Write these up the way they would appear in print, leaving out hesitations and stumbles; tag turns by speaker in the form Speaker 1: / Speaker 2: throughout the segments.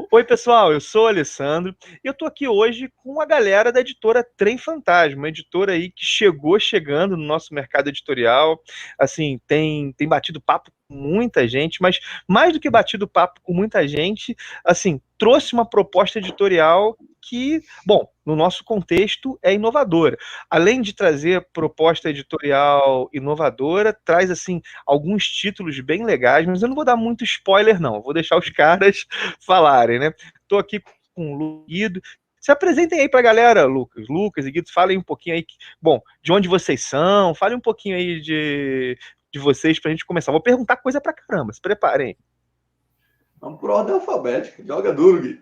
Speaker 1: Oi, pessoal, eu sou o Alessandro e eu tô aqui hoje com a galera da editora Trem Fantasma, uma editora aí que chegando no nosso mercado editorial. Assim, tem batido papo com muita gente, mas mais do que batido papo com muita gente, assim, trouxe uma proposta editorial que, bom, no nosso contexto é inovadora. Além de trazer proposta editorial inovadora, traz assim alguns títulos bem legais, mas eu não vou dar muito spoiler não, eu vou deixar os caras falarem, né? Estou aqui com o Guido. Se apresentem aí para a galera, Lucas e Guido, falem um pouquinho aí, bom, de onde vocês são, falem um pouquinho aí de vocês para a gente começar. Vou perguntar coisa para caramba, se preparem.
Speaker 2: Vamos por ordem alfabética, joga duro, Gui.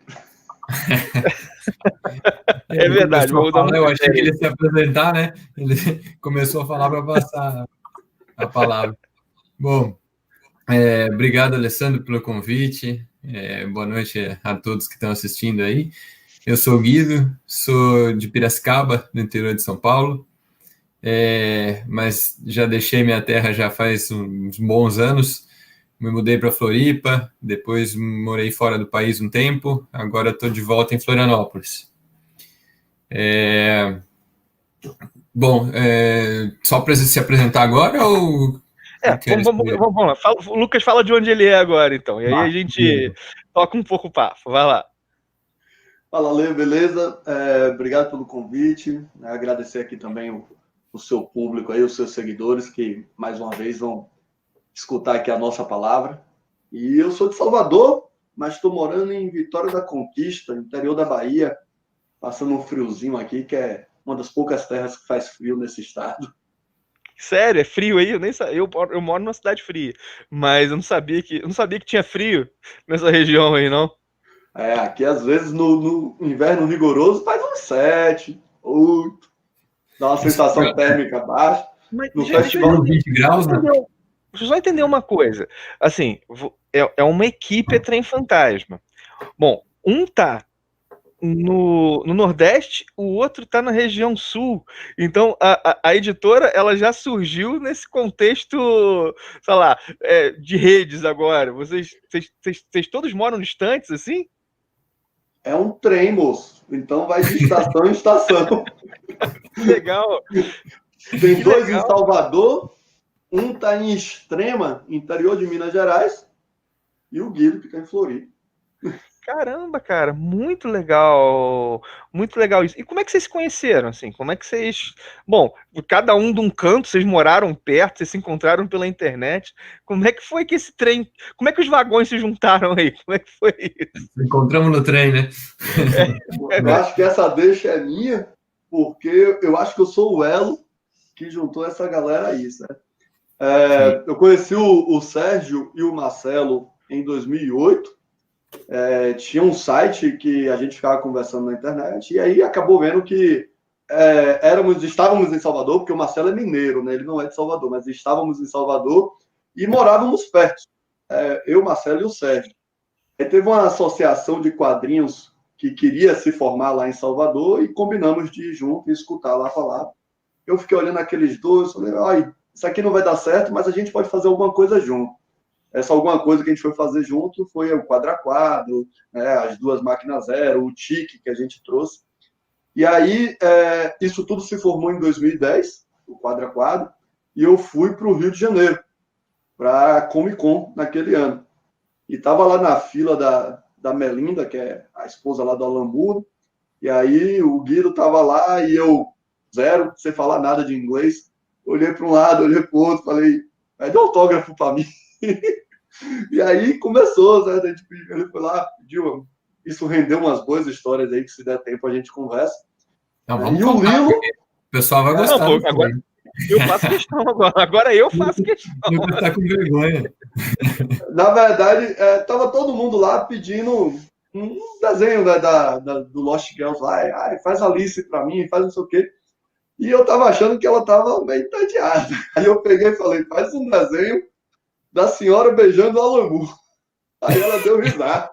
Speaker 1: É verdade,
Speaker 3: vou falar, eu achei que ele ia se apresentar, né? Ele começou a falar para passar a palavra. Bom, obrigado, Alessandro, pelo convite. Boa noite a todos que estão assistindo aí. Eu sou o Guido, sou de Piracicaba, no interior de São Paulo, mas já deixei minha terra já faz uns bons anos. Me mudei para Floripa, depois morei fora do país um tempo, agora estou de volta em Florianópolis. Bom, só para se apresentar agora ou...
Speaker 1: Vamos lá. O Lucas fala de onde ele é agora, então. E aí a gente toca um pouco o papo. Vai lá.
Speaker 2: Fala, Lê, beleza? Obrigado pelo convite. Agradecer aqui também o seu público aí, os seus seguidores, que mais uma vez vão escutar aqui a nossa palavra. E eu sou de Salvador, mas estou morando em Vitória da Conquista, interior da Bahia, passando um friozinho aqui, que é uma das poucas terras que faz frio nesse estado.
Speaker 1: Sério, é frio aí? Eu moro numa cidade fria, mas eu não sabia que tinha frio nessa região aí, não.
Speaker 2: Aqui às vezes no inverno rigoroso faz uns 7, 8, dá uma sensação térmica baixa.
Speaker 1: Mas,
Speaker 2: no festival
Speaker 3: 20 graus, né?
Speaker 1: Deixa eu só entender uma coisa. Assim, é uma equipe Trem Fantasma. Bom, um tá no Nordeste, o outro tá na região Sul. Então, a editora ela já surgiu nesse contexto, sei lá, de redes agora. Vocês todos moram distantes, assim?
Speaker 2: É um trem, moço. Então vai de estação em estação.
Speaker 1: Legal.
Speaker 2: Tem dois em Salvador, um tá em Extrema, interior de Minas Gerais, e o Guido fica em Floripa.
Speaker 1: Caramba, cara, muito legal isso. E como é que vocês se conheceram, assim? Como é que vocês... Bom, cada um de um canto, vocês moraram perto, vocês se encontraram pela internet. Como é que foi que esse trem... Como é que os vagões se juntaram aí? Como é que foi isso?
Speaker 3: Encontramos no trem, né?
Speaker 2: Eu acho que essa deixa é minha, porque eu acho que eu sou o elo que juntou essa galera aí, certo? Eu conheci o Sérgio e o Marcelo em 2008. Tinha um site que a gente ficava conversando na internet, e aí acabou vendo que estávamos em Salvador, porque o Marcelo é mineiro, né? Ele não é de Salvador, mas estávamos em Salvador e morávamos perto, eu, Marcelo e o Sérgio. Aí teve uma associação de quadrinhos que queria se formar lá em Salvador e combinamos de ir junto e escutar lá falar. Eu fiquei olhando aqueles dois, falei, isso aqui não vai dar certo, mas a gente pode fazer alguma coisa junto. Essa alguma coisa que a gente foi fazer junto foi o quadro a quadro, né, as duas máquinas zero, o tique que a gente trouxe. E aí, isso tudo se formou em 2010, o quadro a quadro, e eu fui para o Rio de Janeiro, para a Comic Con naquele ano. E estava lá na fila da Melinda, que é a esposa lá do Alan Moore, e aí o Guido estava lá e eu, zero, sem falar nada de inglês, olhei para um lado, olhei para o outro, falei, dá autógrafo para mim. E aí começou, né? Ele foi lá, pediu, isso rendeu umas boas histórias aí, que se der tempo a gente conversa.
Speaker 3: Não, vamos
Speaker 2: e o Lilo...
Speaker 3: O pessoal vai gostar.
Speaker 1: Não, agora eu faço questão agora eu faço questão.
Speaker 3: Não tá com vergonha.
Speaker 2: Na verdade, tava todo mundo lá pedindo um desenho, né, do Lost Girls lá, faz a Alice pra mim, faz não sei o quê. E eu tava achando que ela tava meio entediada. Aí eu peguei e falei, faz um desenho da senhora beijando o Alan Moore. Aí ela deu risada.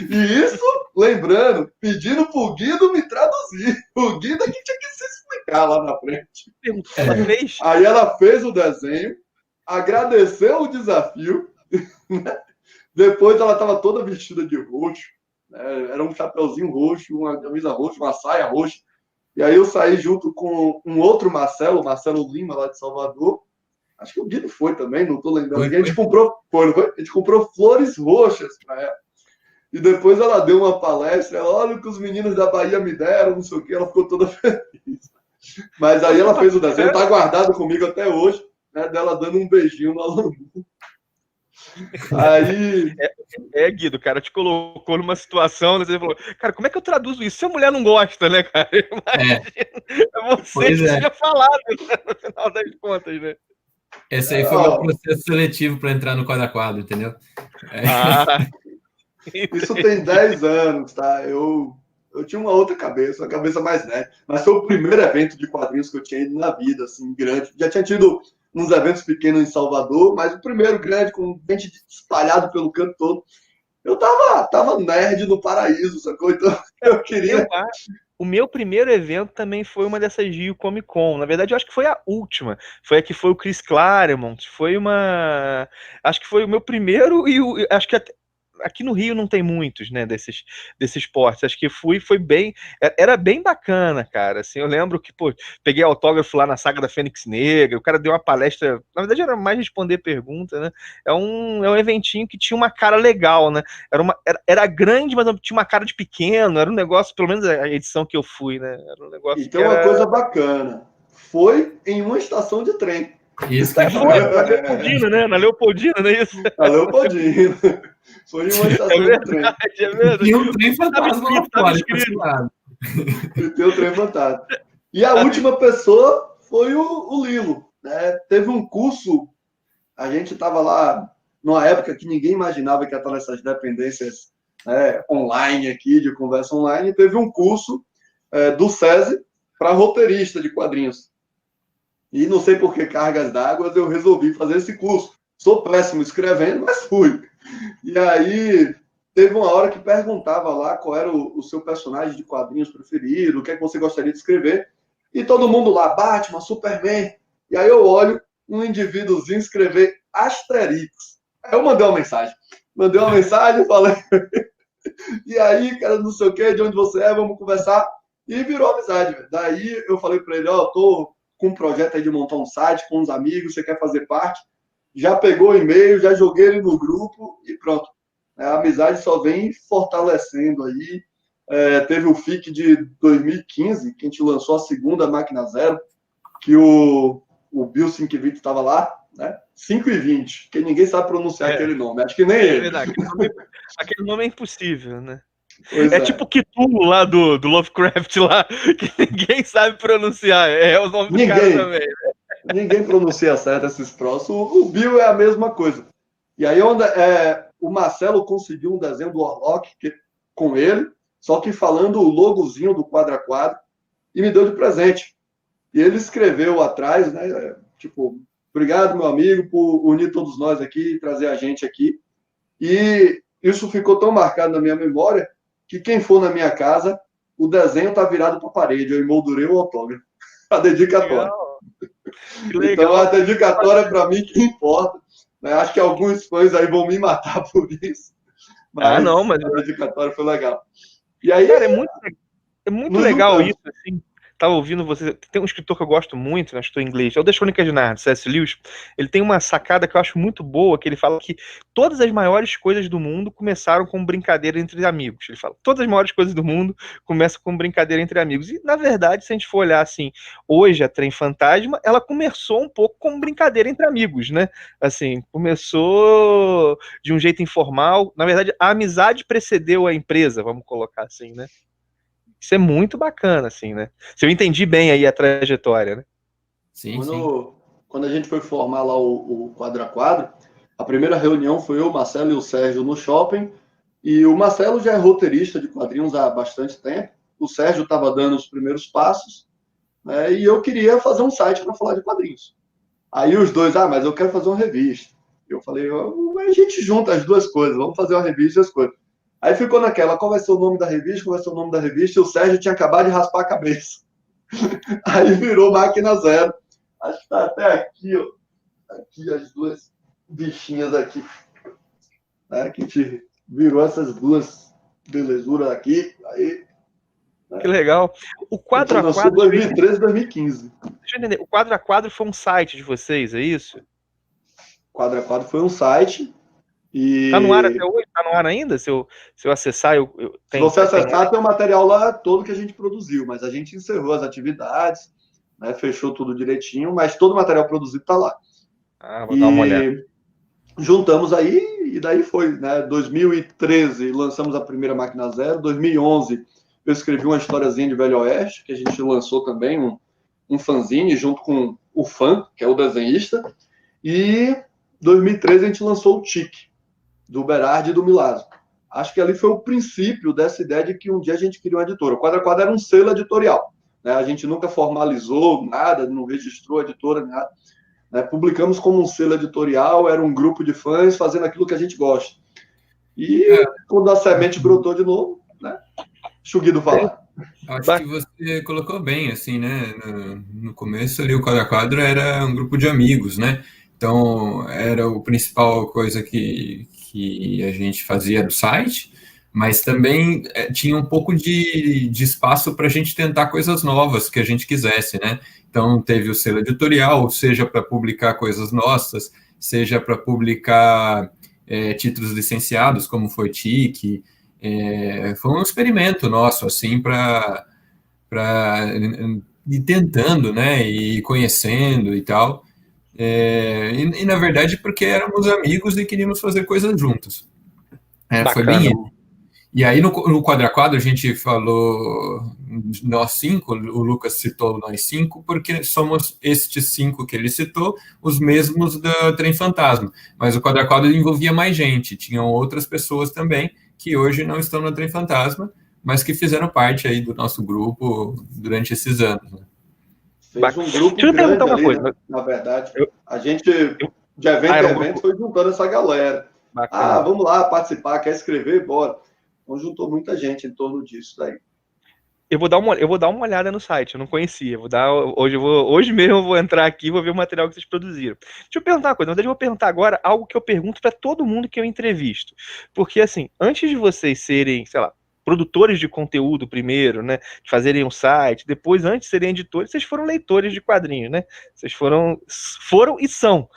Speaker 2: E isso, lembrando, pedindo pro Guido me traduzir. O Guido é que tinha que se explicar lá na frente.
Speaker 1: Ela fez?
Speaker 2: Aí ela fez o desenho, agradeceu o desafio. Depois ela estava toda vestida de roxo. Era um chapeuzinho roxo, uma camisa roxa, uma saia roxa. E aí eu saí junto com um outro Marcelo Lima, lá de Salvador. Acho que o Guido foi também, não estou lembrando. A gente comprou flores roxas para ela. E depois ela deu uma palestra, olha o que os meninos da Bahia me deram, não sei o que, ela ficou toda feliz. Mas aí ela fez o desenho, tá guardado comigo até hoje, né, dela dando um beijinho no Alan Moore. Aí...
Speaker 1: Guido, cara, te colocou numa situação, né, você falou, cara, como é que eu traduzo isso? Se a mulher não gosta, né, cara? Imagina, você que tinha falado, né, no final das contas, né?
Speaker 3: Esse aí foi meu processo seletivo para entrar no quadro a quadro, entendeu?
Speaker 2: Isso tem 10 anos, tá? Eu tinha uma outra cabeça, uma cabeça mais nerd. Mas foi o primeiro evento de quadrinhos que eu tinha ido na vida, assim, grande. Já tinha tido uns eventos pequenos em Salvador, mas o primeiro grande, com gente espalhado pelo canto todo. Eu tava nerd no paraíso, sacou? Então eu queria...
Speaker 1: O meu primeiro evento também foi uma dessas Rio Comic Con. Na verdade, eu acho que foi a última. Foi a que foi o Chris Claremont. Acho que foi o meu primeiro e acho que aqui no Rio não tem muitos, né, desses esportes. Acho que foi bem... Era bem bacana, cara. Assim, eu lembro que, pô, peguei autógrafo lá na Saga da Fênix Negra, o cara deu uma palestra... Na verdade, era mais responder pergunta, né? É um eventinho que tinha uma cara legal, né? Era grande, mas tinha uma cara de pequeno. Era um negócio, pelo menos a edição que eu fui, né? Era um negócio
Speaker 2: então, uma coisa bacana. Foi em uma estação de trem.
Speaker 3: Isso que
Speaker 1: foi, na Leopoldina, né? Na Leopoldina, não é isso?
Speaker 2: Na Leopoldina. Foi em uma estação de trem.
Speaker 3: É verdade. E um trem fantasma lá fora.
Speaker 2: E tem o trem fantasma. E a última pessoa foi o Lilo. Né? Teve um curso, a gente estava lá numa época que ninguém imaginava que ia estar nessas dependências, né, online aqui, de conversa online, e teve um curso do SESI para roteirista de quadrinhos. E não sei por que cargas d'água eu resolvi fazer esse curso. Sou péssimo escrevendo, mas fui. E aí teve uma hora que perguntava lá qual era o seu personagem de quadrinhos preferido, o que é que você gostaria de escrever. E todo mundo lá, Batman, Superman. E aí eu olho um indivíduozinho escrever Asterix. Aí eu mandei uma mensagem. Falei... E aí, cara, não sei o que, de onde você é, vamos conversar. E virou amizade, velho. Daí eu falei para ele, tô com um projeto aí de montar um site com uns amigos, você quer fazer parte? Já pegou o e-mail, já joguei ele no grupo e pronto. A amizade só vem fortalecendo aí. Teve o FIC de 2015, que a gente lançou a segunda Máquina Zero, que o Bill Sienkiewicz estava lá, né? 5,20, que ninguém sabe pronunciar aquele nome. Acho que nem ele.
Speaker 1: Verdade. Aquele nome é impossível, né?
Speaker 2: Pois
Speaker 1: tipo o Cthulhu lá do Lovecraft lá, que ninguém sabe pronunciar. É o nome do cara também. Né?
Speaker 2: Ninguém pronuncia certo esses próximos. O Bill é a mesma coisa. E aí o Marcelo conseguiu um desenho do Warlock com ele, só que falando o logozinho do quadro a quadro, e me deu de presente. E ele escreveu atrás, né? Tipo, obrigado, meu amigo, por unir todos nós aqui e trazer a gente aqui. E isso ficou tão marcado na minha memória que quem for na minha casa, o desenho tá virado para a parede. Eu emoldurei o autógrafo. A dedicatória. Então, a dedicatória é para mim que importa. Né? Acho que alguns fãs aí vão me matar por isso. Mas a dedicatória foi legal. E aí,
Speaker 1: cara, é muito legal isso, assim. Tava ouvindo você. Tem um escritor que eu gosto muito, né? Estou em inglês, é o Das Crônicas de Nárnia, C.S. Lewis. Ele tem uma sacada que eu acho muito boa, que ele fala que todas as maiores coisas do mundo começaram com brincadeira entre amigos. Ele fala, todas as maiores coisas do mundo começam com brincadeira entre amigos. E, na verdade, se a gente for olhar assim, hoje a Trem Fantasma, ela começou um pouco com brincadeira entre amigos, né? Assim, começou de um jeito informal. Na verdade, a amizade precedeu a empresa, vamos colocar assim, né? Isso é muito bacana, assim, né? Se eu entendi bem aí a trajetória, né?
Speaker 3: Sim,
Speaker 2: quando a gente foi formar lá o quadro a quadro, a primeira reunião foi eu, o Marcelo e o Sérgio no shopping, e o Marcelo já é roteirista de quadrinhos há bastante tempo, o Sérgio estava dando os primeiros passos, né, e eu queria fazer um site para falar de quadrinhos. Aí os dois, mas eu quero fazer uma revista. Eu falei, a gente junta as duas coisas, vamos fazer uma revista e as coisas. Aí ficou naquela, qual vai ser o nome da revista, qual vai ser o nome da revista, e o Sérgio tinha acabado de raspar a cabeça. Aí virou Máquina Zero. Acho que tá até aqui, ó. Aqui as duas bichinhas aqui. Né? Que a gente virou essas duas belezura aqui. Aí,
Speaker 1: né? Que legal. O quadro a quadro...
Speaker 2: 2013, 2015.
Speaker 1: Deixa eu entender. O quadro a quadro foi um site de vocês, é isso?
Speaker 2: Quadro a quadro foi um site. E...
Speaker 1: Tá no ar até hoje? Tá no ar ainda? Se eu acessar,
Speaker 2: se você acessar, tem o material lá todo que a gente produziu, mas a gente encerrou as atividades, né, fechou tudo direitinho, mas todo o material produzido tá lá.
Speaker 1: Vou dar uma olhada.
Speaker 2: Juntamos aí, e daí foi, né? 2013 lançamos a primeira Máquina Zero, 2011 eu escrevi uma historiazinha de Velho Oeste, que a gente lançou também, um fanzine junto com o Fã, que é o desenhista, e 2013 a gente lançou o Tique, do Berardi e do Milazzo. Acho que ali foi o princípio dessa ideia de que um dia a gente queria uma editora. O Quadro a Quadro era um selo editorial, né? A gente nunca formalizou nada, não registrou a editora, nada. Né? Publicamos como um selo editorial, era um grupo de fãs fazendo aquilo que a gente gosta. E quando a semente brotou de novo, né? Chuguido falar.
Speaker 3: Acho que você colocou bem, assim, né? No começo ali o Quadro a Quadro era um grupo de amigos, né? Então era a principal coisa que a gente fazia no site, mas também tinha um pouco de espaço para a gente tentar coisas novas que a gente quisesse, né? Então teve o selo editorial, seja para publicar coisas nossas, seja para publicar títulos licenciados, como foi Tique. Foi um experimento nosso, assim, para ir tentando, né, e conhecendo e tal, e na verdade porque éramos amigos e queríamos fazer coisas juntos. Foi bem isso. E aí no Quadro a Quadro a gente falou nós 5, o Lucas citou nós 5, porque somos estes 5 que ele citou, os mesmos da Trem Fantasma, mas o Quadro a Quadro envolvia mais gente, tinham outras pessoas também, que hoje não estão na Trem Fantasma, mas que fizeram parte aí do nosso grupo durante esses anos. Né?
Speaker 2: Fez um grupo
Speaker 1: Deixa eu perguntar uma
Speaker 2: ali,
Speaker 1: coisa.
Speaker 2: Né? Na verdade, a gente, de evento em evento, foi juntando essa galera. Bacana. Vamos lá participar, quer escrever? Bora. Então juntou muita gente em torno disso daí.
Speaker 1: Eu vou dar uma olhada no site, eu não conhecia. Hoje mesmo eu vou entrar aqui e vou ver o material que vocês produziram. Deixa eu perguntar uma coisa, na verdade eu vou perguntar agora algo que eu pergunto para todo mundo que eu entrevisto. Porque, assim, antes de vocês serem, sei lá, produtores de conteúdo primeiro, né, de fazerem um site, depois, antes de serem editores, vocês foram leitores de quadrinhos, né? Vocês foram e são.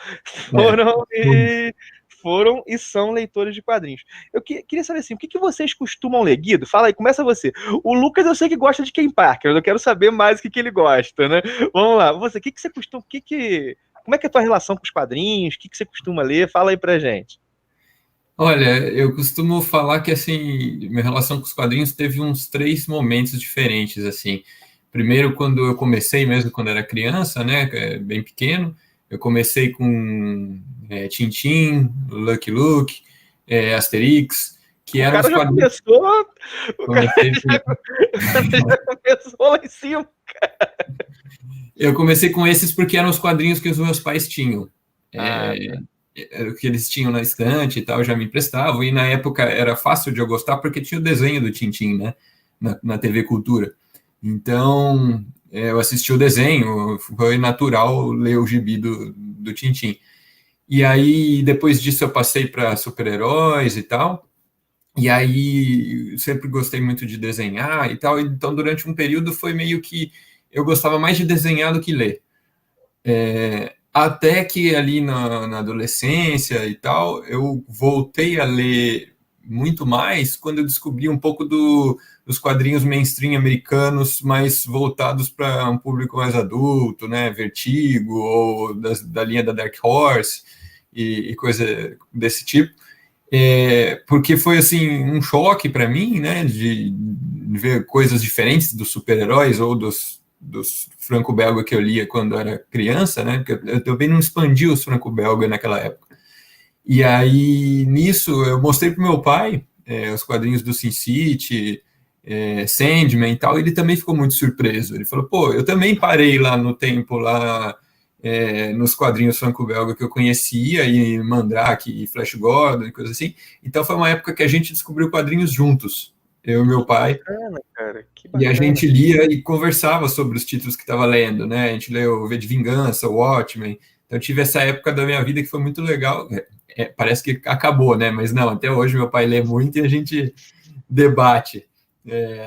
Speaker 1: Foram e são leitores de quadrinhos. Eu queria saber assim, o que vocês costumam ler? Guido, fala aí, começa você. O Lucas eu sei que gosta de Ken Parker, eu quero saber mais o que ele gosta, né? Vamos lá, você, o que você costuma, como é que é a tua relação com os quadrinhos? O que você costuma ler? Fala aí pra gente.
Speaker 3: Olha, eu costumo falar que, assim, minha relação com os quadrinhos teve uns 3 momentos diferentes, assim. Primeiro, quando eu comecei mesmo, quando era criança, né, bem pequeno, eu comecei com Tintin, Lucky Luke, Asterix, que eram os quadrinhos...
Speaker 1: O cara já começou lá em cima, cara.
Speaker 3: Eu comecei com esses porque eram os quadrinhos que os meus pais tinham. O que eles tinham na estante e tal, já me emprestavam, e na época era fácil de eu gostar porque tinha o desenho do Tintin, né, na TV Cultura. Então, eu assisti o desenho, foi natural ler o gibi do Tintin. E aí, depois disso, eu passei para super-heróis e tal, e aí sempre gostei muito de desenhar e tal, então durante um período foi meio que eu gostava mais de desenhar do que ler. Até que ali na adolescência e tal, eu voltei a ler muito mais quando eu descobri um pouco dos quadrinhos mainstream americanos mais voltados para um público mais adulto, né, Vertigo, ou da linha da Dark Horse e coisa desse tipo, porque foi assim um choque para mim, né, de ver coisas diferentes dos super-heróis ou dos franco-belga que eu lia quando era criança, né, porque eu também não expandi os franco-belga naquela época. E aí, nisso, eu mostrei para o meu pai os quadrinhos do Sin City, Sandman e tal, e ele também ficou muito surpreso. Ele falou, pô, eu também parei lá no tempo, lá nos quadrinhos franco-belga que eu conhecia, e Mandrake e Flash Gordon e coisa assim. Então, foi uma época que a gente descobriu quadrinhos juntos, eu e meu pai.
Speaker 1: Que bacana, cara. Que
Speaker 3: bacana. E a gente lia e conversava sobre os títulos que estava lendo, né? A gente leu V de Vingança, Watchmen. Então, eu tive essa época da minha vida que foi muito legal. Parece que acabou, né? Mas não, até hoje meu pai lê muito e a gente debate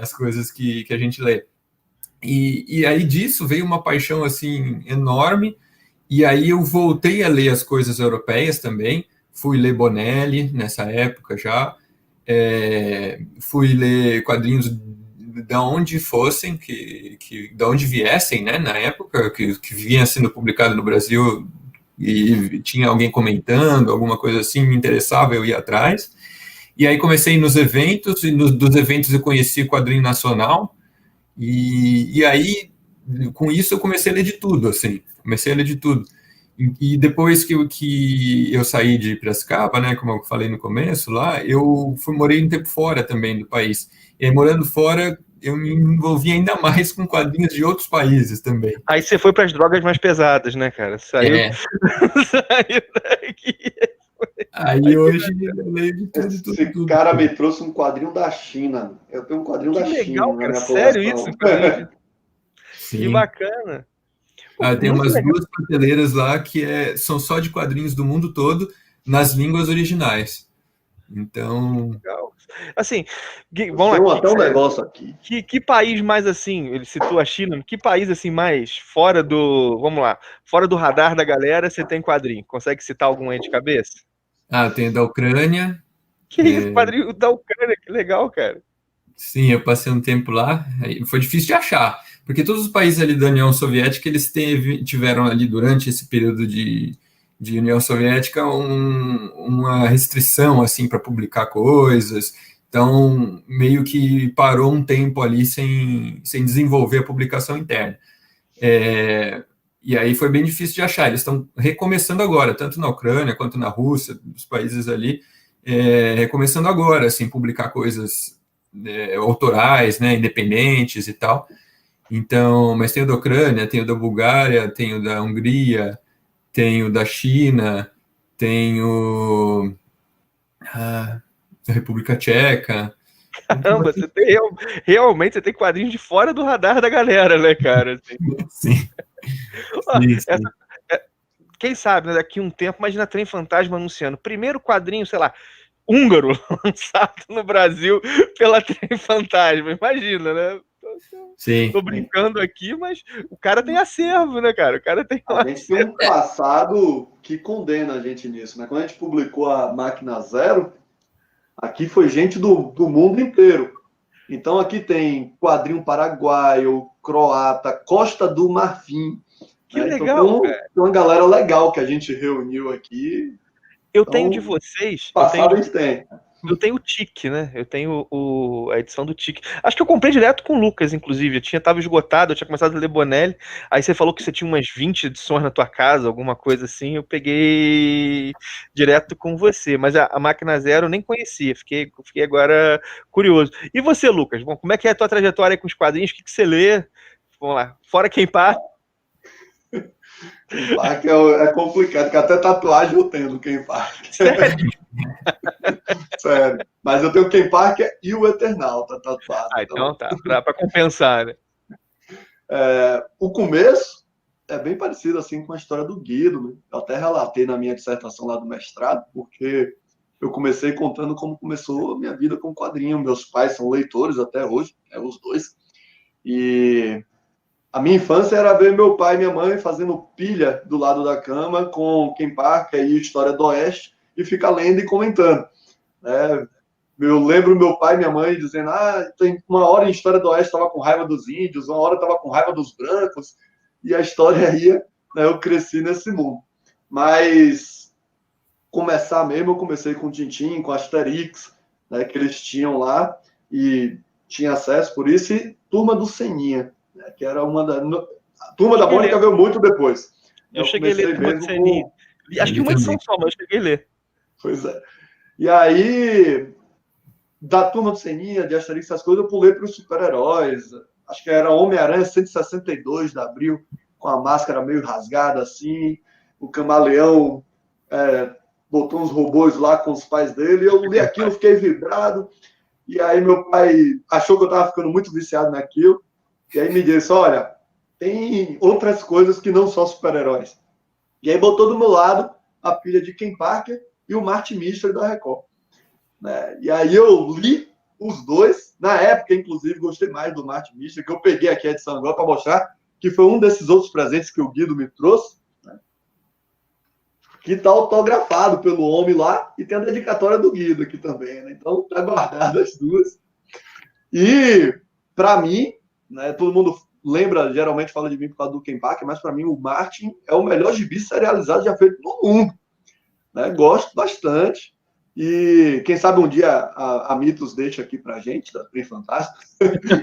Speaker 3: as coisas que a gente lê. E aí disso veio uma paixão assim enorme, e aí eu voltei a ler as coisas europeias também, fui ler Bonelli nessa época já, fui ler quadrinhos da onde fossem, da onde viessem, né, na época, que vinha sendo publicado no Brasil, e tinha alguém comentando, alguma coisa assim, me interessava, eu ia atrás. E aí comecei nos eventos, e dos eventos eu conheci quadrinho nacional, e aí, com isso, eu comecei a ler de tudo, assim, E depois que eu saí de Piracicaba, né, como eu falei no começo, lá, eu morei um tempo fora também do país. E aí, morando fora, eu me envolvi ainda mais com quadrinhos de outros países também.
Speaker 1: Aí você foi para as drogas mais pesadas, né, cara? Saiu daqui.
Speaker 3: Aí hoje eu leio de tudo,
Speaker 2: Esse cara me trouxe um quadrinho da China. Eu tenho um quadrinho da China.
Speaker 1: Legal, cara. Sério isso?
Speaker 3: Sim.
Speaker 1: Que bacana.
Speaker 3: Tem umas duas prateleiras lá que são só de quadrinhos do mundo todo, nas línguas originais. Então...
Speaker 1: Legal. Assim, vamos
Speaker 2: lá.
Speaker 1: Tem
Speaker 2: até um negócio aqui.
Speaker 1: Que país mais assim, ele citou a China, que país assim mais fora do, vamos lá, fora do radar da galera você tem quadrinho? Consegue citar algum aí de cabeça?
Speaker 3: Tem da Ucrânia.
Speaker 1: Que isso, quadrinho da Ucrânia, que legal, cara.
Speaker 3: Sim, eu passei um tempo lá, foi difícil de achar, porque todos os países ali da União Soviética, eles tiveram ali durante esse período de União Soviética uma restrição, assim, para publicar coisas, então meio que parou um tempo ali sem desenvolver a publicação interna. E aí foi bem difícil de achar, eles estão recomeçando agora, tanto na Ucrânia quanto na Rússia, os países ali, recomeçando agora, assim, publicar coisas autorais, né, independentes e tal. Então, mas tem o da Ucrânia, tem o da Bulgária, tem o da Hungria, tem o da China, tem o da República Tcheca.
Speaker 1: Caramba, você tem realmente, você tem quadrinhos de fora do radar da galera, né, cara? Assim.
Speaker 3: Sim.
Speaker 1: Quem sabe, né, daqui a um tempo, imagina Trem Fantasma anunciando, primeiro quadrinho, sei lá, húngaro lançado no Brasil pela Trem Fantasma, imagina, né?
Speaker 3: Sim.
Speaker 1: Tô brincando aqui, mas o cara tem acervo, né, cara? O cara tem
Speaker 2: a gente tem um passado que condena a gente nisso, né? Quando a gente publicou a Máquina Zero, aqui foi gente do mundo inteiro. Então aqui tem quadrinho paraguaio, croata, Costa do Marfim.
Speaker 1: Que legal,
Speaker 2: então,
Speaker 1: cara.
Speaker 2: Tem uma galera legal que a gente reuniu aqui.
Speaker 1: Eu tenho de vocês.
Speaker 2: Passado a gente tem.
Speaker 1: Eu tenho o Tique, né? Eu tenho a edição do Tique. Acho que eu comprei direto com o Lucas, inclusive. Tava esgotado, eu tinha começado a ler Bonelli. Aí você falou que você tinha umas 20 edições na tua casa, alguma coisa assim. Eu peguei direto com você. Mas a Máquina Zero eu nem conhecia. Fiquei agora curioso. E você, Lucas? Bom, como é que é a tua trajetória com os quadrinhos? O que você lê? Vamos lá. Fora Quem Par.
Speaker 2: Quem Park é complicado, porque até tatuagem eu tenho do Quem Park.
Speaker 1: Sério?
Speaker 2: Sério. Mas eu tenho o Quem Park e o Eternal, tá tatuado.
Speaker 1: Então tá, pra compensar, né?
Speaker 2: O começo é bem parecido assim com a história do Guido, né? Eu até relatei na minha dissertação lá do mestrado, porque eu comecei contando como começou a minha vida com quadrinho. Meus pais são leitores até hoje, os dois. E a minha infância era ver meu pai e minha mãe fazendo pilha do lado da cama com Quem Park e História do Oeste e ficar lendo e comentando. Eu lembro meu pai e minha mãe dizendo tem uma hora em História do Oeste estava com raiva dos índios, uma hora estava com raiva dos brancos, e a história ia, eu cresci nesse mundo. Mas começar mesmo, eu comecei com Tintin, com Asterix, que eles tinham lá, e tinha acesso por isso, e Turma do Seninha, que era uma da... A Turma da Mônica veio muito depois.
Speaker 1: Eu cheguei a ler Turma do Seninha. Acho que uma edição só, mas eu cheguei a ler.
Speaker 2: Pois é. E aí, da Turma do Seninha, de Asterix, essas coisas, eu pulei para os super-heróis. Acho que era Homem-Aranha 162 de abril, com a máscara meio rasgada assim. O Camaleão botou uns robôs lá com os pais dele. Eu li aquilo, fiquei vibrado. E aí meu pai achou que eu estava ficando muito viciado naquilo. E aí me disse, olha, tem outras coisas que não são super-heróis. E aí botou do meu lado a pilha de Ken Parker e o Martin Mystery da Record. E aí eu li os dois. Na época, inclusive, gostei mais do Martin Mister, que eu peguei aqui a edição agora para mostrar, que foi um desses outros presentes que o Guido me trouxe, né? Que está autografado pelo homem lá, e tem a dedicatória do Guido aqui também, né? Então, tá guardado as duas. E, para mim, né, todo mundo lembra, geralmente fala de mim por causa do Ken Parker, mas para mim o Martin é o melhor gibi serializado já feito no mundo, né? Gosto bastante. E quem sabe um dia a Mitos deixa aqui pra gente, da Trem Fantástico.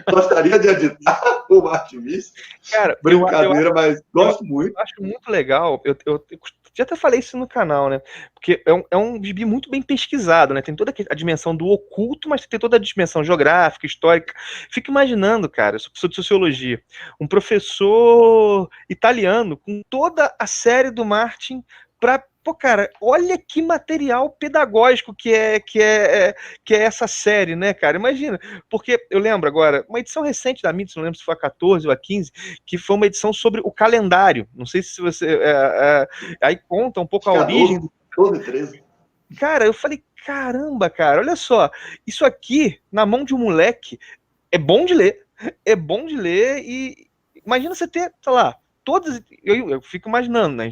Speaker 2: Gostaria de editar o Martin Mister.
Speaker 1: Cara,
Speaker 2: brincadeira, mas gosto muito.
Speaker 1: Acho muito legal. Eu já até falei isso no canal, né? Porque é um gibi muito bem pesquisado, né? Tem toda a dimensão do oculto, mas tem toda a dimensão geográfica, histórica. Fico imaginando, cara, eu sou professor de sociologia, um professor italiano com toda a série do Martin para... Pô, cara, olha que material pedagógico que é essa série, né, cara? Imagina, porque eu lembro agora, uma edição recente da Mitos, não lembro se foi a 14 ou a 15, que foi uma edição sobre o calendário. Não sei se você... aí conta um pouco a origem...
Speaker 2: 12, 13.
Speaker 1: Cara, eu falei, caramba, cara, olha só, isso aqui, na mão de um moleque, é bom de ler e imagina você ter, sei lá, todas, eu fico imaginando, né?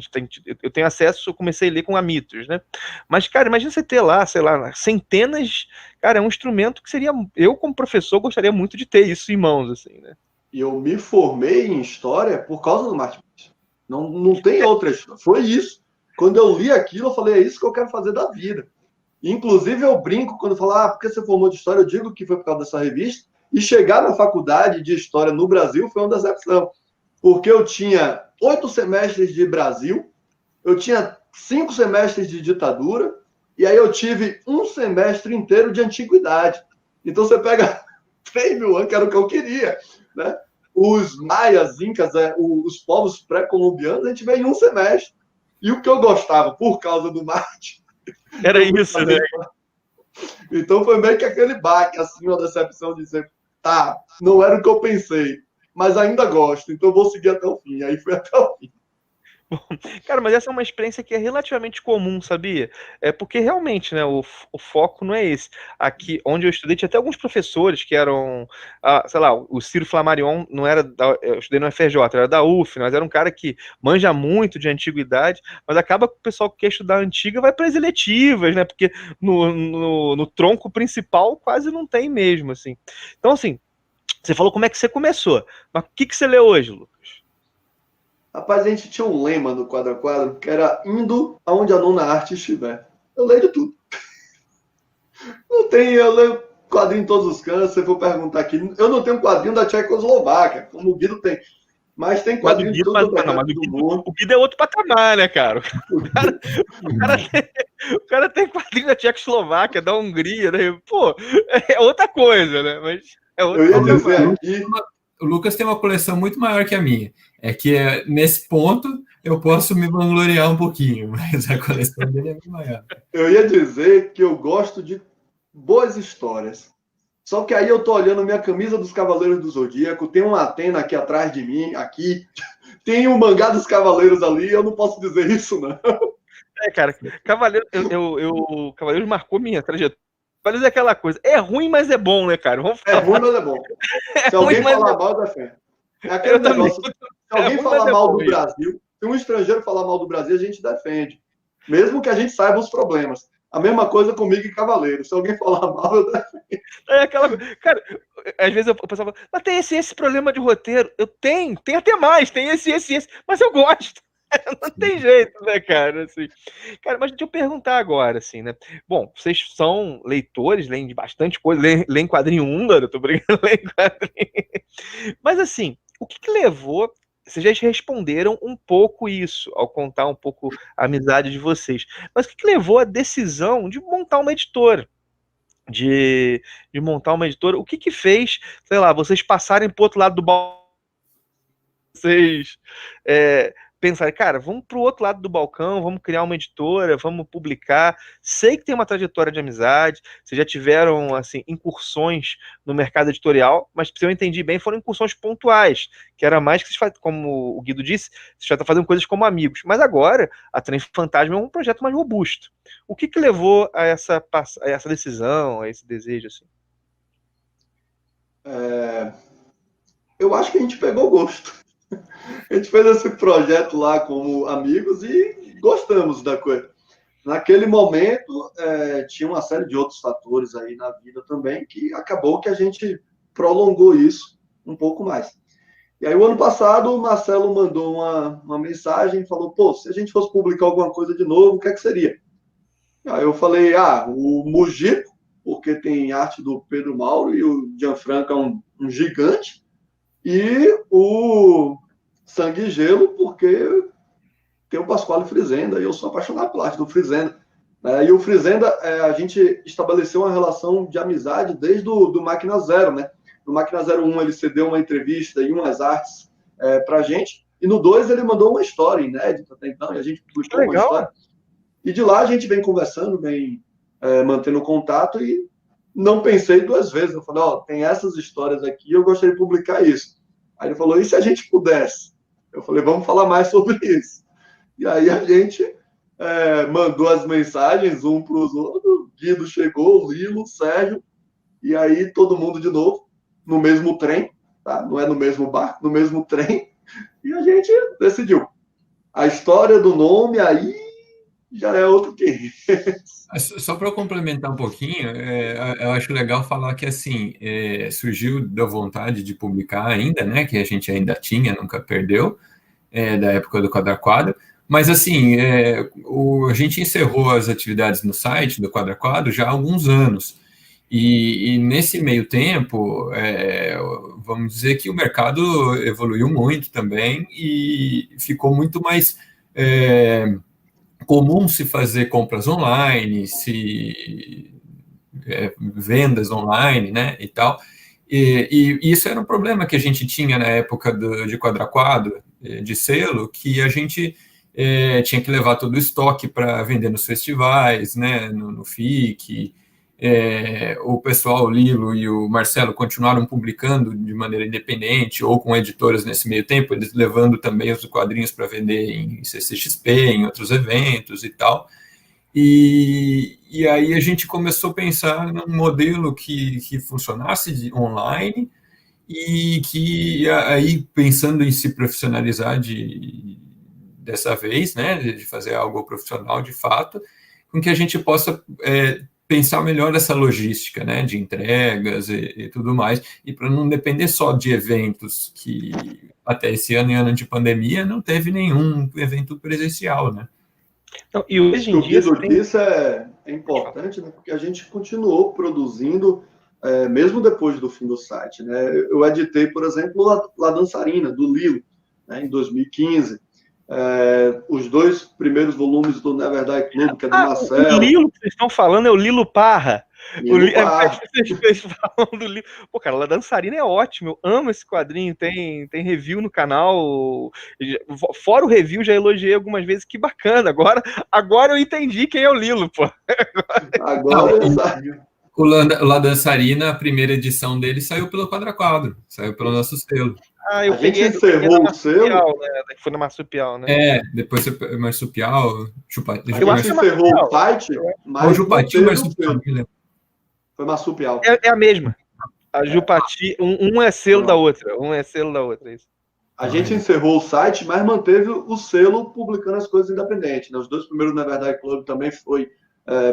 Speaker 1: Eu tenho acesso, eu comecei a ler com a Mitos, né? Mas, cara, imagina você ter lá, sei lá, centenas, cara, é um instrumento que seria, eu como professor gostaria muito de ter isso em mãos, assim, né?
Speaker 2: E eu me formei em História por causa do Martin Mister. Não tem outra história, foi isso. Quando eu li aquilo, eu falei, é isso que eu quero fazer da vida. Inclusive, eu brinco quando falo, porque você formou de História, eu digo que foi por causa dessa revista, e chegar na faculdade de História no Brasil foi uma decepção. Porque eu tinha 8 semestres de Brasil, eu tinha 5 semestres de ditadura, e aí eu tive um semestre inteiro de antiguidade. Então você pega 3.000 anos, que era o que eu queria, né? Os maias, incas, os povos pré-colombianos, a gente veio em um semestre. E o que eu gostava, por causa do Martin...
Speaker 1: Era isso, né?
Speaker 2: Então foi meio que aquele baque, assim, uma decepção de dizer, não era o que eu pensei, mas ainda gosto, então vou seguir até o fim. Aí foi até o fim.
Speaker 1: Cara, mas essa é uma experiência que é relativamente comum, sabia? É porque realmente, né, o foco não é esse. Aqui, onde eu estudei, tinha até alguns professores que eram, sei lá, o Ciro Flammarion não era eu estudei no FRJ, era da UF, mas era um cara que manja muito de antiguidade, mas acaba que o pessoal que quer estudar antiga vai para as eletivas, né? Porque no tronco principal quase não tem mesmo, assim. Então, assim, você falou como é que você começou, mas o que você lê hoje, Lucas?
Speaker 2: Rapaz, a gente tinha um lema no Quadro a Quadro, que era indo aonde a nona arte estiver. Eu leio de tudo. Não tem, eu leio quadrinho em todos os cantos, se eu for perguntar aqui. Eu não tenho quadrinho da Tchecoslováquia, como o Guido tem. Mas tem quadrinho de tudo do mundo.
Speaker 1: O Guido é outro patamar, né, cara? O cara tem quadrinho da Tchecoslováquia, da Hungria, né? Pô, é outra coisa, né? Mas é outra
Speaker 2: coisa. Eu ia dizer aqui...
Speaker 3: O Lucas tem uma coleção muito maior que a minha. É que nesse ponto eu posso me vangloriar um pouquinho, mas a coleção dele é muito maior.
Speaker 2: Eu ia dizer que eu gosto de boas histórias. Só que aí eu tô olhando minha camisa dos Cavaleiros do Zodíaco, tem uma Atena aqui atrás de mim, aqui. Tem o mangá dos Cavaleiros ali, eu não posso dizer isso, não.
Speaker 1: Cara, Cavaleiros, Cavaleiros marcou minha trajetória. Cavaleiros é aquela coisa, é ruim, mas é bom, né, cara? Vamos falar.
Speaker 2: É ruim, mas é bom. Se alguém falar mal, eu defendo. É aquele negócio. Se alguém falar mal do Brasil, se um estrangeiro falar mal do Brasil, a gente defende. Mesmo que a gente saiba os problemas. A mesma coisa comigo e Cavaleiro. Se alguém falar mal, eu defendo.
Speaker 1: É aquela coisa. Cara, às vezes o pessoal fala, mas tem esse problema de roteiro. Eu tenho até mais, tem esse, mas eu gosto. Não tem jeito, né, cara? Assim. Cara, mas deixa eu perguntar agora, assim, né? Bom, vocês são leitores, leem de bastante coisa, leem quadrinho húngaro, tô brincando, leem quadrinho. Mas, assim, o que levou... Vocês já responderam um pouco isso, ao contar um pouco a amizade de vocês. Mas o que levou a decisão de montar uma editora? De montar uma editora? O que fez, sei lá, vocês passarem pro outro lado do balcão? Vocês... pensar, cara, vamos pro outro lado do balcão, vamos criar uma editora, vamos publicar. Sei que tem uma trajetória de amizade, vocês já tiveram, assim, incursões no mercado editorial, mas se eu entendi bem, foram incursões pontuais, que era mais que vocês fazem, como o Guido disse, vocês já estão fazendo coisas como amigos. Mas agora, a Trem Fantasma é um projeto mais robusto. O que levou a essa decisão, a esse desejo, assim?
Speaker 2: eu acho que a gente pegou gosto. A gente fez esse projeto lá como amigos e gostamos da coisa. Naquele momento, tinha uma série de outros fatores aí na vida também, que acabou que a gente prolongou isso um pouco mais. E aí, o ano passado, o Marcelo mandou uma mensagem e falou, pô, se a gente fosse publicar alguma coisa de novo, o que é que seria? Aí eu falei, o Mujico, porque tem arte do Pedro Mauro e o Gianfranco é um gigante, e o Sangue e Gelo, porque tem o Pasquale Frizenda, e eu sou apaixonado pela arte do Frizenda. E o Frizenda, a gente estabeleceu uma relação de amizade desde do Máquina Zero, né? No Máquina 01 ele cedeu uma entrevista e umas artes pra gente, e no 2 ele mandou uma história inédita até então, e a gente publicou uma história. E de lá a gente vem conversando, vem mantendo contato, e não pensei duas vezes. Eu falei, tem essas histórias aqui, eu gostaria de publicar isso. Aí ele falou, e se a gente pudesse? Eu falei, vamos falar mais sobre isso. E aí a gente mandou as mensagens um para os outros, o Guido chegou, o Lilo, o Sérgio, e aí todo mundo de novo, no mesmo trem, tá? Não é no mesmo barco, no mesmo trem, e a gente decidiu. A história do nome aí já é outro que.
Speaker 3: Só para complementar um pouquinho, eu acho legal falar que assim surgiu da vontade de publicar ainda, né? Que a gente ainda tinha, nunca perdeu, da época do Quadra Quadro. Mas assim, a gente encerrou as atividades no site do Quadra Quadro já há alguns anos. E nesse meio tempo, vamos dizer que o mercado evoluiu muito também e ficou muito mais comum se fazer compras online, vendas online, né, e tal. E isso era um problema que a gente tinha na época de Quadra Quadro, de selo, que a gente tinha que levar todo o estoque para vender nos festivais, né, no FIC. O pessoal, o Lilo e o Marcelo, continuaram publicando de maneira independente ou com editoras nesse meio tempo, eles levando também os quadrinhos para vender em CCXP, em outros eventos e tal. E aí a gente começou a pensar num modelo que funcionasse online e que aí, pensando em se profissionalizar dessa vez, né, de fazer algo profissional de fato, com que a gente possa pensar melhor essa logística, né, de entregas e tudo mais, e para não depender só de eventos, que até esse ano, em ano de pandemia, não teve nenhum evento presencial, né?
Speaker 1: Não, e hoje em dia...
Speaker 2: O que disso é importante, né, porque a gente continuou produzindo, mesmo depois do fim do site, né? Eu editei, por exemplo, La Dançarina, do Lilo, né, em 2015, os 2 primeiros volumes do Never Die Club, que é do Marcelo.
Speaker 1: O Lilo que vocês estão falando é o Lilo Parra.
Speaker 2: Parra.
Speaker 1: Vocês falam do Lilo. Pô, cara, La Dançarina é ótimo. Eu amo esse quadrinho. Tem review no canal. Fora o review, já elogiei algumas vezes. Que bacana. Agora eu entendi quem é o Lilo, pô.
Speaker 2: Agora eu sabia.
Speaker 3: O La Dançarina, a primeira edição dele saiu pelo Quadra Quadro, saiu pelo nosso selo.
Speaker 1: Eu peguei
Speaker 2: encerrou o selo,
Speaker 1: né? Foi na Marsupial, né?
Speaker 3: Depois Marsupial, Chupatinho.
Speaker 2: Eu acho que encerrou o site, mas
Speaker 3: Chupatinho, Marsupial.
Speaker 2: Foi Marsupial.
Speaker 1: É a mesma. A Jupati, um é selo da outra. Isso.
Speaker 2: A gente encerrou o site, mas manteve o selo publicando as coisas independentes, né? Os 2 primeiros Na Verdade Club também foi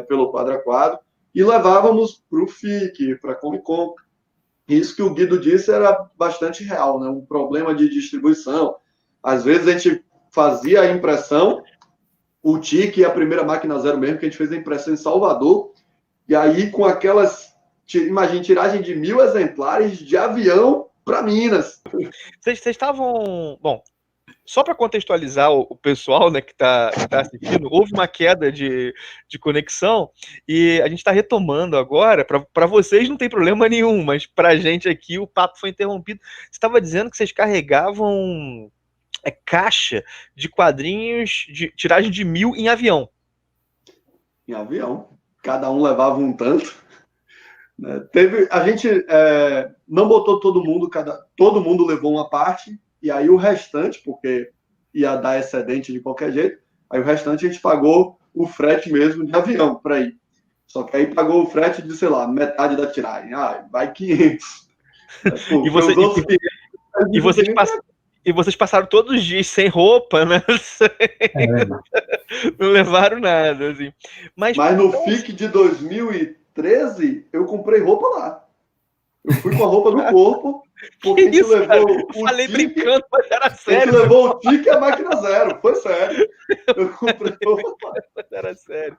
Speaker 2: pelo Quadra Quadro, e levávamos para o FIC, para a Comic Con. Isso que o Guido disse era bastante real, né? Um problema de distribuição. Às vezes a gente fazia a impressão, o TIC e a primeira Máquina Zero mesmo, que a gente fez a impressão em Salvador, e aí com aquelas, imagina, tiragem de 1000 exemplares de avião para Minas.
Speaker 1: Vocês estavam... Bom, só para contextualizar o pessoal, né, que tá assistindo, houve uma queda de conexão e a gente está retomando agora. Para vocês não tem problema nenhum, mas para a gente aqui o papo foi interrompido. Você estava dizendo que vocês carregavam caixa de quadrinhos de tiragem de 1000 em avião.
Speaker 2: Em avião. Cada um levava um tanto. A gente não botou todo mundo levou uma parte. E aí o restante, porque ia dar excedente de qualquer jeito, aí o restante a gente pagou o frete mesmo de avião para ir. Só que aí pagou o frete de, sei lá, metade da tiragem. Vai 500.
Speaker 1: E você E vocês passaram todos os dias sem roupa, né? Não levaram nada, assim.
Speaker 2: Mas no FIC de 2013, eu comprei roupa lá. Eu fui com a roupa no corpo, porque a gente levou o
Speaker 1: falei
Speaker 2: tique,
Speaker 1: brincando, mas era sério.
Speaker 2: A gente levou o tique e a máquina zero. Foi sério. Eu comprei roupa lá.
Speaker 1: Mas era sério.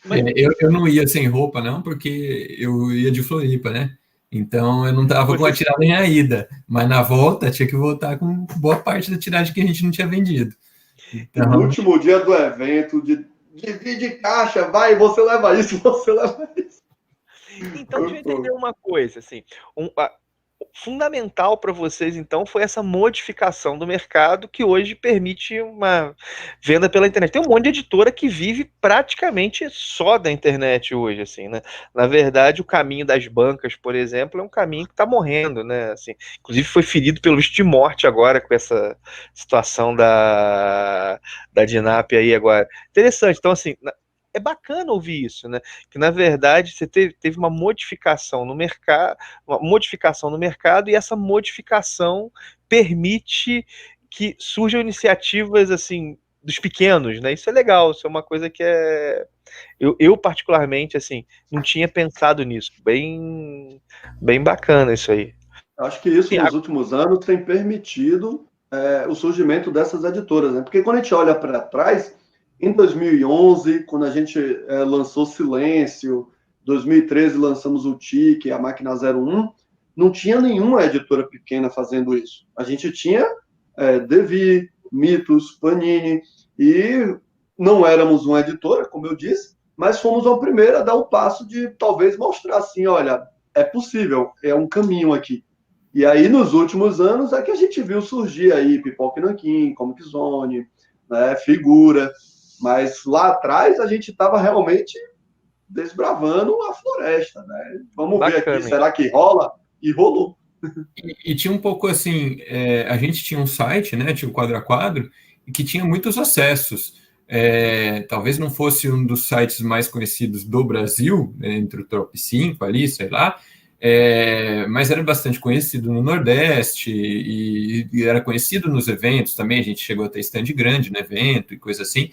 Speaker 3: Mas... Eu não ia sem roupa, não, porque eu ia de Floripa, né? Então eu não estava com a tiragem na ida, mas na volta tinha que voltar com boa parte da tiragem que a gente não tinha vendido.
Speaker 2: Então... No último dia do evento, divide caixa, vai, você leva isso, você leva isso.
Speaker 1: Então, deixa eu entender uma coisa, assim, fundamental para vocês, então, foi essa modificação do mercado que hoje permite uma venda pela internet. Tem um monte de editora que vive praticamente só da internet hoje, assim, né? Na verdade, o caminho das bancas, por exemplo, é um caminho que está morrendo, né? Assim, inclusive foi ferido pelo visto de morte agora com essa situação da DINAP aí agora. Interessante. Então, assim, é bacana ouvir isso, né? Que na verdade você teve uma modificação no mercado, e essa modificação permite que surjam iniciativas assim dos pequenos, né? Isso é legal, isso é uma coisa que eu particularmente assim não tinha pensado nisso, bem bacana isso aí.
Speaker 2: Acho que isso nos últimos anos tem permitido o surgimento dessas editoras, né? Porque quando a gente olha para trás, em 2011, quando a gente lançou Silêncio, 2013 lançamos o TIC, a Máquina 01, não tinha nenhuma editora pequena fazendo isso. A gente tinha Devi, Mitos, Panini, e não éramos uma editora, como eu disse, mas fomos a primeira a dar o passo de talvez mostrar assim, olha, é possível, é um caminho aqui. E aí, nos últimos anos, é que a gente viu surgir aí Pipoca e Nanquim, Comic Zone, né, Figura. Mas lá atrás a gente estava realmente desbravando a floresta, né? Vamos ver aqui, será que rola? E rolou.
Speaker 3: E tinha um pouco assim, a gente tinha um site, né? Tinha o Quadro a Quadro, e que tinha muitos acessos. Talvez não fosse um dos sites mais conhecidos do Brasil, entre o top 5 ali, sei lá, mas era bastante conhecido no Nordeste e era conhecido nos eventos também. A gente chegou a ter stand grande no evento e coisa assim.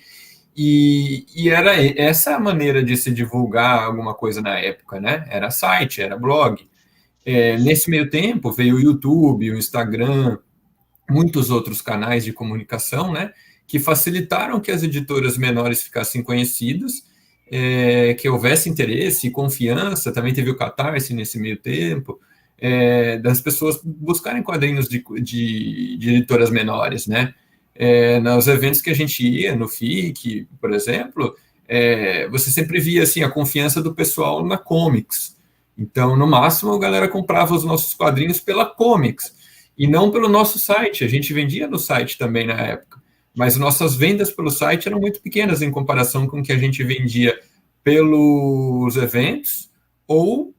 Speaker 3: E era essa a maneira de se divulgar alguma coisa na época, né? Era site, era blog. Nesse meio tempo veio o YouTube, o Instagram, muitos outros canais de comunicação, né? Que facilitaram que as editoras menores ficassem conhecidas, que houvesse interesse e confiança. Também teve o Catarse nesse meio tempo, das pessoas buscarem quadrinhos de editoras menores, né? Nos eventos que a gente ia, no FIC, por exemplo, você sempre via assim, a confiança do pessoal na Comics. Então, no máximo, a galera comprava os nossos quadrinhos pela Comics, e não pelo nosso site. A gente vendia no site também na época, mas nossas vendas pelo site eram muito pequenas em comparação com o que a gente vendia pelos eventos ou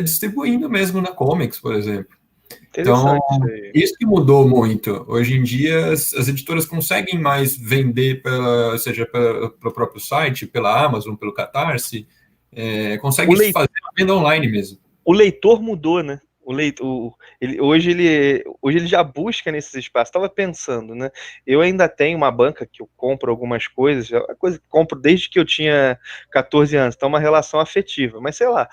Speaker 3: distribuindo mesmo na Comics, por exemplo. Então, isso que mudou muito. Hoje em dia, as editoras conseguem mais vender, seja pelo próprio site, pela Amazon, pelo Catarse, conseguem fazer a venda online mesmo.
Speaker 1: O leitor mudou, né? Hoje ele já busca nesses espaços. Estava pensando, né? Eu ainda tenho uma banca que eu compro algumas coisas, coisa que compro desde que eu tinha 14 anos, então é uma relação afetiva. Mas sei lá,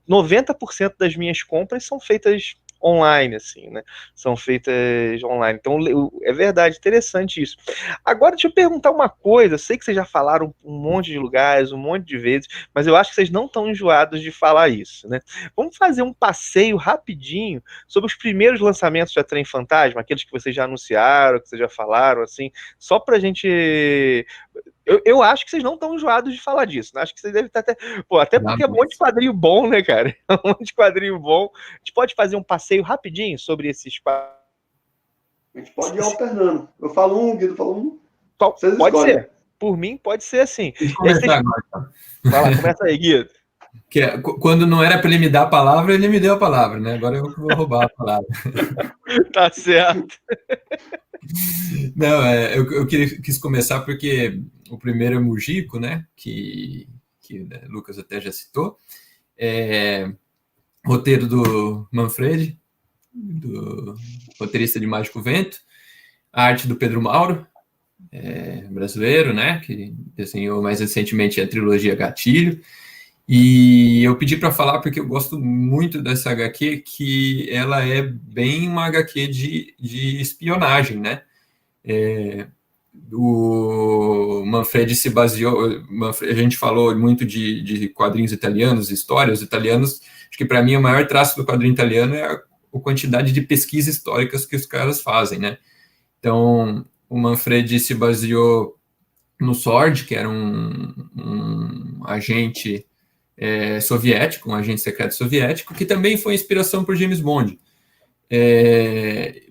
Speaker 1: 90% das minhas compras são feitas online, assim, né? São feitas online. Então, é verdade, interessante isso. Agora, deixa eu perguntar uma coisa. Eu sei que vocês já falaram um monte de lugares, um monte de vezes, mas eu acho que vocês não estão enjoados de falar isso, né? Vamos fazer um passeio rapidinho sobre os primeiros lançamentos da Trem Fantasma, aqueles que vocês já anunciaram, que vocês já falaram, assim, só pra gente... Eu acho que vocês não estão enjoados de falar disso, né? Acho que vocês devem estar até... até porque é um monte de quadrinho bom, né, cara? É um monte de quadrinho bom. A gente pode fazer um passeio rapidinho sobre esses...
Speaker 2: A gente pode ir alternando. Eu falo um, o Guido fala um.
Speaker 1: Vocês pode escolhem. Ser. Por mim, pode ser assim. Vai lá, começa aí, Guido.
Speaker 3: Quando não era para ele me dar a palavra, ele me deu a palavra, né? Agora eu vou roubar a palavra.
Speaker 1: Tá certo.
Speaker 3: Não, eu quis começar porque o primeiro é Mujico, né? Que o Lucas até já citou. Roteiro do Manfredi, do roteirista de Mágico Vento, a arte do Pedro Mauro, brasileiro, né, que desenhou mais recentemente a trilogia Gatilho. E eu pedi para falar porque eu gosto muito dessa HQ, que ela é bem uma HQ de espionagem, né? O Manfredi se baseou, a gente falou muito de quadrinhos italianos, histórias italianas, acho que para mim o maior traço do quadrinho italiano é a quantidade de pesquisas históricas que os caras fazem, né? Então, o Manfredi se baseou no Sword, que era um agente soviético, um agente secreto soviético, que também foi inspiração para James Bond,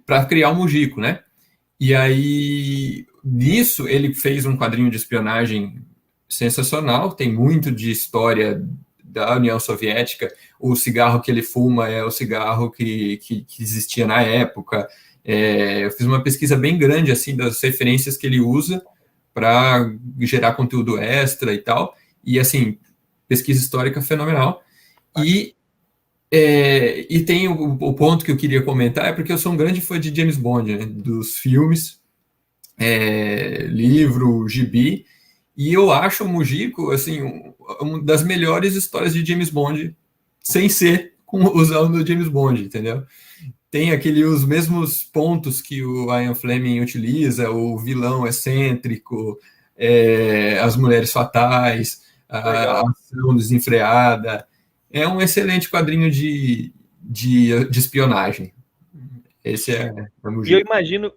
Speaker 3: para criar o Mujiko, né? E aí, nisso, ele fez um quadrinho de espionagem sensacional, tem muito de história da União Soviética, o cigarro que ele fuma é o cigarro que existia na época. Eu fiz uma pesquisa bem grande, assim, das referências que ele usa para gerar conteúdo extra e tal, e, assim, pesquisa histórica fenomenal. E tem o ponto que eu queria comentar, é porque eu sou um grande fã de James Bond, né, dos filmes, livro, gibi, e eu acho o Mujiko, assim, uma das melhores histórias de James Bond, sem ser usando o James Bond, entendeu? Tem os mesmos pontos que o Ian Fleming utiliza, o vilão excêntrico, as mulheres fatais, a ação desenfreada. É um excelente quadrinho de espionagem. Esse é o Mujiko.
Speaker 1: E eu imagino,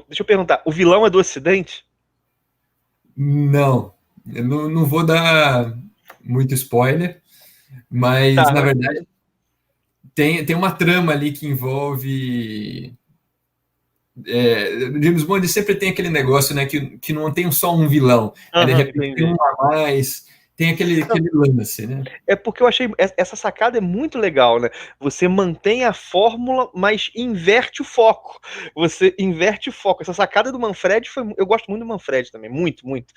Speaker 1: deixa eu perguntar, o vilão é do Ocidente?
Speaker 3: Não, eu não vou dar muito spoiler, mas, na verdade, tem uma trama ali que envolve... James Bond sempre tem aquele negócio, né, que não tem só um vilão, de repente tem um a mais, tem aquele lance, né?
Speaker 1: É porque eu achei essa sacada é muito legal, né? Você mantém a fórmula, mas inverte o foco. Você inverte o foco. Essa sacada do Manfredi foi... Eu gosto muito do Manfredi também, muito, muito.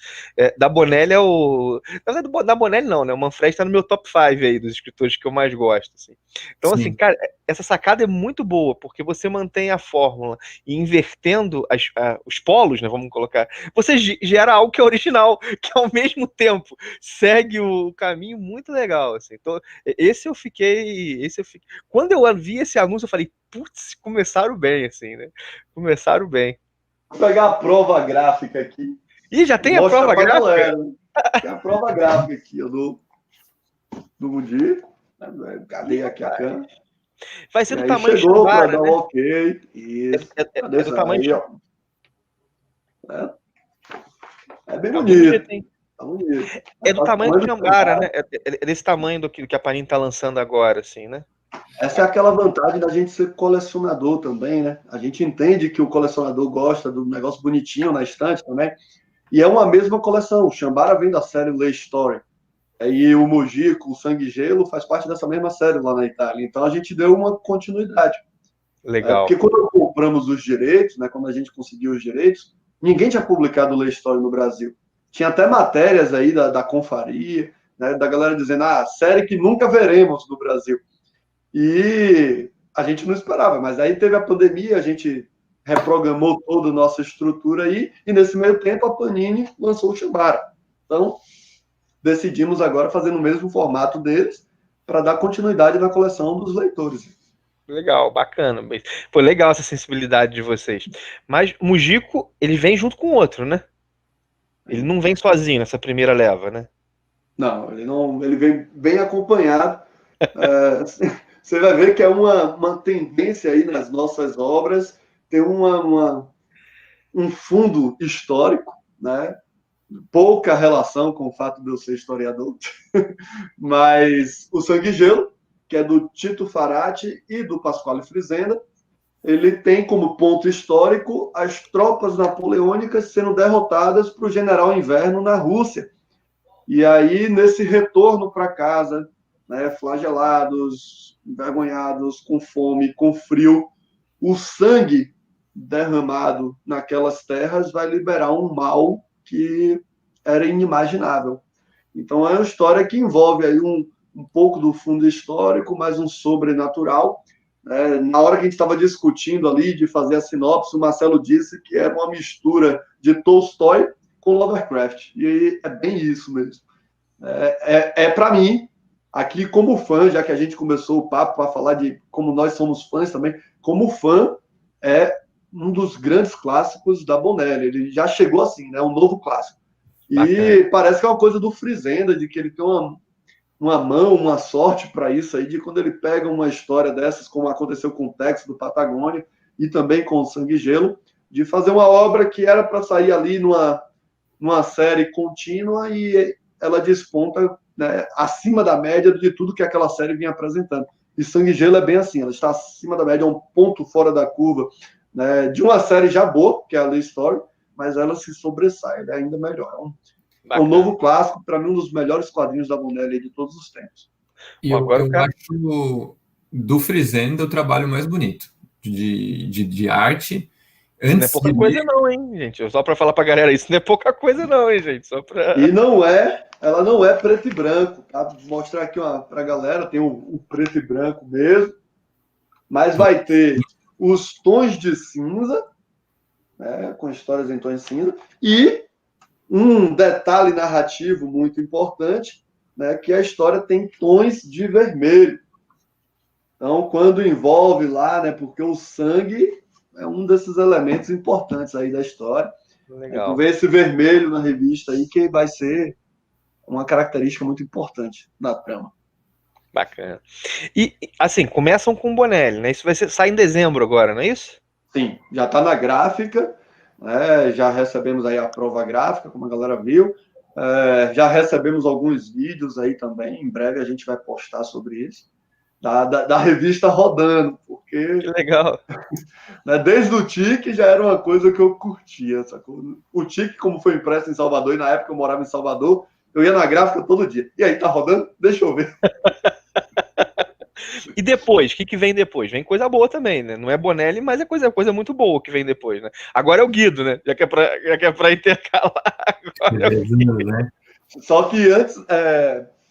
Speaker 1: Da Bonelli é o... Na verdade, da Bonelli não, né? O Manfredi tá no meu top 5 aí, dos escritores que eu mais gosto, assim. Então,
Speaker 3: Sim.
Speaker 1: assim, cara, essa sacada é muito boa, porque você mantém a fórmula e invertendo os polos, né? Vamos colocar. Você gera algo que é original, que ao mesmo tempo segue o caminho muito legal, assim. Então, esse eu fiquei... Quando eu vi esse anúncio, eu falei, putz, começaram bem, assim, né? Começaram bem.
Speaker 2: Vou pegar a prova gráfica aqui.
Speaker 1: Ih, já tem a prova gráfica?
Speaker 2: Galera. Tem a prova gráfica aqui, do Mudir. Cadê aqui a câmera?
Speaker 1: Vai ser do tamanho de Chambara, né?
Speaker 2: Ok. Isso.
Speaker 1: É do tamanho de...
Speaker 2: É bem bonito.
Speaker 1: É do tamanho do Chambara, né? É desse tamanho do que a Panini tá lançando agora, assim, né?
Speaker 2: Essa é aquela vantagem da gente ser colecionador também, né? A gente entende que o colecionador gosta do negócio bonitinho na estante também. E é uma mesma coleção. O Chambara vem da série Lay Story. E o Mujiko, o Sangue e Gelo, faz parte dessa mesma série lá na Itália. Então a gente deu uma continuidade.
Speaker 1: Legal.
Speaker 2: Porque quando compramos os direitos, né, quando a gente conseguiu os direitos, ninguém tinha publicado Lay Story no Brasil. Tinha até matérias aí da Confaria, né, da galera dizendo, série que nunca veremos no Brasil. E a gente não esperava, mas aí teve a pandemia, a gente reprogramou toda a nossa estrutura aí, e nesse meio tempo a Panini lançou o Chambara. Então, decidimos agora fazer no mesmo formato deles, para dar continuidade na coleção dos leitores.
Speaker 1: Legal, bacana. Foi legal essa sensibilidade de vocês. Mas o Mujiko, ele vem junto com o outro, né? Ele não vem sozinho nessa primeira leva, né?
Speaker 2: Não, ele vem bem acompanhado. Você vai ver que é uma tendência aí nas nossas obras, tem um fundo histórico, né? Pouca relação com o fato de eu ser historiador, mas o Sangue e Gelo, que é do Tito Farati e do Pasquale Frisenda, ele tem como ponto histórico as tropas napoleônicas sendo derrotadas para o General Inverno na Rússia. E aí, nesse retorno para casa, né, flagelados, envergonhados, com fome, com frio, o sangue derramado naquelas terras vai liberar um mal que era inimaginável. Então, é uma história que envolve aí um pouco do fundo histórico, mas um sobrenatural, Na hora que a gente estava discutindo ali de fazer a sinopse, o Marcelo disse que era uma mistura de Tolstói com Lovecraft. E aí é bem isso mesmo. Para mim, aqui como fã, já que a gente começou o papo para falar de como nós somos fãs também, como fã, é um dos grandes clássicos da Bonelli. Ele já chegou assim, né? Um novo clássico. E parece que é uma coisa do Frizenda, de que ele tem uma mão, uma sorte para isso aí, de quando ele pega uma história dessas, como aconteceu com o Tex do Patagônia e também com o Sangue e Gelo, de fazer uma obra que era para sair ali numa série contínua e ela desponta, né, acima da média de tudo que aquela série vinha apresentando. E Sangue e Gelo é bem assim, ela está acima da média, é um ponto fora da curva, né, de uma série já boa, que é a Lee Story, mas ela se sobressai, é ainda melhor. É um novo clássico, para mim, um dos melhores quadrinhos da Bonelli de todos os tempos.
Speaker 3: E eu acho do Frizenda o trabalho mais bonito de arte.
Speaker 1: Isso não é pouca coisa não, hein, gente? Só para falar para a galera, isso não é pouca coisa não, hein, gente? Só pra...
Speaker 2: E ela não é preto e branco, tá? Vou mostrar aqui para a galera, tem o preto e branco mesmo, mas vai ter os tons de cinza, né, com histórias em tons de cinza, e um detalhe narrativo muito importante, né, que a história tem tons de vermelho. Então, quando envolve lá, né, porque o sangue é um desses elementos importantes aí da história.
Speaker 1: Legal.
Speaker 2: Então, vê esse vermelho na revista aí, que vai ser uma característica muito importante na trama.
Speaker 1: Bacana. E, assim, começam com o Bonelli, né? Isso sai em dezembro agora, não é isso?
Speaker 2: Sim, já está na gráfica, né? Já recebemos aí a prova gráfica, como a galera viu. Já recebemos alguns vídeos aí também, em breve a gente vai postar sobre isso. Da revista rodando, porque...
Speaker 1: Que legal.
Speaker 2: Né, desde o Tique já era uma coisa que eu curtia. Sacou? O Tique, como foi impresso em Salvador, e na época eu morava em Salvador, eu ia na gráfica todo dia. E aí, tá rodando? Deixa eu ver.
Speaker 1: E depois, o que vem depois? Vem coisa boa também, né? Não é Bonelli, mas é coisa muito boa que vem depois, né? Agora é o Guido, né? Já que é pra intercalar. Agora é o Guido.
Speaker 2: Né? Só que antes,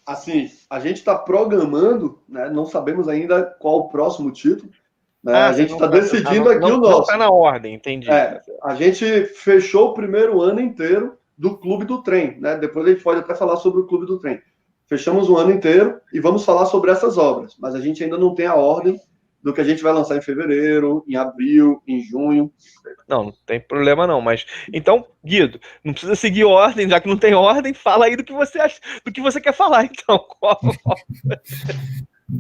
Speaker 2: assim, a gente está programando, né? Não sabemos ainda qual o próximo título. Né? A gente está decidindo aqui o nosso.
Speaker 1: Não está na ordem, entendi.
Speaker 2: A gente fechou o primeiro ano inteiro do Clube do Trem, né? Depois a gente pode até falar sobre o Clube do Trem. Fechamos o ano inteiro e vamos falar sobre essas obras, mas a gente ainda não tem a ordem do que a gente vai lançar em fevereiro, em abril, em junho.
Speaker 1: Não tem problema não, mas... Então, Guido, não precisa seguir ordem, já que não tem ordem, fala aí do que você acha, do que você quer falar, então.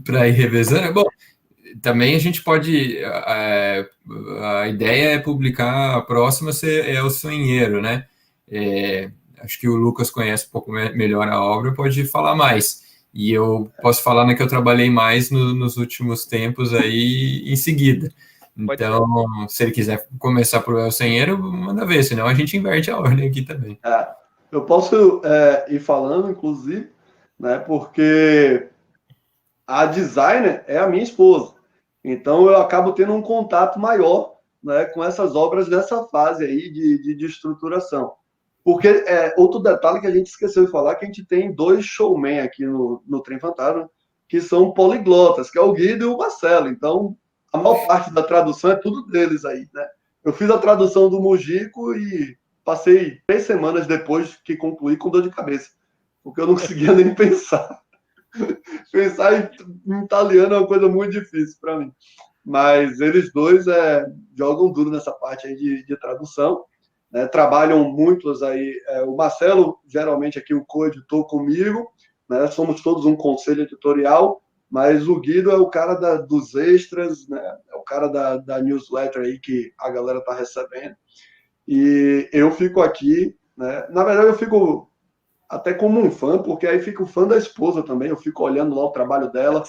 Speaker 3: Para ir revezando, bom, também a gente pode... a ideia é publicar a próxima, é o Sonheiro, né? Acho que o Lucas conhece um pouco melhor a obra, pode falar mais. E eu posso falar que eu trabalhei mais nos últimos tempos aí em seguida. Então, se ele quiser começar por El Senheiro, manda ver, senão a gente inverte a ordem aqui também.
Speaker 2: Eu posso ir falando, inclusive, né, porque a designer é a minha esposa. Então, eu acabo tendo um contato maior, né, com essas obras dessa fase aí de estruturação. Porque outro detalhe que a gente esqueceu de falar, que a gente tem 2 showmen aqui no Trem Fantasma, que são poliglotas, que é o Guido e o Marcelo. Então, a maior parte da tradução é tudo deles aí, né? Eu fiz a tradução do Mujico e passei 3 semanas depois que concluí com dor de cabeça, porque eu não conseguia nem pensar. Pensar em italiano é uma coisa muito difícil para mim. Mas eles dois jogam duro nessa parte aí de tradução. Né, trabalham muitos aí, o Marcelo, geralmente aqui o co-editor comigo, né, somos todos um conselho editorial, mas o Guido é o cara dos extras, né, é o cara da newsletter aí que a galera tá recebendo, e eu fico aqui, né, na verdade eu fico até como um fã, porque aí fico fã da esposa também, eu fico olhando lá o trabalho dela.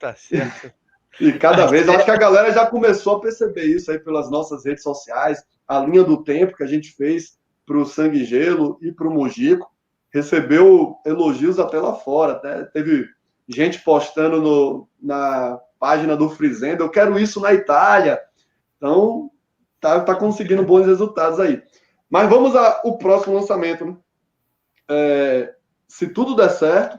Speaker 1: Tá certo.
Speaker 2: E cada vez, acho que a galera já começou a perceber isso aí pelas nossas redes sociais, a linha do tempo que a gente fez para o Sangue e Gelo e para o Mujico, recebeu elogios até lá fora. Até teve gente postando na página do Frizenda, eu quero isso na Itália. Então, tá conseguindo bons resultados aí. Mas vamos ao próximo lançamento. Né? Se tudo der certo,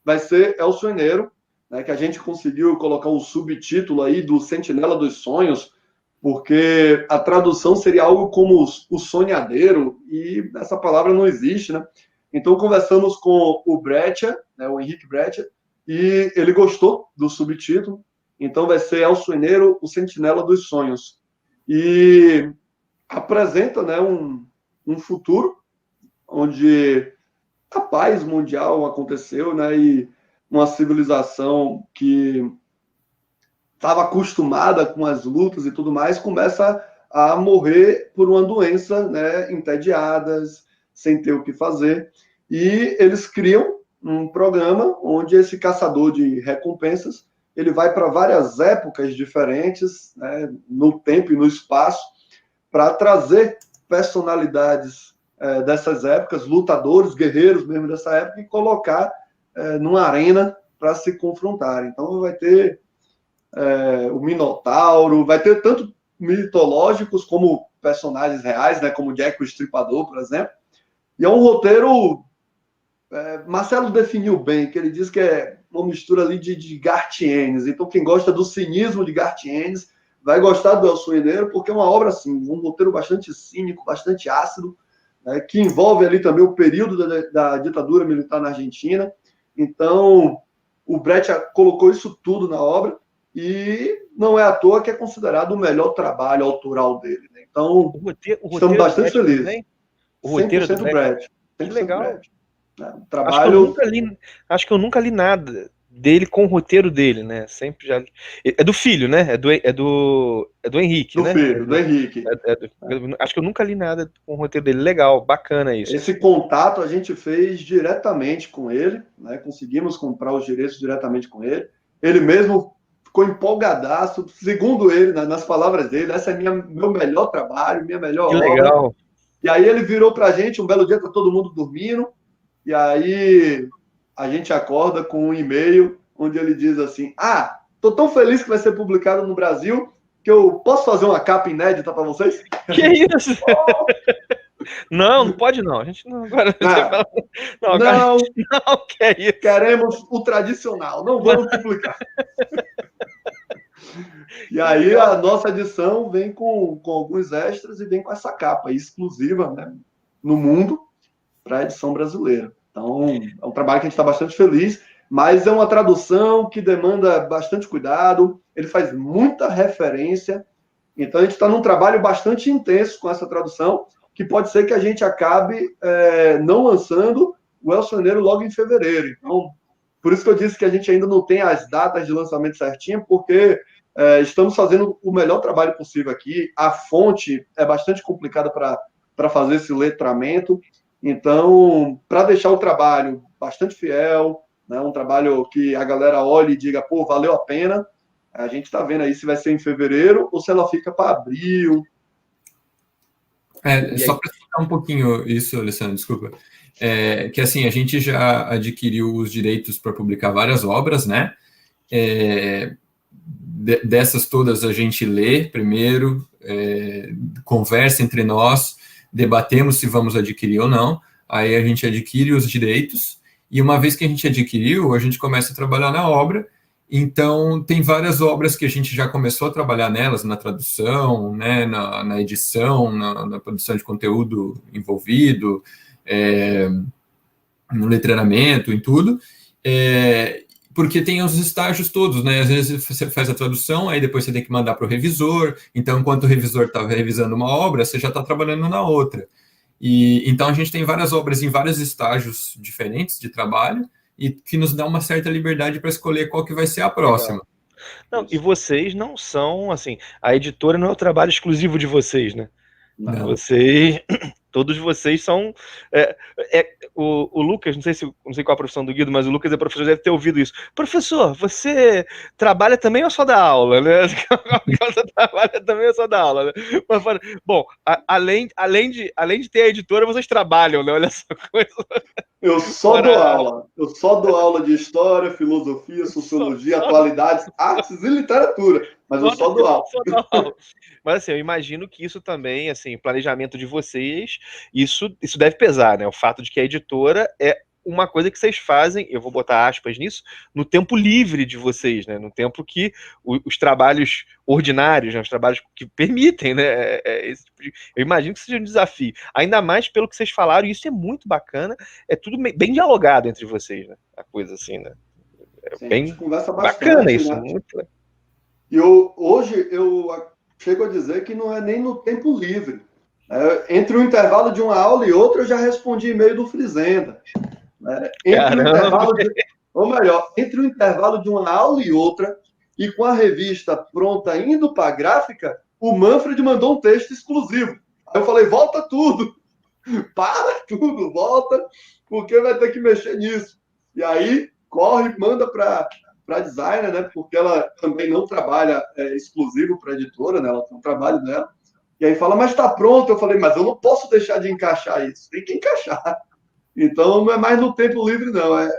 Speaker 2: vai ser El Sonheiro, né, que a gente conseguiu colocar o subtítulo aí do Sentinela dos Sonhos, porque a tradução seria algo como o sonhadeiro, e essa palavra não existe, né? Então, conversamos com o Breccia, né, o Henrique Breccia, e ele gostou do subtítulo, então vai ser El Sonheiro, o Sentinela dos Sonhos. E apresenta, né, um futuro onde a paz mundial aconteceu, né, e uma civilização que estava acostumada com as lutas e tudo mais, começa a morrer por uma doença, né, entediadas, sem ter o que fazer. E eles criam um programa onde esse caçador de recompensas ele vai para várias épocas diferentes, né, no tempo e no espaço, para trazer personalidades dessas épocas, lutadores, guerreiros mesmo dessa época, e colocar numa arena para se confrontar. Então vai ter o Minotauro, vai ter tanto mitológicos como personagens reais, né, como Jack o Estripador, por exemplo. E é um roteiro... Marcelo definiu bem, que ele diz que é uma mistura ali de Gartienes. Então, quem gosta do cinismo de Gartienes vai gostar do El Sonheiro, porque é uma obra assim, um roteiro bastante cínico, bastante ácido, né, que envolve ali também o período da ditadura militar na Argentina. Então, o Breccia colocou isso tudo na obra, e não é à toa que é considerado o melhor trabalho autoral dele. Né? Então, estamos bastante felizes. Também?
Speaker 1: O roteiro
Speaker 2: 100%
Speaker 1: do
Speaker 2: Breccia.
Speaker 1: Que legal.
Speaker 2: Breccia. Trabalho...
Speaker 1: Acho que eu nunca li nada dele com o roteiro dele, né? Sempre já. É do filho, né? É do Henrique, né?
Speaker 2: Do Henrique.
Speaker 1: Acho que eu nunca li nada com o roteiro dele. Legal, bacana isso.
Speaker 2: Esse contato a gente fez diretamente com ele, né? Conseguimos comprar os direitos diretamente com ele. Ele mesmo ficou empolgadaço, segundo ele, nas palavras dele, essa é meu melhor trabalho, minha melhor obra.
Speaker 1: Legal.
Speaker 2: E aí ele virou pra gente, um belo dia tá todo mundo dormindo, e aí a gente acorda com um e-mail onde ele diz assim: tô tão feliz que vai ser publicado no Brasil que eu posso fazer uma capa inédita para vocês?
Speaker 1: Que isso? Não pode não. A gente não agora.
Speaker 2: Não,
Speaker 1: que é isso?
Speaker 2: Queremos o tradicional, não vamos publicar. E aí a nossa edição vem com alguns extras e vem com essa capa exclusiva, né, no mundo para a edição brasileira. Então, é um trabalho que a gente está bastante feliz, mas é uma tradução que demanda bastante cuidado, ele faz muita referência, então a gente está num trabalho bastante intenso com essa tradução, que pode ser que a gente acabe não lançando o El Sonheiro logo em fevereiro. Então, por isso que eu disse que a gente ainda não tem as datas de lançamento certinho, porque estamos fazendo o melhor trabalho possível aqui, a fonte é bastante complicada para fazer esse letramento. Então, para deixar o trabalho bastante fiel, né, um trabalho que a galera olhe e diga, pô, valeu a pena, a gente está vendo aí se vai ser em fevereiro ou se ela fica para abril.
Speaker 3: Só para explicar um pouquinho isso, Alessandro, desculpa, que assim, a gente já adquiriu os direitos para publicar várias obras, né? Dessas todas a gente lê primeiro, conversa entre nós, debatemos se vamos adquirir ou não, aí a gente adquire os direitos, e uma vez que a gente adquiriu, a gente começa a trabalhar na obra. Então, tem várias obras que a gente já começou a trabalhar nelas, na tradução, né, na edição, na produção de conteúdo envolvido, no letramento, em tudo, porque tem os estágios todos, né? Às vezes você faz a tradução, aí depois você tem que mandar para o revisor, então enquanto o revisor está revisando uma obra, você já está trabalhando na outra. E então a gente tem várias obras em vários estágios diferentes de trabalho, e que nos dá uma certa liberdade para escolher qual que vai ser a próxima.
Speaker 1: Não, e vocês não são, assim, a editora não é o trabalho exclusivo de vocês, né?
Speaker 3: Não.
Speaker 1: Vocês, todos vocês são... o Lucas, não sei qual é a profissão do Guido, mas o Lucas é professor, deve ter ouvido isso. Professor, você trabalha também ou só dá aula, né? Você trabalha também ou só dá aula, né? Mas, bom, além de ter a editora, vocês trabalham, né? Olha essa coisa.
Speaker 2: Eu só dou aula. Eu só dou aula de história, filosofia, sociologia, atualidades, artes e literatura. Mas eu só dou aula.
Speaker 1: Mas assim, eu imagino que isso também, assim, planejamento de vocês, isso deve pesar, né? O fato de que a editora é uma coisa que vocês fazem, eu vou botar aspas nisso, no tempo livre de vocês, né? No tempo que os trabalhos ordinários, né? Os trabalhos que permitem, né? Eu imagino que seja um desafio. Ainda mais pelo que vocês falaram, e isso é muito bacana, é tudo bem dialogado entre vocês, né? A coisa assim, né?
Speaker 2: Sim,
Speaker 1: Bem
Speaker 2: a gente conversa
Speaker 1: bacana
Speaker 2: bastante,
Speaker 1: isso,
Speaker 2: né?
Speaker 1: muito.
Speaker 2: E hoje eu chego a dizer que não é nem no tempo livre. Entre o intervalo de uma aula e outra, eu já respondi e-mail do Frizenda. Entre o intervalo de uma aula e outra, e com a revista pronta, indo para a gráfica, o Manfred mandou um texto exclusivo. Aí eu falei, volta tudo, para tudo, volta, porque vai ter que mexer nisso. E aí, corre, manda para designer, né? Porque ela também não trabalha exclusivo para editora, né? Ela tem um trabalho dela. E aí fala, mas está pronto. Eu falei, mas eu não posso deixar de encaixar isso. Tem que encaixar. Então, não é mais no tempo livre, não. É,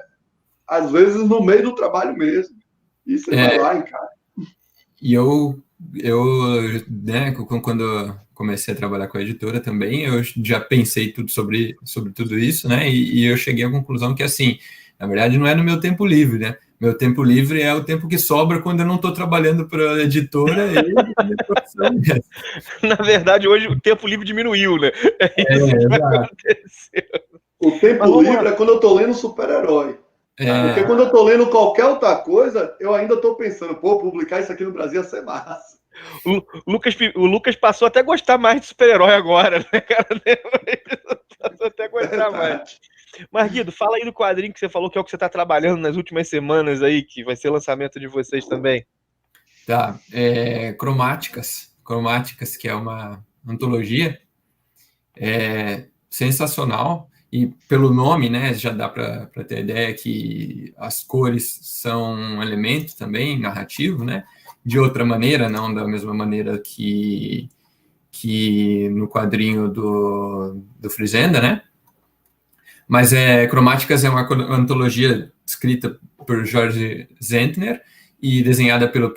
Speaker 2: às vezes, no meio do trabalho mesmo. E você vai lá, encaixa.
Speaker 3: E eu né, quando eu comecei a trabalhar com a editora também, eu já pensei tudo sobre tudo isso, né? E eu cheguei à conclusão que, assim, na verdade, não é no meu tempo livre, né? Meu tempo livre é o tempo que sobra quando eu não estou trabalhando para a editora e minha profissão mesmo.
Speaker 1: Na verdade, hoje o tempo livre diminuiu, né? É isso que vai acontecer.
Speaker 2: O tempo livre é quando eu estou lendo super-herói. Porque quando eu estou lendo qualquer outra coisa, eu ainda estou pensando, publicar isso aqui no Brasil ia ser massa.
Speaker 1: O Lucas passou até a gostar mais de super-herói agora, né, cara? Passou até a gostar mais. Mas, Guido, fala aí do quadrinho que você falou que é o que você está trabalhando nas últimas semanas aí, que vai ser o lançamento de vocês também.
Speaker 3: Tá, Cromáticas, que é uma antologia sensacional, e pelo nome, né, já dá para ter a ideia que as cores são um elemento também narrativo, né, de outra maneira, não da mesma maneira que no quadrinho do Frizenda, né, mas Cromáticas é uma antologia escrita por Jorge Zentner e desenhada pelo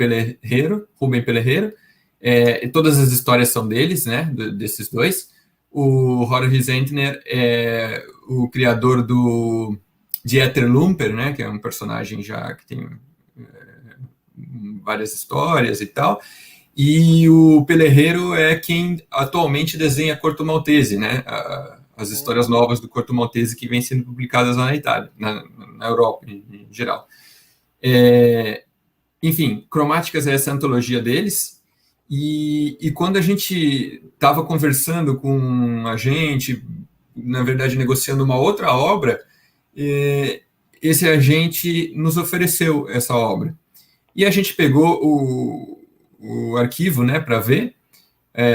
Speaker 3: Rubem Pelerreiro, e todas as histórias são deles, né, desses dois. O Jorge Zentner é o criador do Dieter Lumper, né, que é um personagem já que tem várias histórias e tal, e o Pelerreiro é quem atualmente desenha Corto Maltese, né, as histórias novas do Corto Maltese que vêm sendo publicadas lá na Itália, na Europa em geral. Enfim, Cromáticas é essa antologia deles, e quando a gente estava conversando com a gente, na verdade negociando uma outra obra, esse agente nos ofereceu essa obra. E a gente pegou o arquivo, né, para ver,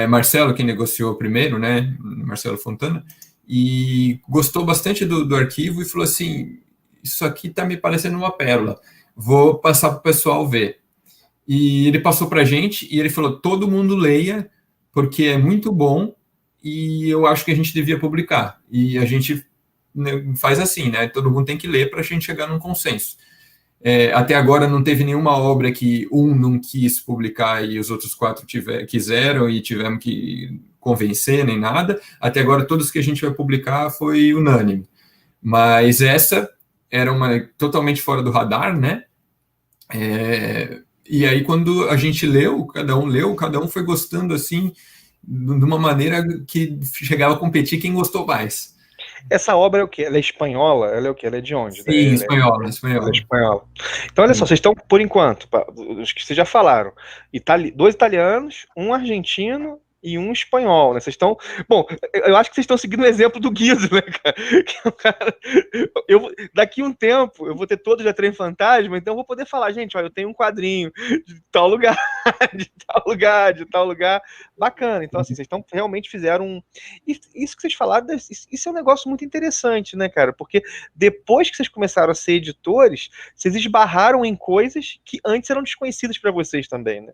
Speaker 3: Marcelo, que negociou primeiro, né, Marcelo Fontana, e gostou bastante do arquivo e falou assim, isso aqui está me parecendo uma pérola, vou passar para o pessoal ver. E ele passou para a gente e ele falou, todo mundo leia, porque é muito bom e eu acho que a gente devia publicar. E a gente faz assim, né? Todo mundo tem que ler para a gente chegar num consenso. Até agora não teve nenhuma obra que um não quis publicar e os outros 4 quiseram e tivemos que convencer, nem nada. Até agora todos que a gente vai publicar foi unânime. Mas essa era uma totalmente fora do radar, né? E aí, quando a gente leu, cada um foi gostando, assim, de uma maneira que chegava a competir quem gostou mais.
Speaker 1: Essa obra é o quê? Ela é espanhola? Ela é o quê? Ela é de onde?
Speaker 3: Sim, espanhola.
Speaker 1: Ela é espanhola. Então, olha só, vocês estão, por enquanto, os que vocês já falaram, 2 italianos, um argentino e um espanhol, né? Vocês estão... Bom, eu acho que vocês estão seguindo o exemplo do Guido, né, cara? Que o cara... Daqui um tempo, eu vou ter todos da Trem Fantasma, então eu vou poder falar, gente, olha, eu tenho um quadrinho de tal lugar, de tal lugar, de tal lugar. Bacana. Então, assim, vocês realmente fizeram isso que vocês falaram, isso é um negócio muito interessante, né, cara? Porque depois que vocês começaram a ser editores, vocês esbarraram em coisas que antes eram desconhecidas para vocês também, né?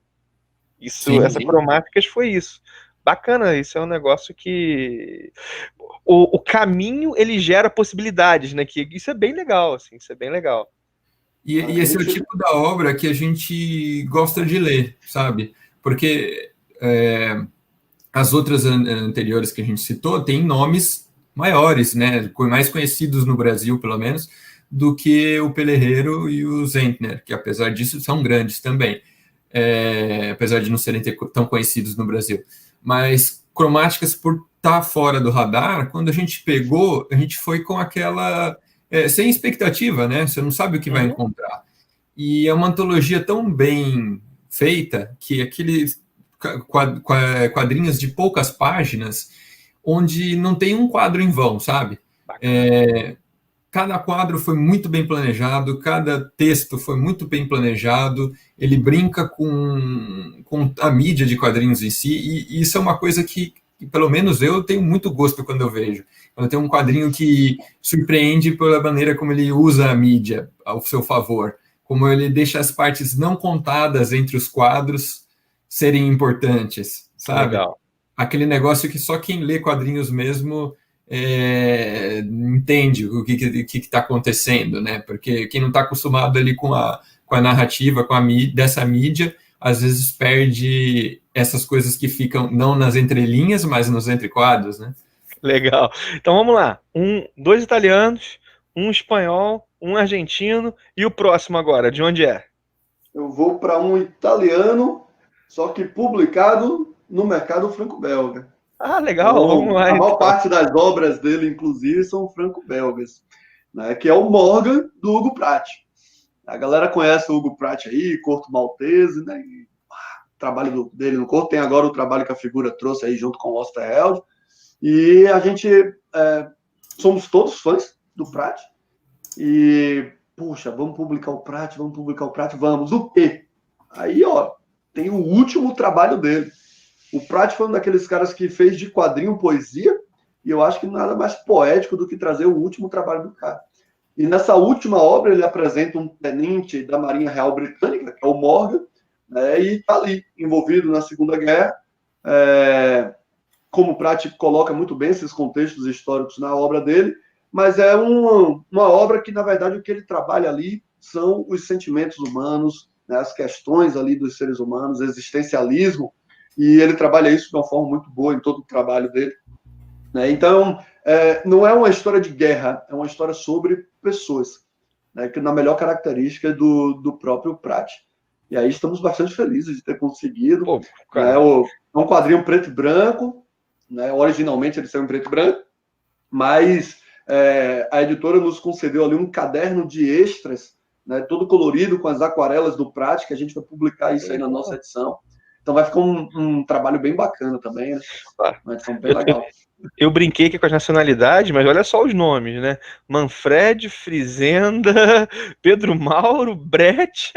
Speaker 1: Essa Cromáticas foi isso. Bacana, isso é um negócio que o caminho ele gera possibilidades, né? Que isso é bem legal, assim, isso é bem legal.
Speaker 3: E esse é o tipo da obra que a gente gosta de ler, sabe? Porque as outras anteriores que a gente citou têm nomes maiores, né, mais conhecidos no Brasil, pelo menos, do que o Pelerreiro e o Zentner, que apesar disso são grandes também, apesar de não serem tão conhecidos no Brasil. Mas cromáticas, por estar fora do radar, quando a gente pegou, a gente foi com aquela... sem expectativa, né? Você não sabe o que vai encontrar. E é uma antologia tão bem feita que aqueles quadrinhos de poucas páginas, onde não tem um quadro em vão, sabe? Cada quadro foi muito bem planejado, cada texto foi muito bem planejado, ele brinca com a mídia de quadrinhos em si, e isso é uma coisa que, pelo menos eu, tenho muito gosto quando eu vejo. Quando tem um quadrinho que surpreende pela maneira como ele usa a mídia ao seu favor, como ele deixa as partes não contadas entre os quadros serem importantes, sabe?
Speaker 1: Legal.
Speaker 3: Aquele negócio que só quem lê quadrinhos mesmo entende o que está acontecendo, né? Porque quem não está acostumado ali com a narrativa, dessa mídia, às vezes perde essas coisas que ficam não nas entrelinhas, mas nos entrequadros, né?
Speaker 1: Legal. Então vamos lá. 2 italianos, um espanhol, um argentino e o próximo agora, de onde é?
Speaker 2: Eu vou para um italiano, só que publicado no mercado franco-belga.
Speaker 1: Ah, legal. Então, vamos lá.
Speaker 2: A maior parte das obras dele, inclusive, são franco-belgas, né? Que é o Morgan, do Hugo Pratt. A galera conhece o Hugo Pratt aí, Corto Maltese, né? E, o trabalho dele no Corto. Tem agora o trabalho que a figura trouxe aí junto com o Osterheld. E a gente somos todos fãs do Pratt. E, puxa, vamos publicar o Pratt, vamos. O quê? Aí, ó, tem o último trabalho dele. O Pratt foi um daqueles caras que fez de quadrinho poesia, e eu acho que nada mais poético do que trazer o último trabalho do cara. E nessa última obra ele apresenta um tenente da Marinha Real Britânica, que é o Morgan, né, e está ali, envolvido na Segunda Guerra. Como o Pratt coloca muito bem esses contextos históricos na obra dele, mas é uma obra que, na verdade, o que ele trabalha ali são os sentimentos humanos, né, as questões ali dos seres humanos, existencialismo, e ele trabalha isso de uma forma muito boa em todo o trabalho dele. Né? Então, não é uma história de guerra, é uma história sobre pessoas, né? Que na melhor característica do próprio Pratt. E aí estamos bastante felizes de ter conseguido.
Speaker 1: Pô,
Speaker 2: né? É um quadrinho preto e branco, né? Originalmente ele saiu em preto e branco, mas a editora nos concedeu ali um caderno de extras, né? Todo colorido com as aquarelas do Pratt, que a gente vai publicar isso aí na nossa edição. Então vai ficar um trabalho bem bacana também, né? Uma edição bem legal.
Speaker 1: Eu brinquei aqui com as nacionalidades, mas olha só os nomes, né? Manfred, Frizenda, Pedro Mauro, Brecht,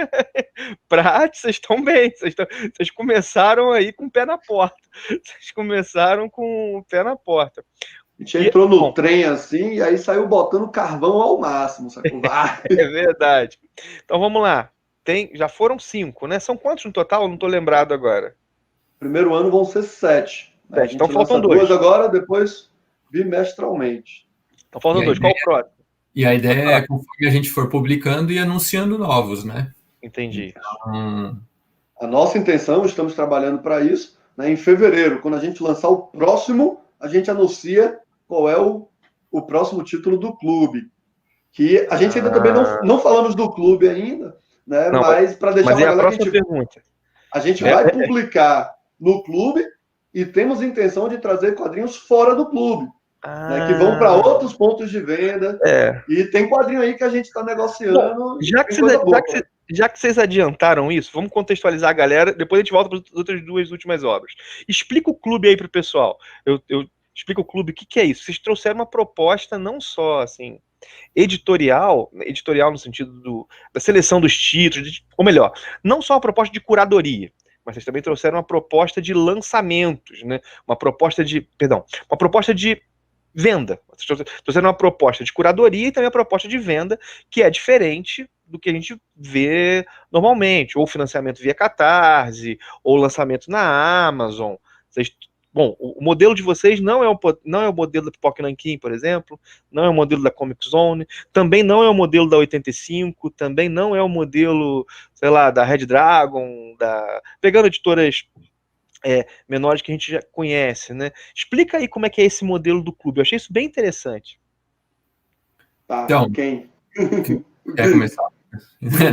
Speaker 1: Pratt, vocês estão bem. Vocês começaram aí com o pé na porta. Vocês começaram com o pé na porta.
Speaker 2: A gente entrou no trem assim e aí saiu botando carvão ao máximo, sacou?
Speaker 1: É verdade. Então vamos lá. Já foram 5, né? São quantos no total? Eu não estou lembrado agora.
Speaker 2: Primeiro ano vão ser 7.
Speaker 1: Então faltam 2
Speaker 2: agora, depois bimestralmente.
Speaker 1: Então faltam 2. Qual o próximo?
Speaker 3: E a ideia é conforme a gente for publicando e anunciando novos, né?
Speaker 1: Entendi.
Speaker 3: Então...
Speaker 2: A nossa intenção, estamos trabalhando para isso, né? Em fevereiro, quando a gente lançar o próximo, a gente anuncia qual é o próximo título do clube. Que a gente ainda também não falamos do clube ainda, né?
Speaker 1: Não,
Speaker 2: mas para deixar
Speaker 1: uma galera que
Speaker 2: a gente vai publicar no clube e temos intenção de trazer quadrinhos fora do clube, né? Que vão para outros pontos de venda. E tem quadrinho aí que a gente está negociando. Bom,
Speaker 1: já que vocês adiantaram isso, vamos contextualizar a galera, depois a gente volta para as outras 2 últimas obras. Explica o clube aí para o pessoal. Eu explico o clube, o que é isso? Vocês trouxeram uma proposta não só assim editorial no sentido da seleção dos títulos, ou melhor, não só uma proposta de curadoria, mas vocês também trouxeram uma proposta de lançamentos, né? Uma proposta de venda. Vocês trouxeram uma proposta de curadoria e também uma proposta de venda que é diferente do que a gente vê normalmente, ou financiamento via Catarse, ou lançamento na Amazon. Bom, o modelo de vocês não é o modelo da Pipoca Nanquim, por exemplo, não é o modelo da Comic Zone, também não é o modelo da 85, também não é o modelo, sei lá, da Red Dragon, pegando editoras menores que a gente já conhece, né? Explica aí como é que é esse modelo do clube. Eu achei isso bem interessante.
Speaker 2: Tá,
Speaker 3: Então,
Speaker 2: quem?
Speaker 3: quer começar?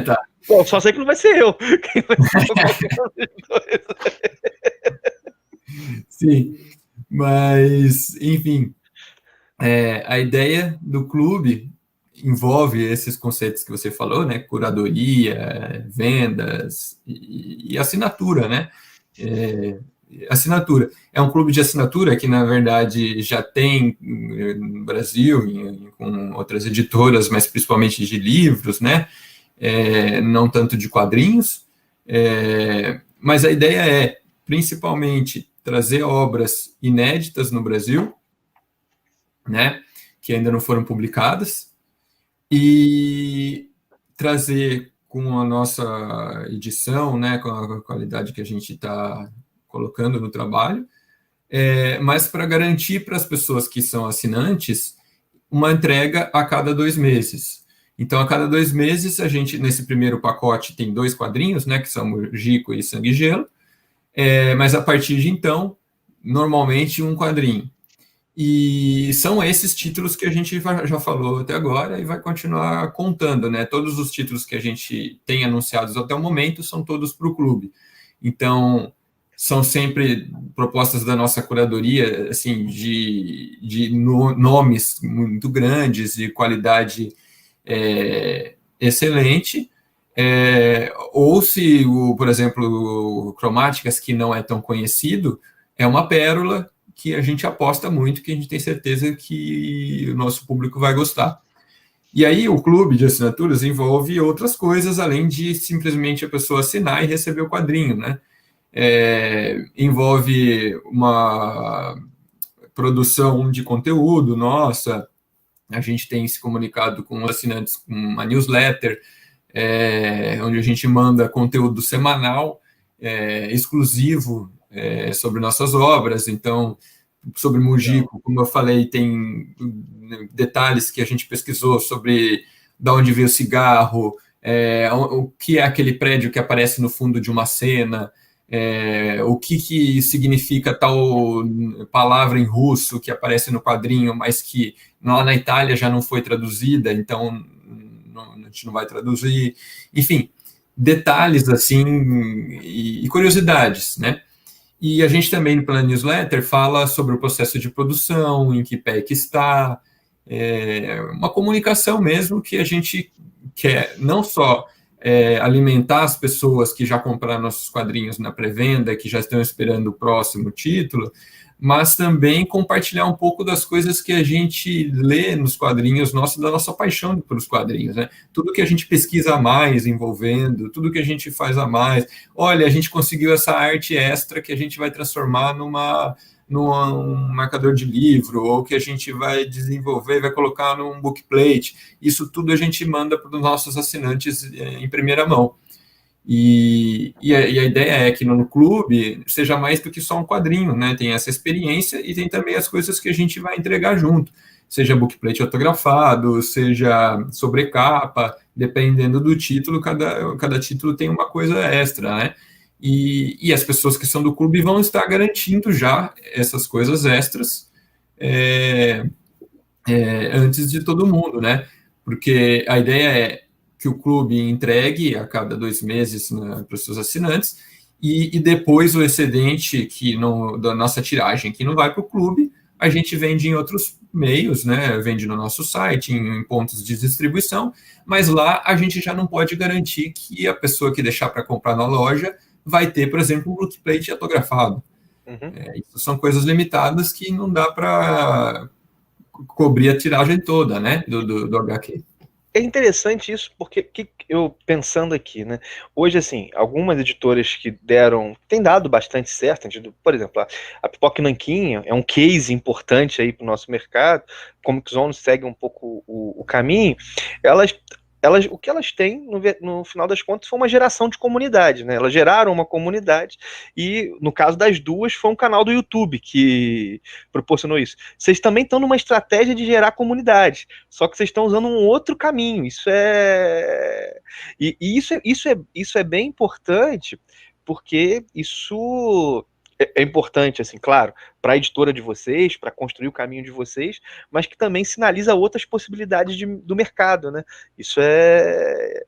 Speaker 3: Tá.
Speaker 1: Bom, só sei que não vai ser eu. Quem vai ser qualquer um dos dois.
Speaker 3: Sim, mas, enfim, a ideia do clube envolve esses conceitos que você falou, né? Curadoria, vendas e assinatura, né? Assinatura. É um clube de assinatura que, na verdade, já tem no Brasil, com outras editoras, mas principalmente de livros, né? Não tanto de quadrinhos. Mas a ideia é, principalmente, trazer obras inéditas no Brasil, né? Que ainda não foram publicadas, e trazer com a nossa edição, né, com a qualidade que a gente está colocando no trabalho, mas para garantir para as pessoas que são assinantes uma entrega a cada 2 meses. Então, a cada 2 meses, a gente, nesse primeiro pacote, tem 2 quadrinhos, né, que são Gico e Sangue e Gelo, mas a partir de então, normalmente um quadrinho. E são esses títulos que a gente já falou até agora e vai continuar contando, né? Todos os títulos que a gente tem anunciados até o momento são todos para o clube. Então, são sempre propostas da nossa curadoria, assim, de nomes muito grandes, de qualidade excelente. Ou se, por exemplo, o Cromáticas, que não é tão conhecido, é uma pérola que a gente aposta muito, que a gente tem certeza que o nosso público vai gostar. E aí o clube de assinaturas envolve outras coisas, além de simplesmente a pessoa assinar e receber o quadrinho, né? Envolve uma produção de conteúdo nossa, a gente tem se comunicado com assinantes com uma newsletter, onde a gente manda conteúdo semanal, exclusivo, sobre nossas obras. Então, sobre Mogico, como eu falei, tem detalhes que a gente pesquisou sobre de onde veio o cigarro, o que é aquele prédio que aparece no fundo de uma cena, o que significa tal palavra em russo que aparece no quadrinho, mas que lá na Itália já não foi traduzida, então a gente não vai traduzir. Enfim, detalhes assim e curiosidades, né? E a gente também, pela newsletter, fala sobre o processo de produção, em que pé que está, uma comunicação mesmo que a gente quer não só alimentar as pessoas que já compraram nossos quadrinhos na pré-venda, que já estão esperando o próximo título, mas também compartilhar um pouco das coisas que a gente lê nos quadrinhos nossos, da nossa paixão pelos quadrinhos, né? Tudo que a gente pesquisa a mais envolvendo, tudo que a gente faz a mais. Olha, a gente conseguiu essa arte extra que a gente vai transformar num marcador de livro, ou que a gente vai desenvolver, vai colocar num bookplate. Isso tudo a gente manda para os nossos assinantes em primeira mão. E a ideia é que no clube seja mais do que só um quadrinho, né? Tem essa experiência e tem também as coisas que a gente vai entregar junto, seja bookplate autografado, seja sobrecapa, dependendo do título, cada título tem uma coisa extra, né? E as pessoas que são do clube vão estar garantindo já essas coisas extras antes de todo mundo, né? Porque a ideia é que o clube entregue a cada 2 meses, né, para os seus assinantes, e depois o excedente da nossa tiragem que não vai para o clube, a gente vende em outros meios, né? Vende no nosso site, em pontos de distribuição, mas lá a gente já não pode garantir que a pessoa que deixar para comprar na loja vai ter, por exemplo, um bookplate autografado. Isso são coisas limitadas que não dá para cobrir a tiragem toda, né, do HQ.
Speaker 1: É interessante isso, porque eu pensando aqui, né? Hoje, assim, algumas editoras que têm dado bastante certo, por exemplo, a Pipoca e Nanquim é um case importante aí para o nosso mercado, Comic Zone segue um pouco o caminho, o que elas têm, no final das contas, foi uma geração de comunidade, né? Elas geraram uma comunidade e, no caso das duas, foi um canal do YouTube que proporcionou isso. Vocês também estão numa estratégia de gerar comunidade, só que vocês estão usando um outro caminho. Isso é bem importante, porque isso é importante, assim, claro, para a editora de vocês, para construir o caminho de vocês, mas que também sinaliza outras possibilidades do mercado, né? Isso é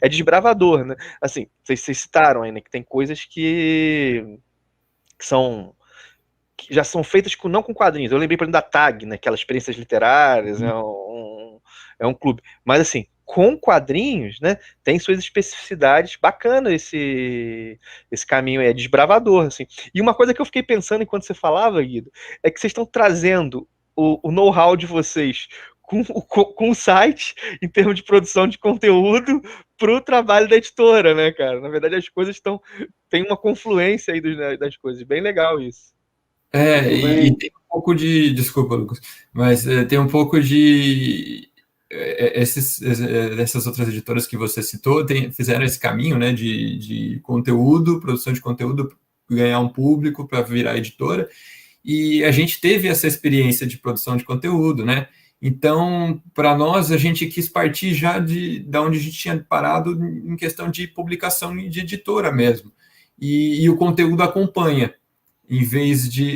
Speaker 1: desbravador, né? Assim, vocês citaram aí, né, que tem coisas que são que já são feitas não com quadrinhos. Eu lembrei, por exemplo, da TAG, né? Aquelas experiências literárias, é um clube. Mas, assim, com quadrinhos, né? Tem suas especificidades. Bacana esse caminho aí, é desbravador, assim. E uma coisa que eu fiquei pensando enquanto você falava, Guido, é que vocês estão trazendo o know-how de vocês com o site, em termos de produção de conteúdo, para o trabalho da editora, né, cara? Na verdade, as coisas tem uma confluência aí das coisas. Bem legal isso.
Speaker 3: E tem um pouco de. Desculpa, Lucas, mas tem um pouco de. Essas outras editoras que você citou fizeram esse caminho, né, de conteúdo, produção de conteúdo, ganhar um público para virar editora, e a gente teve essa experiência de produção de conteúdo, né? Então, para nós, a gente quis partir já de onde a gente tinha parado em questão de publicação de editora mesmo, e o conteúdo acompanha,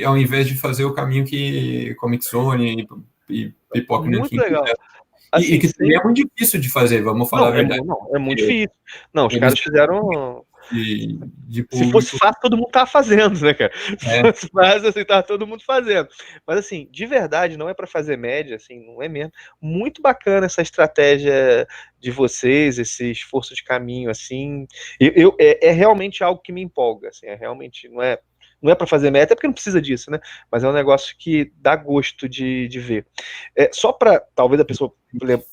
Speaker 3: ao invés de fazer o caminho que Comic Zone e Pipoca
Speaker 1: Muito legal.
Speaker 3: Assim, que também é muito difícil de fazer, vamos falar a verdade.
Speaker 1: É muito difícil. Não, os caras fizeram... Se fosse fácil, todo mundo tava fazendo, né, cara? Se fosse fácil, assim, tava todo mundo fazendo. Mas, assim, de verdade, não é para fazer média, assim, não é mesmo. Muito bacana essa estratégia de vocês, esse esforço de caminho, assim. É realmente algo que me empolga, assim, realmente, não é para fazer média, até porque não precisa disso, né? Mas é um negócio que dá gosto de ver. Só para, talvez a pessoa,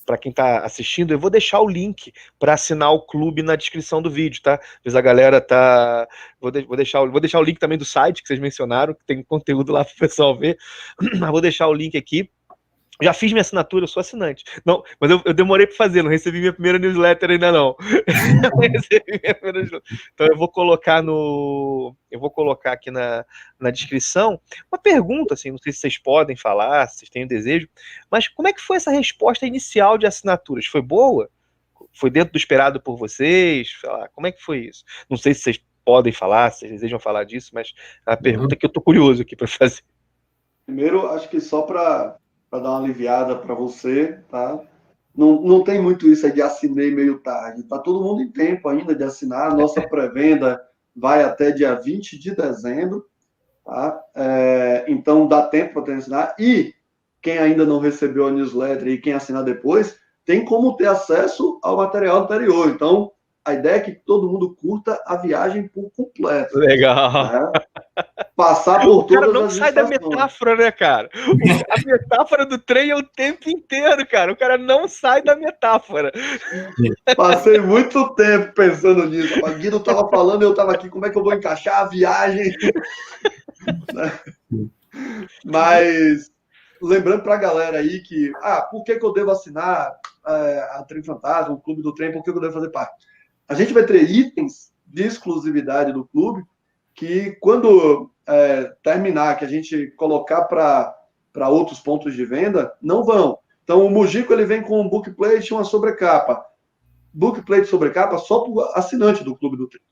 Speaker 1: para quem está assistindo, eu vou deixar o link para assinar o clube na descrição do vídeo, tá? Às vezes a galera tá... Vou deixar o link também do site que vocês mencionaram, que tem conteúdo lá para o pessoal ver. Mas vou deixar o link aqui. Já fiz minha assinatura, eu sou assinante. Não, mas eu demorei para fazer, não recebi minha primeira newsletter ainda não. Então eu vou colocar aqui na descrição uma pergunta, assim, não sei se vocês podem falar, se vocês têm o desejo, mas como é que foi essa resposta inicial de assinaturas? Foi boa? Foi dentro do esperado por vocês? Sei lá, como é que foi isso? Não sei se vocês podem falar, se vocês desejam falar disso, mas é a pergunta que eu tô curioso aqui para fazer.
Speaker 2: Primeiro, acho que só para dar uma aliviada para você, tá? Não tem muito isso aí de assinei meio tarde. Tá todo mundo em tempo ainda de assinar. Nossa pré-venda vai até dia 20 de dezembro, tá? Então dá tempo para assinar. E quem ainda não recebeu a newsletter e quem assinar depois, tem como ter acesso ao material anterior. Então, a ideia é que todo mundo curta a viagem por completo.
Speaker 1: Legal.
Speaker 2: Né? Passar por todas as estações. O cara
Speaker 1: não sai da metáfora, né, cara? A metáfora do trem é o tempo inteiro, cara. O cara não sai da metáfora.
Speaker 2: Passei muito tempo pensando nisso. O Guido estava falando, eu estava aqui, como é que eu vou encaixar a viagem? Mas, lembrando para a galera aí que, por que eu devo assinar a Trem Fantasma, o Clube do Trem, por que eu devo fazer parte? A gente vai ter itens de exclusividade do clube que quando terminar, que a gente colocar para outros pontos de venda, não vão. Então, o Mujico ele vem com um bookplate e uma sobrecapa. Bookplate e sobrecapa só para o assinante do Clube do Trem.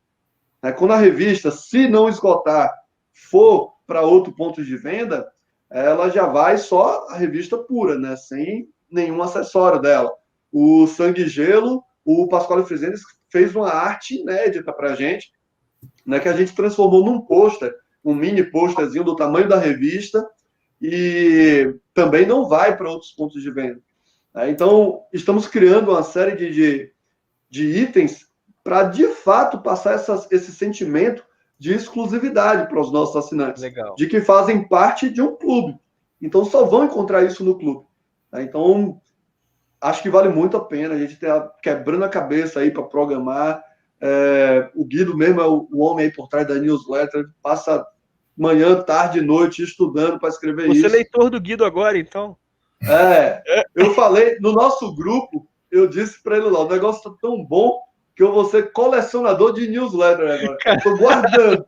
Speaker 2: Quando a revista, se não esgotar, for para outro ponto de venda, ela já vai só a revista pura, né? Sem nenhum acessório dela. O Sangue e Gelo, o Pasquale Frizenes fez uma arte inédita para a gente, né, que a gente transformou num pôster, um mini pôsterzinho do tamanho da revista, e também não vai para outros pontos de venda. Então, estamos criando uma série de itens para, de fato, passar esse sentimento de exclusividade para os nossos assinantes.
Speaker 1: Legal.
Speaker 2: De que fazem parte de um clube. Então, só vão encontrar isso no clube. Então, acho que vale muito a pena. A gente está quebrando a cabeça aí para programar. O Guido mesmo é o homem aí por trás da newsletter, passa manhã, tarde e noite estudando para escrever isso.
Speaker 1: Você é leitor do Guido agora, então?
Speaker 2: Eu falei, no nosso grupo, eu disse para ele lá, o negócio tá tão bom que eu vou ser colecionador de newsletter agora. Estou guardando.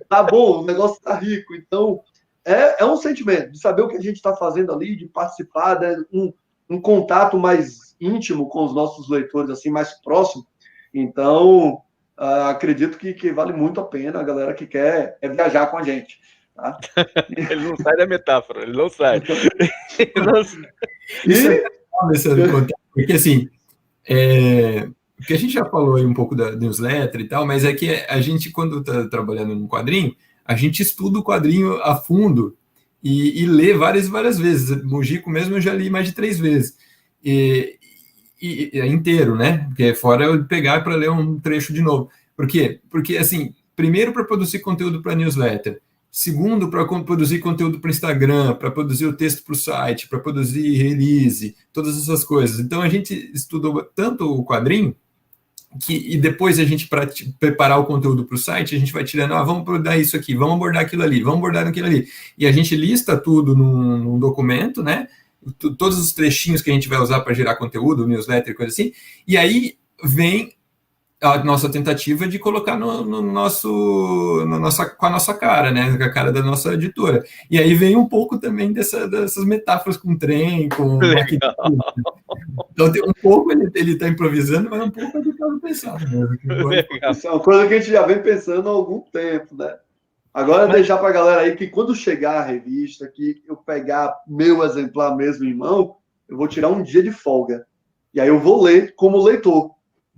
Speaker 2: Tá bom, o negócio tá rico. Então, é um sentimento de saber o que a gente está fazendo ali, de participar, né? Um contato mais íntimo com os nossos leitores, assim, mais próximo. Então, acredito que vale muito a pena a galera que quer viajar com a gente. Tá?
Speaker 1: Ele não sai da metáfora, ele não sai.
Speaker 3: Isso é legal, porque assim, porque a gente já falou aí um pouco da newsletter e tal, mas é que a gente, quando está trabalhando num quadrinho, a gente estuda o quadrinho a fundo e lê várias e várias vezes. Mogico mesmo eu já li mais de 3 vezes. E inteiro, né? Porque fora eu pegar para ler um trecho de novo. Por quê? Porque, assim, primeiro para produzir conteúdo para newsletter, segundo para produzir conteúdo para Instagram, para produzir o texto para o site, para produzir release, todas essas coisas. Então a gente estudou tanto o quadrinho e depois a gente, para preparar o conteúdo para o site, a gente vai tirando, vamos abordar isso aqui, vamos abordar aquilo ali, vamos abordar aquilo ali. E a gente lista tudo num documento, né? Todos os trechinhos que a gente vai usar para gerar conteúdo, newsletter, coisa assim, e aí vem a nossa tentativa de colocar com a nossa cara, né? Com a cara da nossa editora. E aí vem um pouco também dessas metáforas com trem, com maquininha. Então, um pouco ele está improvisando, mas um pouco ele estava pensando mesmo.
Speaker 2: Isso é uma coisa que a gente já vem pensando há algum tempo, né? Agora, deixar para a galera aí que quando chegar a revista, que eu pegar meu exemplar mesmo em mão, eu vou tirar um dia de folga. E aí eu vou ler como leitor.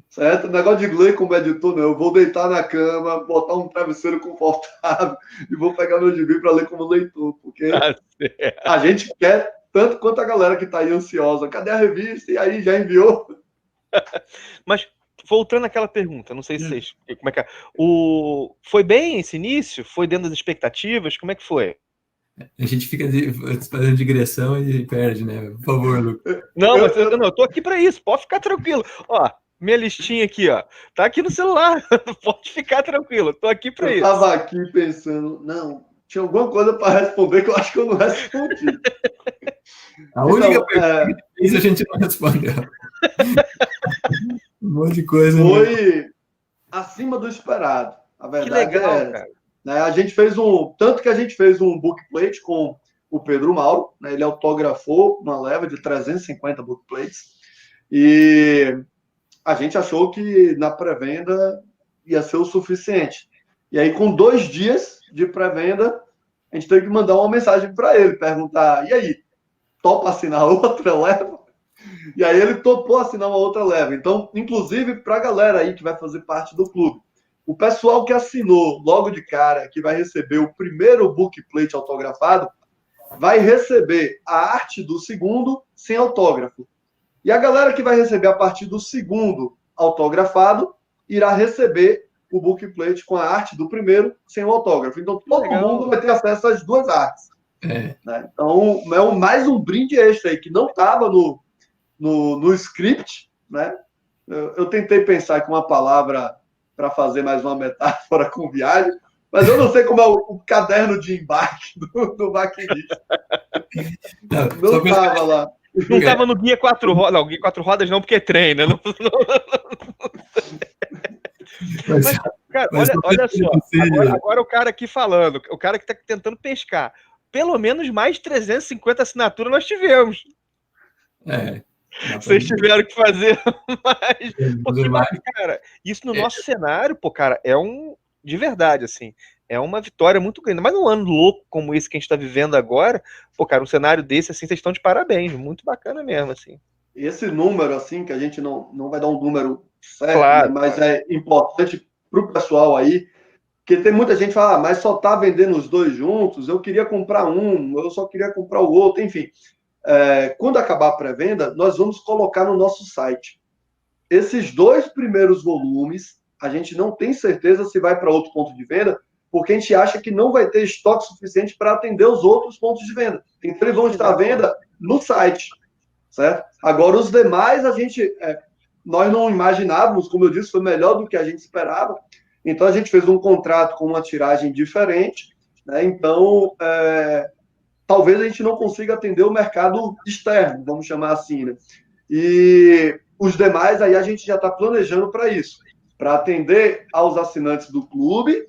Speaker 2: Certo? O negócio de ler como editor, não. Eu vou deitar na cama, botar um travesseiro confortável e vou pegar meu gibi para ler como leitor. Porque a gente quer tanto quanto a galera que está aí ansiosa. Cadê a revista? E aí, já enviou?
Speaker 1: Mas, voltando àquela pergunta, não sei se vocês... Como é que é? Foi bem esse início? Foi dentro das expectativas? Como é que foi?
Speaker 3: A gente fica fazendo digressão e perde, né? Por favor, Lucas.
Speaker 1: Não, mas eu tô aqui para isso. Pode ficar tranquilo. Ó, minha listinha aqui, ó. Tá aqui no celular. Pode ficar tranquilo. Tô aqui para isso.
Speaker 2: Eu tava aqui pensando, não, tinha alguma coisa para responder que eu acho que eu não respondi.
Speaker 3: A única pergunta que a gente não respondeu. Um monte de coisa.
Speaker 2: Foi acima do esperado. A verdade
Speaker 1: que legal,
Speaker 2: é essa.
Speaker 1: Cara.
Speaker 2: Né, a gente fez tanto que a gente fez um bookplate com o Pedro Mauro, né, ele autografou uma leva de 350 bookplates e a gente achou que na pré-venda ia ser o suficiente. E aí, com 2 dias de pré-venda, a gente teve que mandar uma mensagem para ele, perguntar, e aí, topa assinar outra leva? E aí ele topou assinar uma outra leva. Então, inclusive, para a galera aí que vai fazer parte do clube, o pessoal que assinou logo de cara, que vai receber o primeiro bookplate autografado, vai receber a arte do segundo sem autógrafo. E a galera que vai receber a partir do segundo autografado, irá receber o bookplate com a arte do primeiro sem o autógrafo. Então, todo mundo vai ter acesso às 2 artes. Né? Então, é mais um brinde extra aí, que não estava no script. Né? Eu tentei pensar aqui uma palavra para fazer mais uma metáfora com viagem, mas eu não sei como é o caderno de embarque do maquinista. Não estava lá.
Speaker 1: Não estava no guia 4 rodas. Não, guia 4 rodas não, porque é trem, né? Mas, cara, olha só. Agora o cara aqui falando, o cara que está tentando pescar. Pelo menos mais 350 assinaturas nós tivemos. Vocês tiveram que fazer mais. Porque, cara, isso no nosso cenário, pô, cara, de verdade, assim, é uma vitória muito grande. Mas num ano louco como esse que a gente está vivendo agora, pô, cara, um cenário desse, assim, vocês estão de parabéns. Muito bacana mesmo, assim.
Speaker 2: Esse número, assim, que a gente não vai dar um número certo, claro, né, mas é importante para o pessoal aí, porque tem muita gente que fala, mas só tá vendendo os 2 juntos, eu queria comprar um, eu só queria comprar o outro, enfim. Quando acabar a pré-venda, nós vamos colocar no nosso site. Esses 2 primeiros volumes, a gente não tem certeza se vai para outro ponto de venda, porque a gente acha que não vai ter estoque suficiente para atender os outros pontos de venda. Então, eles vão estar à venda no site, certo? Agora, os demais, nós não imaginávamos, como eu disse, foi melhor do que a gente esperava. Então, a gente fez um contrato com uma tiragem diferente, né? Então, talvez a gente não consiga atender o mercado externo, vamos chamar assim, né? E os demais, aí a gente já está planejando para isso, para atender aos assinantes do clube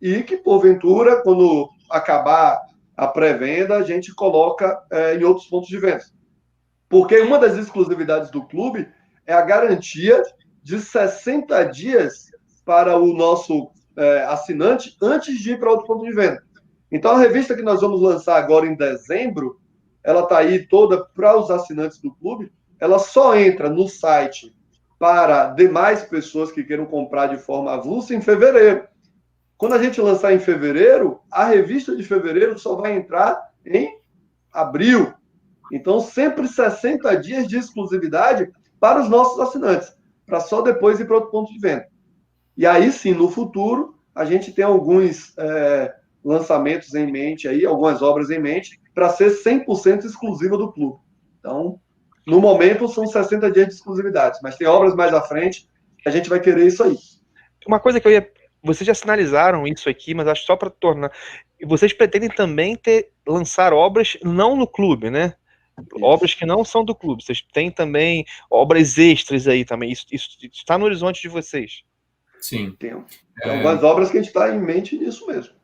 Speaker 2: e que, porventura, quando acabar a pré-venda, a gente coloca em outros pontos de venda. Porque uma das exclusividades do clube é a garantia de 60 dias para o nosso assinante antes de ir para outro ponto de venda. Então, a revista que nós vamos lançar agora em dezembro, ela está aí toda para os assinantes do clube, ela só entra no site para demais pessoas que queiram comprar de forma avulsa em fevereiro. Quando a gente lançar em fevereiro, a revista de fevereiro só vai entrar em abril. Então, sempre 60 dias de exclusividade para os nossos assinantes, para só depois ir para outro ponto de venda. E aí sim, no futuro, a gente tem alguns lançamentos em mente, aí, algumas obras em mente, para ser 100% exclusiva do clube. Então, no momento, são 60 dias de exclusividade, mas tem obras mais à frente que a gente vai querer isso aí.
Speaker 1: Uma coisa que eu ia... Vocês já sinalizaram isso aqui, mas acho só para tornar... Vocês pretendem também lançar obras não no clube, né? Isso. Obras que não são do clube. Vocês têm também obras extras aí também. Isso está no horizonte de vocês.
Speaker 3: Sim.
Speaker 2: Tem algumas obras que a gente está em mente nisso mesmo.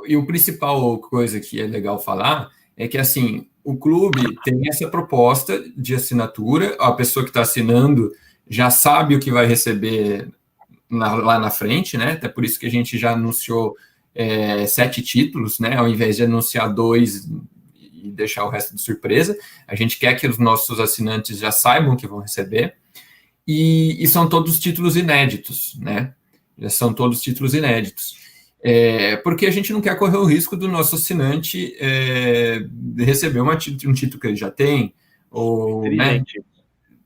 Speaker 3: E o principal coisa que é legal falar é que, assim, o clube tem essa proposta de assinatura, a pessoa que está assinando já sabe o que vai receber lá na frente, né? Até por isso que a gente já anunciou 7 títulos, né? Ao invés de anunciar 2 e deixar o resto de surpresa, a gente quer que os nossos assinantes já saibam que vão receber, e são todos títulos inéditos, né? Já são todos títulos inéditos. Porque a gente não quer correr o risco do nosso assinante receber um título que ele já tem, ou, né?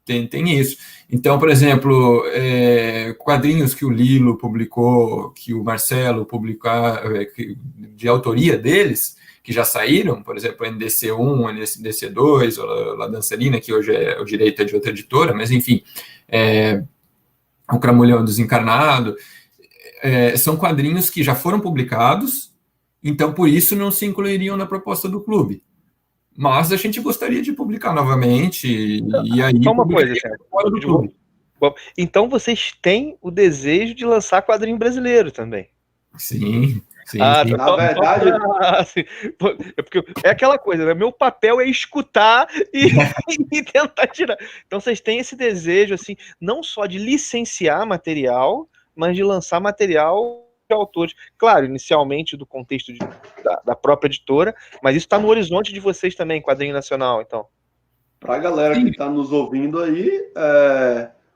Speaker 3: Tem isso. Então, por exemplo, quadrinhos que o Lilo publicou, que o Marcelo publicou, de autoria deles, que já saíram, por exemplo, NDC1, NDC2, ou La Dancelina, que hoje o direito é de outra editora, mas enfim, o Cramulhão Desencarnado, são quadrinhos que já foram publicados, então por isso não se incluiriam na proposta do clube. Mas a gente gostaria de publicar novamente, e aí...
Speaker 1: Só uma coisa, fora do clube. Então vocês têm o desejo de lançar quadrinho brasileiro também?
Speaker 3: Sim. Sim.
Speaker 2: Na verdade...
Speaker 1: Porque é aquela coisa, né? Meu papel é escutar e tentar tirar. Então vocês têm esse desejo, assim, não só de licenciar material, mas de lançar material de autores. Claro, inicialmente do contexto da própria editora, mas isso está no horizonte de vocês também, quadrinho nacional, então.
Speaker 2: Para a galera que está nos ouvindo aí,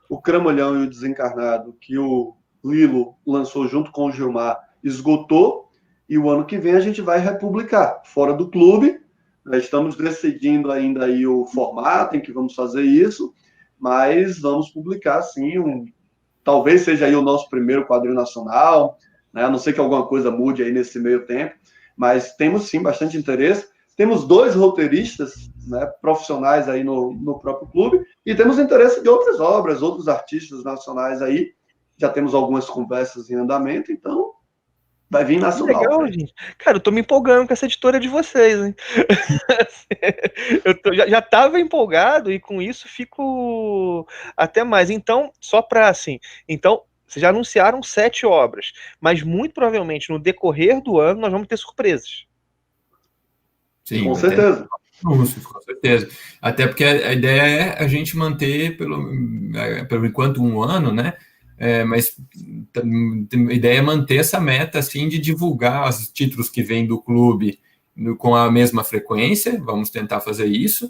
Speaker 2: o Cramulhão e o Desencarnado, que o Lilo lançou junto com o Gilmar, esgotou, e o ano que vem a gente vai republicar, fora do clube. Nós estamos decidindo ainda aí o formato em que vamos fazer isso, mas vamos publicar, sim, talvez seja aí o nosso primeiro quadrinho nacional, né? A não ser que alguma coisa mude aí nesse meio tempo, mas temos sim bastante interesse. Temos 2 roteiristas, né, profissionais aí no próprio clube, e temos interesse de outras obras, outros artistas nacionais aí. Já temos algumas conversas em andamento, então vai vir nacional.
Speaker 1: Legal, gente. Cara, eu tô me empolgando com essa editora de vocês, hein? Já tava empolgado e com isso fico até mais. Então, só para assim, então vocês já anunciaram 7 obras, mas muito provavelmente no decorrer do ano nós vamos ter surpresas.
Speaker 3: Sim,
Speaker 2: com certeza.
Speaker 3: Com certeza. Até porque a ideia é a gente manter pelo enquanto 1 ano, né? Mas a ideia é manter essa meta assim de divulgar os títulos que vêm do clube com a mesma frequência. Vamos tentar fazer isso.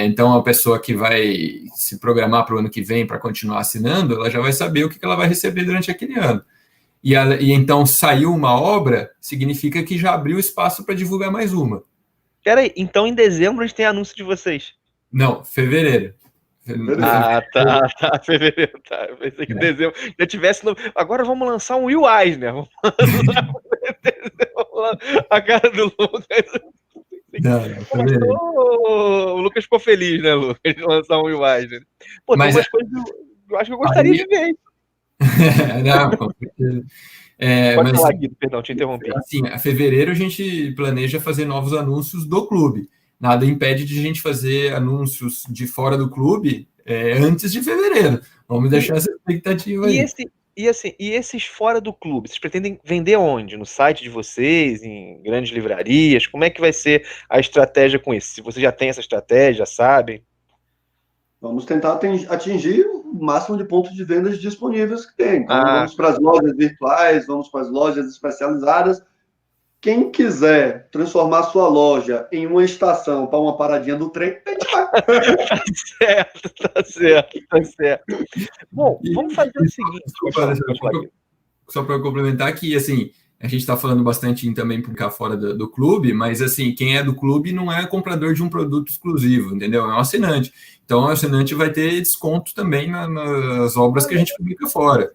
Speaker 3: Então a pessoa que vai se programar para o ano que vem para continuar assinando, ela já vai saber o que ela vai receber durante aquele ano. E então saiu uma obra, significa que já abriu espaço para divulgar mais uma.
Speaker 1: Peraí, então em dezembro a gente tem anúncio de vocês?
Speaker 3: Não, fevereiro.
Speaker 1: Tá, fevereiro, tá. Eu pensei que dezembro já tivesse. Agora vamos lançar um Will Eisner. Vamos lançar a cara do Lucas. O Lucas ficou feliz, né, Lucas, de lançar um Will Eisner. Pô, tem umas coisas que eu acho que eu gostaria de ver.
Speaker 3: Não, com certeza.
Speaker 1: Pode falar, Guido, perdão, te interrompi.
Speaker 3: Assim, a fevereiro a gente planeja fazer novos anúncios do clube. Nada impede de a gente fazer anúncios de fora do clube antes de fevereiro. Vamos deixar essa expectativa aí.
Speaker 1: E esses fora do clube, vocês pretendem vender onde? No site de vocês, em grandes livrarias? Como é que vai ser a estratégia com isso? Se você já tem essa estratégia, já sabem?
Speaker 2: Vamos tentar atingir o máximo de pontos de vendas disponíveis que tem. Então, vamos para as lojas virtuais, vamos para as lojas especializadas. Quem quiser transformar sua loja em uma estação para uma paradinha do trem, a gente vai.
Speaker 1: Tá certo. Bom, vamos fazer o seguinte.
Speaker 3: Só para complementar aqui, assim, a gente está falando bastante em também publicar fora do clube, mas, assim, quem é do clube não é comprador de um produto exclusivo, entendeu? É um assinante. Então, o assinante vai ter desconto também nas obras que a gente publica fora.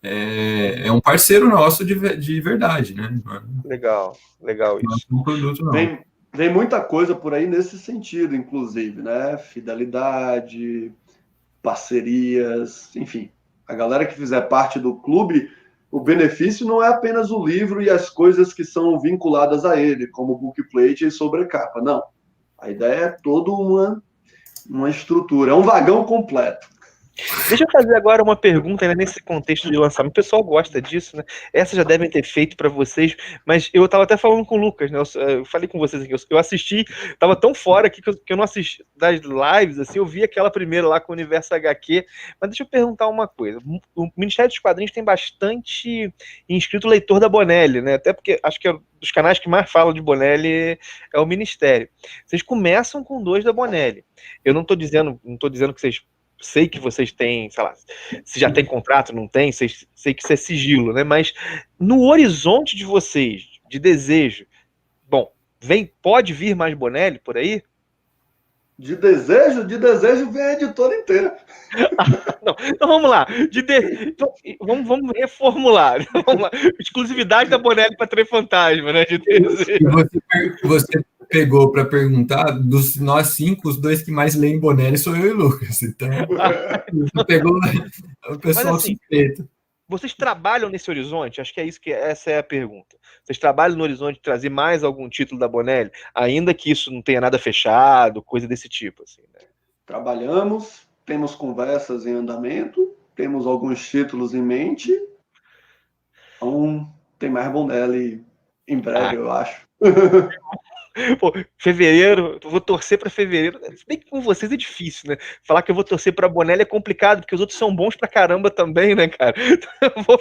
Speaker 3: É um parceiro nosso de verdade, né?
Speaker 1: Legal isso.
Speaker 3: Não é um produto, não.
Speaker 2: Vem muita coisa por aí nesse sentido, inclusive, né? Fidelidade, parcerias, enfim. A galera que fizer parte do clube, o benefício não é apenas o livro e as coisas que são vinculadas a ele, como bookplate e sobrecapa, não. A ideia é toda uma estrutura, é um vagão completo.
Speaker 1: Deixa eu fazer agora uma pergunta ainda nesse contexto de lançamento. O pessoal gosta disso, né? Essa já devem ter feito para vocês, mas eu estava até falando com o Lucas, né? Eu falei com vocês aqui, eu assisti, estava tão fora aqui que eu não assisti das lives, assim, eu vi aquela primeira lá com o Universo HQ, mas deixa eu perguntar uma coisa. O Ministério dos Quadrinhos tem bastante inscrito leitor da Bonelli, né? Até porque acho que é dos canais que mais falam de Bonelli é o Ministério. Vocês começam com 2 da Bonelli. Eu não estou dizendo que vocês... Sei que vocês têm, sei lá, se já tem contrato, não tem, sei que isso é sigilo, né? Mas no horizonte de vocês, de desejo, bom, pode vir mais Bonelli por aí?
Speaker 2: De desejo vem a editora inteira.
Speaker 1: Não, então vamos lá. Então, vamos reformular. Vamos lá. Exclusividade da Bonelli para Trem Fantasma, né? De desejo.
Speaker 3: Você pegou para perguntar, dos nós 5, os 2 que mais leem Bonelli sou eu e o Lucas. Então, você pegou o pessoal
Speaker 1: assim,
Speaker 3: suspeito.
Speaker 1: Vocês trabalham nesse horizonte? Acho que essa é a pergunta. Vocês trabalham no horizonte de trazer mais algum título da Bonelli, ainda que isso não tenha nada fechado, coisa desse tipo, assim, né?
Speaker 2: Trabalhamos, temos conversas em andamento, temos alguns títulos em mente. Então, tem mais Bonelli em breve, eu acho.
Speaker 1: Pô, fevereiro, eu vou torcer para fevereiro. Se bem que com vocês é difícil, né? Falar que eu vou torcer para Bonelli é complicado, porque os outros são bons pra caramba também, né, cara? Então, vou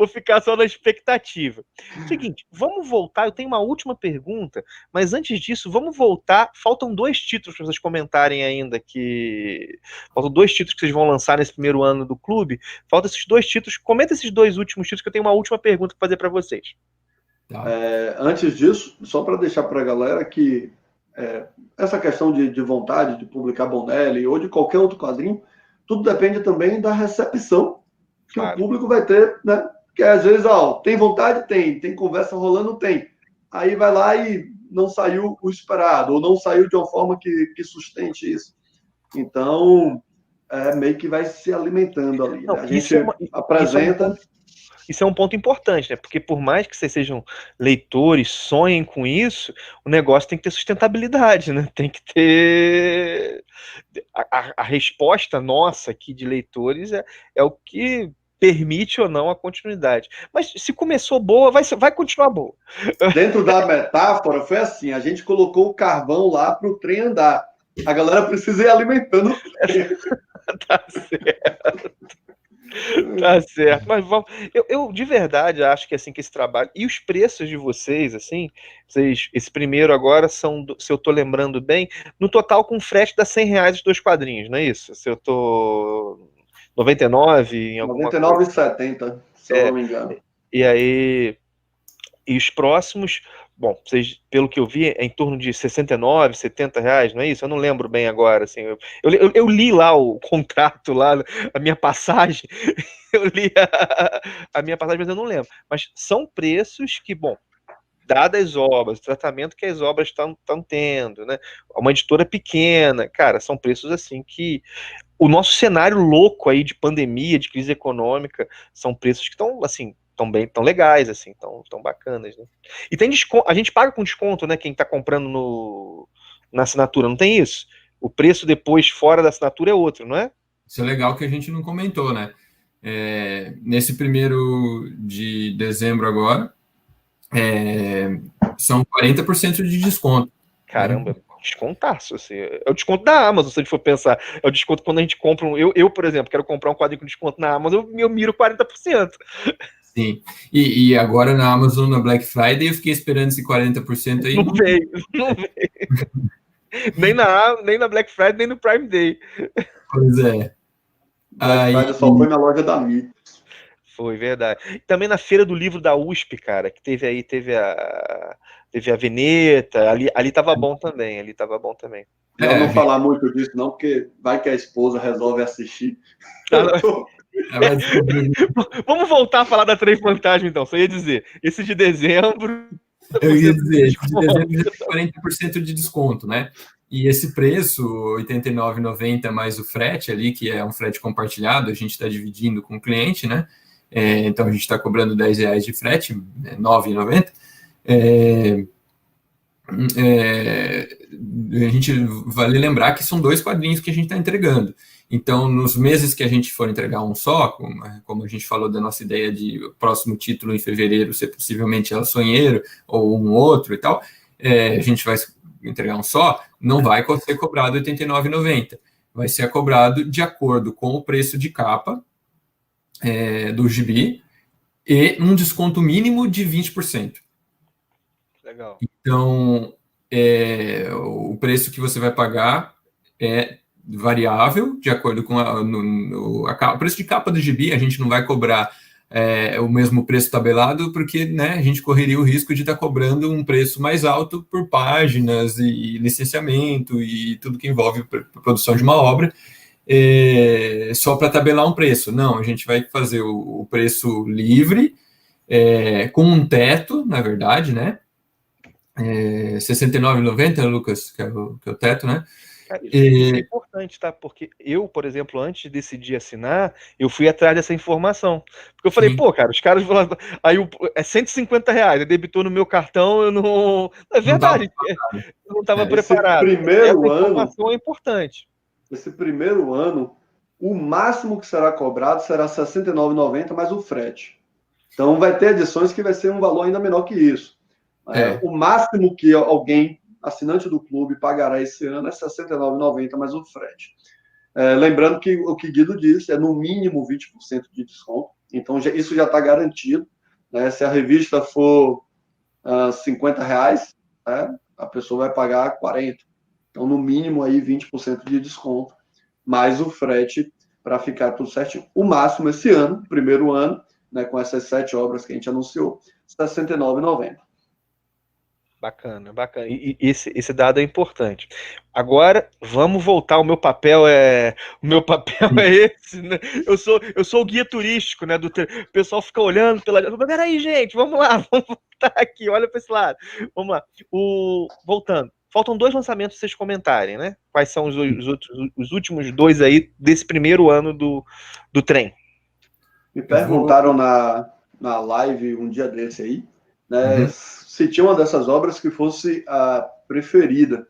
Speaker 1: ficar só na expectativa. Seguinte, vamos voltar. Eu tenho uma última pergunta, mas antes disso, vamos voltar. Faltam 2 títulos para vocês comentarem ainda que. Faltam 2 títulos que vocês vão lançar nesse primeiro ano do clube. Faltam esses 2 títulos. Comenta esses 2 últimos títulos que eu tenho uma última pergunta para fazer para vocês.
Speaker 2: Antes disso, só para deixar para a galera que essa questão de vontade de publicar Bonelli ou de qualquer outro quadrinho, tudo depende também da recepção que o público vai ter, né? Porque às vezes, tem vontade? Tem conversa rolando? Tem. Aí vai lá e não saiu o esperado, ou não saiu de uma forma que sustente isso. Então, meio que vai se alimentando ali. Né? A gente apresenta...
Speaker 1: Isso é um ponto importante, né? Porque por mais que vocês sejam leitores, sonhem com isso, o negócio tem que ter sustentabilidade, né? Tem que ter... A resposta nossa aqui de leitores é o que permite ou não a continuidade. Mas se começou boa, vai continuar boa.
Speaker 2: Dentro da metáfora, foi assim, a gente colocou o carvão lá para o trem andar. A galera precisa ir alimentando o trem.
Speaker 1: Tá certo. Tá certo, mas vamos. Eu de verdade acho que assim que esse trabalho e os preços de vocês, assim, esse primeiro agora são, se eu tô lembrando bem, no total com frete dá R$100 os 2 quadrinhos, não é isso? Se eu tô 99 em alguma
Speaker 2: 99,70, se eu não me engano.
Speaker 1: E aí, e os próximos, bom, vocês, pelo que eu vi, é em torno de R$69, R$70, não é isso? Eu não lembro bem agora, assim, eu li lá o contrato, lá, a minha passagem, eu li a minha passagem, mas eu não lembro. Mas são preços que, bom, dadas as obras, o tratamento que as obras estão tendo, né? Uma editora pequena, cara, são preços assim que o nosso cenário louco aí de pandemia, de crise econômica, são preços que estão, assim, tão legais, assim, tão bacanas, né? E tem desconto, a gente paga com desconto, né? Quem tá comprando na assinatura, não tem isso? O preço depois, fora da assinatura, é outro, não é?
Speaker 3: Isso é legal que a gente não comentou, né? Nesse 1º de dezembro agora, são 40% de desconto.
Speaker 1: Caramba,
Speaker 3: né?
Speaker 1: descontaço, assim. É o desconto da Amazon, se a gente for pensar. É o desconto quando a gente compra eu, por exemplo, quero comprar um quadrinho com desconto na Amazon, eu miro 40%.
Speaker 3: Sim. E agora na Amazon, na Black Friday, eu fiquei esperando esse 40% aí.
Speaker 1: Não veio, não veio. Nem na Black Friday, nem no Prime Day.
Speaker 3: Pois é.
Speaker 2: Black Friday só foi na loja da Mi.
Speaker 1: Foi, verdade. Também na Feira do Livro da USP, cara, que teve a Veneta, ali tava bom também,
Speaker 2: Melhor não falar muito disso, não, porque vai que a esposa resolve assistir.
Speaker 1: Vamos voltar a falar da Trem Fantasma, então. Só ia dizer, esse de dezembro...
Speaker 3: Eu ia dizer, esse de dezembro já tem 40% de desconto, né? E esse preço, R$ 89,90 mais o frete ali, que é um frete compartilhado, a gente está dividindo com o cliente, né? Então a gente está cobrando R$10 de frete, R$ 9,90. A gente vale lembrar que são 2 quadrinhos que a gente está entregando. Então, nos meses que a gente for entregar um só, como a gente falou da nossa ideia de próximo título em fevereiro ser possivelmente El Sonheiro ou um outro e tal, a gente vai entregar um só, não vai ser cobrado R$ 89,90. Vai ser cobrado de acordo com o preço de capa do gibi e um desconto mínimo de 20%.
Speaker 1: Legal.
Speaker 3: Então, o preço que você vai pagar é variável, de acordo com o preço de capa do gibi. A gente não vai cobrar o mesmo preço tabelado, porque, né, a gente correria o risco de estar cobrando um preço mais alto por páginas e licenciamento e tudo que envolve a produção de uma obra, só para tabelar um preço. Não, a gente vai fazer o preço livre, com um teto, na verdade, né? R$ 69,90, Lucas, que é o teto, né?
Speaker 1: Cara, isso é importante, tá? Porque eu, por exemplo, antes de decidir assinar, eu fui atrás dessa informação. Porque eu falei,
Speaker 3: Sim.
Speaker 1: pô, cara, os caras vão lá, aí é R$150, debitou no meu cartão, eu não... É verdade, eu não estava preparado.
Speaker 2: Primeiro
Speaker 1: essa informação é importante.
Speaker 2: Esse primeiro ano, o máximo que será cobrado será R$ 69,90 mais o frete. Então, vai ter edições que vai ser um valor ainda menor que isso. O máximo que alguém, assinante do clube, pagará esse ano é R$ 69,90 mais o frete. Lembrando que o que Guido disse é no mínimo 20% de desconto. Então, isso já está garantido. Né? Se a revista for R$50, a pessoa vai pagar 40. Então, no mínimo, aí 20% de desconto, mais o frete para ficar tudo certinho. O máximo esse ano, primeiro ano, né, com essas 7 obras que a gente anunciou, R$ 69,90.
Speaker 1: Bacana, bacana. E esse dado é importante. Agora, vamos voltar. O meu papel é esse, né? Eu sou o guia turístico, né? O pessoal fica olhando pela... Peraí, gente, vamos lá, vamos voltar aqui, olha para esse lado. Vamos lá. Voltando. Faltam 2 lançamentos para vocês comentarem, né? Quais são os últimos 2 aí desse primeiro ano do trem?
Speaker 2: Me perguntaram na live um dia desse aí, né, se tinha uma dessas obras que fosse a preferida.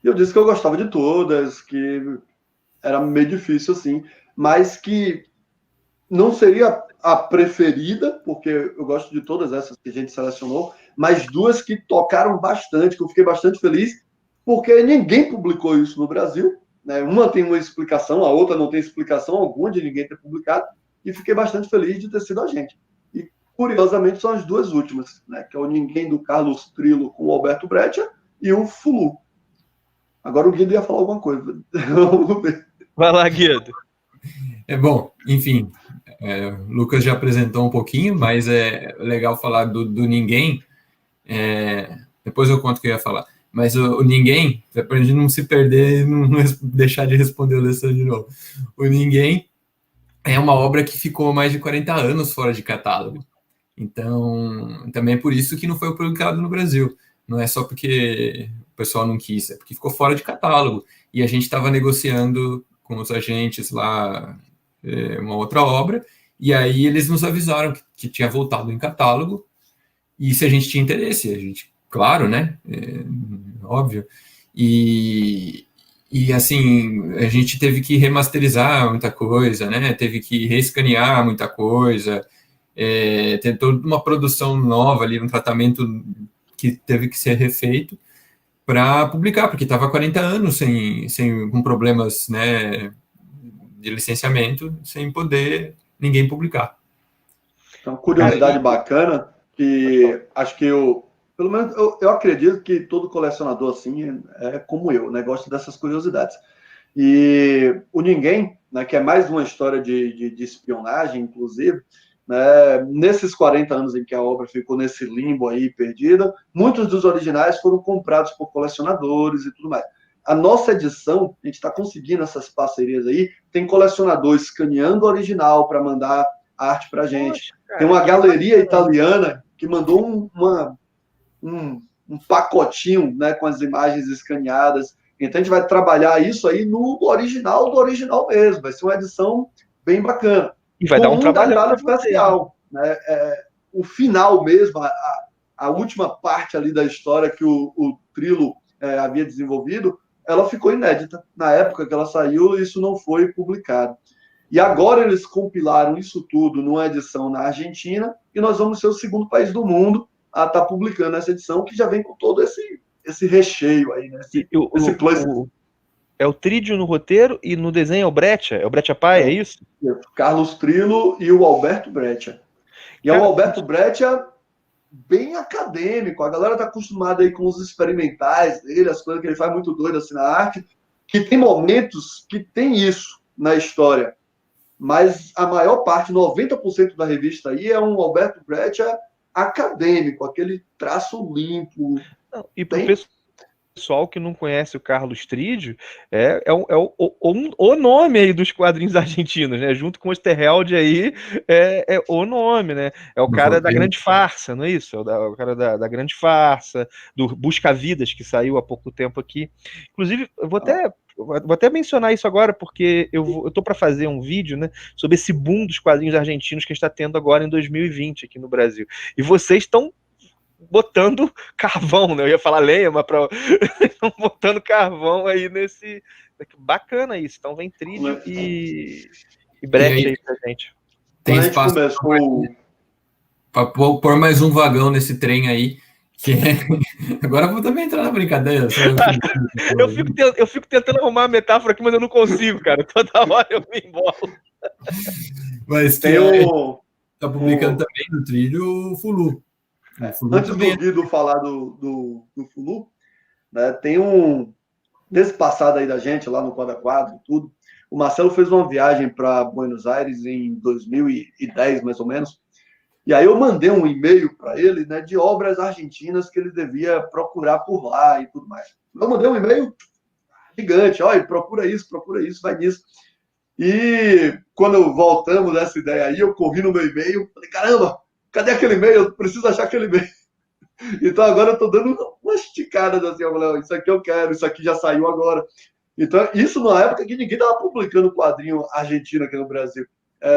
Speaker 2: E eu disse que eu gostava de todas, que era meio difícil assim, mas que não seria a preferida, porque eu gosto de todas essas que a gente selecionou, mas 2 que tocaram bastante, que eu fiquei bastante feliz, porque ninguém publicou isso no Brasil, né? Uma tem uma explicação, a outra não tem explicação alguma de ninguém ter publicado, e fiquei bastante feliz de ter sido a gente. E, curiosamente, são as 2 últimas, né? Que é o Ninguém, do Carlos Trillo, com o Alberto Breccia, e o Fulu. Agora o Guido ia falar alguma coisa.
Speaker 1: Vai lá, Guido.
Speaker 3: Bom, enfim, o Lucas já apresentou um pouquinho, mas é legal falar do Ninguém. Depois eu conto o que eu ia falar. Mas o Ninguém, para a gente não se perder e não deixar de responder o Alessandro de novo. O Ninguém é uma obra que ficou mais de 40 anos fora de catálogo. Então, também é por isso que não foi publicado no Brasil. Não é só porque o pessoal não quis, é porque ficou fora de catálogo. E a gente estava negociando com os agentes lá uma outra obra, e aí eles nos avisaram que tinha voltado em catálogo, e se a gente tinha interesse, a gente, claro, né? Óbvio. E assim, a gente teve que remasterizar muita coisa, né? Teve que reescanear muita coisa, tem toda uma produção nova ali, um tratamento que teve que ser refeito, para publicar, porque estava há 40 anos com problemas, né, de licenciamento, sem poder ninguém publicar.
Speaker 2: Então, curiosidade bacana, que acho que pelo menos eu acredito que todo colecionador assim é como eu, né? Gosta dessas curiosidades. E o Ninguém, né, que é mais uma história de espionagem, inclusive, né, nesses 40 anos em que a obra ficou nesse limbo aí, perdida, muitos dos originais foram comprados por colecionadores e tudo mais. A nossa edição, a gente está conseguindo essas parcerias aí, tem colecionador escaneando o original para mandar arte para a gente.
Speaker 1: Poxa,
Speaker 2: tem uma galeria italiana que mandou um pacotinho, né, com as imagens escaneadas. Então a gente vai trabalhar isso aí no original do original mesmo. Vai ser uma edição bem bacana.
Speaker 1: E vai dar um trabalho
Speaker 2: detalhe especial, né? O final mesmo, a última parte ali da história que o Trilo havia desenvolvido, ela ficou inédita. Na época que ela saiu, isso não foi publicado. E agora eles compilaram isso tudo numa edição na Argentina e nós vamos ser o segundo país do mundo a estar publicando essa edição, que já vem com todo esse recheio aí, né? Esse plus.
Speaker 1: É o Trídio no roteiro e no desenho é o Breccia? É o Breccia Pai, é isso?
Speaker 2: Carlos Trilo e o Alberto Breccia. E é o Alberto Breccia bem acadêmico. A galera está acostumada aí com os experimentais dele, as coisas que ele faz muito doido assim na arte, que tem momentos que tem isso na história. Mas a maior parte, 90% da revista aí, é um Alberto Breccia acadêmico, aquele traço limpo.
Speaker 1: Não, e para o pessoal que não conhece o Carlos Trídio, é o nome aí dos quadrinhos argentinos, né? Junto com o Oesterheld aí, é o nome, né? É o cara da Grande Farsa, não é isso? É o cara da Grande Farsa, do Busca-Vidas, que saiu há pouco tempo aqui. Inclusive, eu vou até mencionar isso agora, porque eu tô para fazer um vídeo, né, sobre esse boom dos quadrinhos argentinos que a gente está tendo agora em 2020 aqui no Brasil. E vocês estão botando carvão, né? Eu ia falar lenha, mas estão botando carvão aí nesse... Bacana isso. Então vem Trídio e Breccia aí pra gente.
Speaker 3: Tem espaço para pôr mais um vagão nesse trem aí. Agora eu vou também entrar na brincadeira.
Speaker 1: Eu fico tentando arrumar uma metáfora aqui, mas eu não consigo, cara. Toda hora eu me embolo.
Speaker 3: Mas tá publicando também no Trídio o Fulu.
Speaker 2: Antes do Guido falar do Fulu, né, tem desse passado aí da gente, lá no Quadra Quadro e tudo, o Marcelo fez uma viagem para Buenos Aires em 2010, mais ou menos, e aí eu mandei um e-mail para ele, né, de obras argentinas que ele devia procurar por lá e tudo mais. Eu mandei um e-mail gigante, olha, procura isso, vai nisso. E quando voltamos dessa ideia aí, eu corri no meu e-mail, falei, caramba, cadê aquele e-mail? Eu preciso achar aquele e-mail. Então agora eu estou dando umas esticadas assim, eu falei, isso aqui eu quero, isso aqui já saiu agora. Então, isso numa época que ninguém estava publicando quadrinho argentino aqui no Brasil.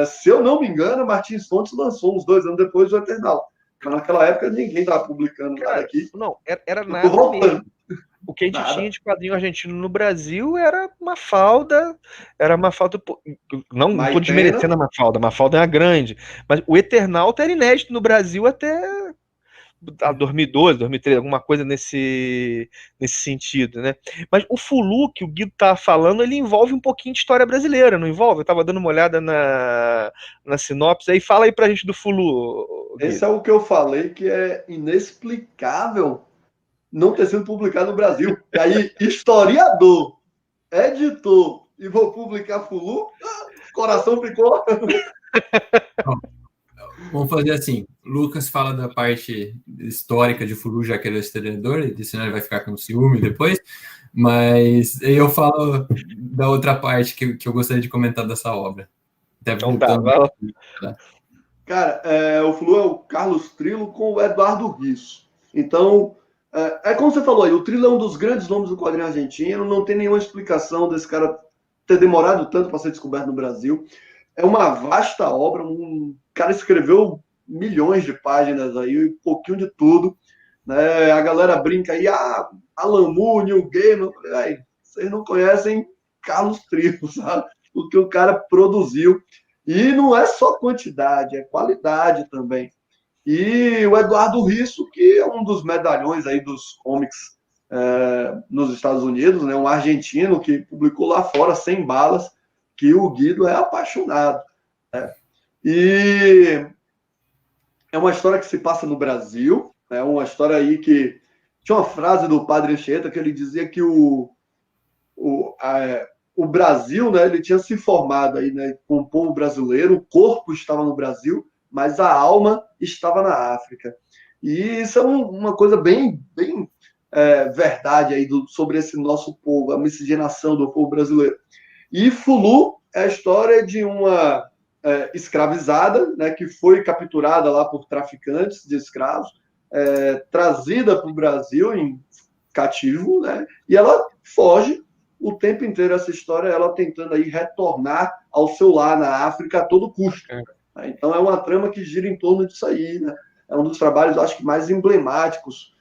Speaker 2: Se eu não me engano, Martins Fontes lançou uns 2 anos depois do Eternal. Mas naquela época ninguém estava publicando nada aqui.
Speaker 1: Não, era nada mesmo. O que a gente tinha de quadrinho argentino no Brasil era Mafalda, não estou desmerecendo a Mafalda é uma grande, mas o Eternauta era inédito no Brasil até 2012, 2013, alguma coisa nesse sentido, né? Mas o Fulu, que o Guido tá falando, ele envolve um pouquinho de história brasileira, não envolve? Eu tava dando uma olhada na sinopse aí, fala aí pra gente do Fulu, Guido.
Speaker 2: Esse é o que eu falei, que é inexplicável não ter sido publicado no Brasil. E aí, historiador, editor, e vou publicar Fulu, coração ficou...
Speaker 3: Vamos fazer assim, Lucas fala da parte histórica de Fulu, já que ele é historiador, ele senão ele vai ficar com ciúme depois, mas eu falo da outra parte que eu gostaria de comentar dessa obra.
Speaker 2: Então Cara, o Fulu é o Carlos Trilo com o Eduardo Risso. Então, como você falou aí, o Trilo é um dos grandes nomes do quadrinho argentino, não tem nenhuma explicação desse cara ter demorado tanto para ser descoberto no Brasil. É uma vasta obra, o cara escreveu milhões de páginas aí, um pouquinho de tudo, né? A galera brinca aí, Alan Moore, Neil Gaiman, vocês não conhecem Carlos Trilo, sabe? O que o cara produziu. E não é só quantidade, é qualidade também. E o Eduardo Risso, que é um dos medalhões aí dos comics nos Estados Unidos, né, um argentino que publicou lá fora, 100 balas, que o Guido é apaixonado. Né? E é uma história que se passa no Brasil, é uma história aí que tinha uma frase do Padre Anchieta que ele dizia que o Brasil, né, ele tinha se formado aí, né, com o povo brasileiro, o corpo estava no Brasil, mas a alma estava na África. E isso é uma coisa bem verdade aí sobre esse nosso povo, a miscigenação do povo brasileiro. E Fulu é a história de uma escravizada, né, que foi capturada lá por traficantes de escravos, trazida para o Brasil em cativo, né, e ela foge o tempo inteiro, essa história, ela tentando aí retornar ao seu lar na África a todo custo. Então é uma trama que gira em torno disso aí, né? É um dos trabalhos, acho que, mais emblemáticos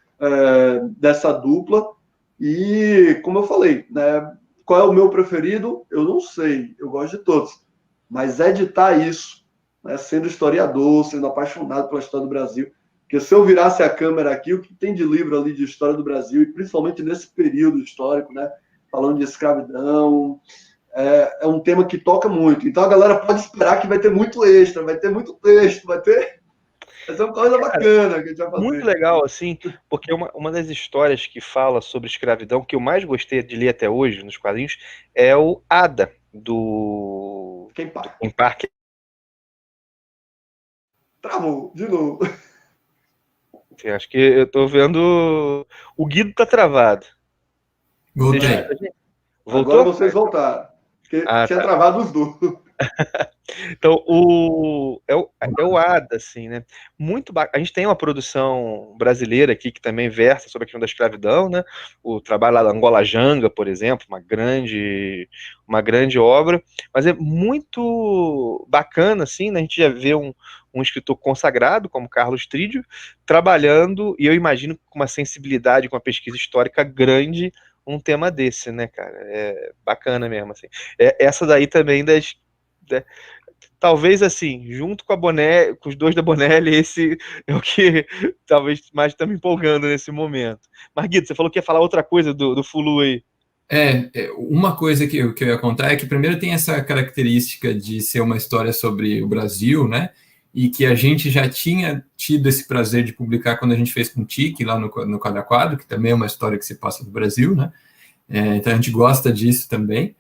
Speaker 2: dessa dupla. E, como eu falei, né, qual é o meu preferido? Eu não sei, eu gosto de todos. Mas editar isso, né, sendo historiador, sendo apaixonado pela história do Brasil, porque se eu virasse a câmera aqui, o que tem de livro ali de história do Brasil, e principalmente nesse período histórico, né, falando de escravidão, é um tema que toca muito. Então a galera pode esperar que vai ter muito extra, vai ter muito texto, vai ser uma coisa bacana que a gente vai fazer.
Speaker 1: Muito legal, assim, porque uma das histórias que fala sobre escravidão que eu mais gostei de ler até hoje nos quadrinhos é o Ada, do
Speaker 2: Ken Parker.
Speaker 1: Ken Parker.
Speaker 2: Travou, de novo.
Speaker 1: Acho que eu tô vendo. O Guido tá travado.
Speaker 3: Voltei.
Speaker 1: Voltou?
Speaker 2: Agora vocês voltaram. Porque tinha travado os dois.
Speaker 1: Então, é o ADA, assim, né? Muito A gente tem uma produção brasileira aqui que também versa sobre a questão da escravidão, né? O trabalho lá da Angola Janga, por exemplo, uma grande obra, mas é muito bacana, assim, né? A gente já vê um escritor consagrado, como Carlos Trídio, trabalhando, e eu imagino com uma sensibilidade, com uma pesquisa histórica grande, um tema desse, né, cara? É bacana mesmo, assim. Essa daí também talvez assim, junto com com os dois da Bonelli, esse é o que talvez mais está me empolgando nesse momento. Marguito, você falou que ia falar outra coisa do Fulu aí.
Speaker 3: Uma coisa que eu ia contar é que primeiro tem essa característica de ser uma história sobre o Brasil, né? E que a gente já tinha tido esse prazer de publicar quando a gente fez com o Tique lá no Quadro a Quadro, que também é uma história que se passa no Brasil, né? Então a gente gosta disso também.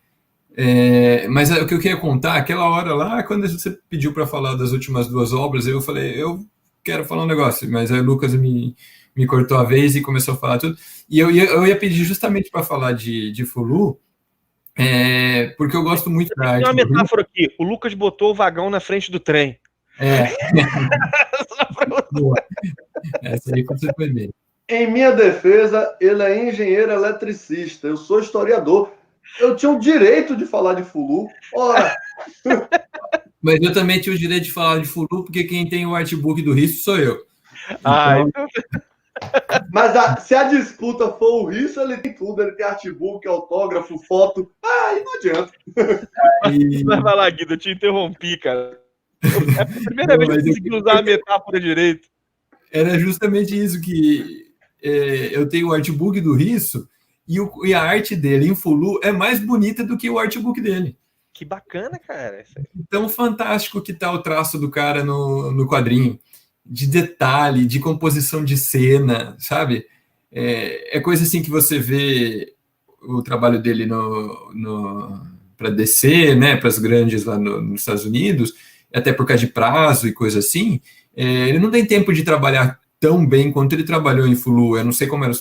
Speaker 3: Mas o que eu queria contar, aquela hora lá, quando você pediu para falar das últimas duas obras, eu falei, eu quero falar um negócio, mas aí o Lucas me cortou a vez e começou a falar tudo. E eu ia pedir justamente para falar de Fulu, porque eu gosto muito da arte.
Speaker 1: Tem uma metáfora aqui, o Lucas botou o vagão na frente do trem.
Speaker 3: Essa aí você foi bem.
Speaker 2: Em minha defesa, ele é engenheiro eletricista, eu sou historiador. Eu tinha o direito de falar de Fulu. Ora!
Speaker 3: Mas eu também tinha o direito de falar de Fulu, porque quem tem o artbook do Risso sou eu.
Speaker 2: Então... Mas se a disputa for o Risso, ele tem tudo. Ele tem artbook, autógrafo, foto. Aí não adianta.
Speaker 1: Mas vai lá, Guido, eu te interrompi, cara. É a primeira vez que eu consegui usar a metáfora direito.
Speaker 3: Era justamente isso que eu tenho o artbook do Risso e a arte dele em Fulu é mais bonita do que o artbook dele.
Speaker 1: Que bacana, cara.
Speaker 3: Tão fantástico que tá o traço do cara no quadrinho. De detalhe, de composição de cena, sabe? É coisa assim que você vê o trabalho dele para DC, né? Para as grandes lá nos Estados Unidos, até por causa de prazo e coisa assim. Ele não tem tempo de trabalhar tão bem quanto ele trabalhou em Fulu. Eu não sei como eram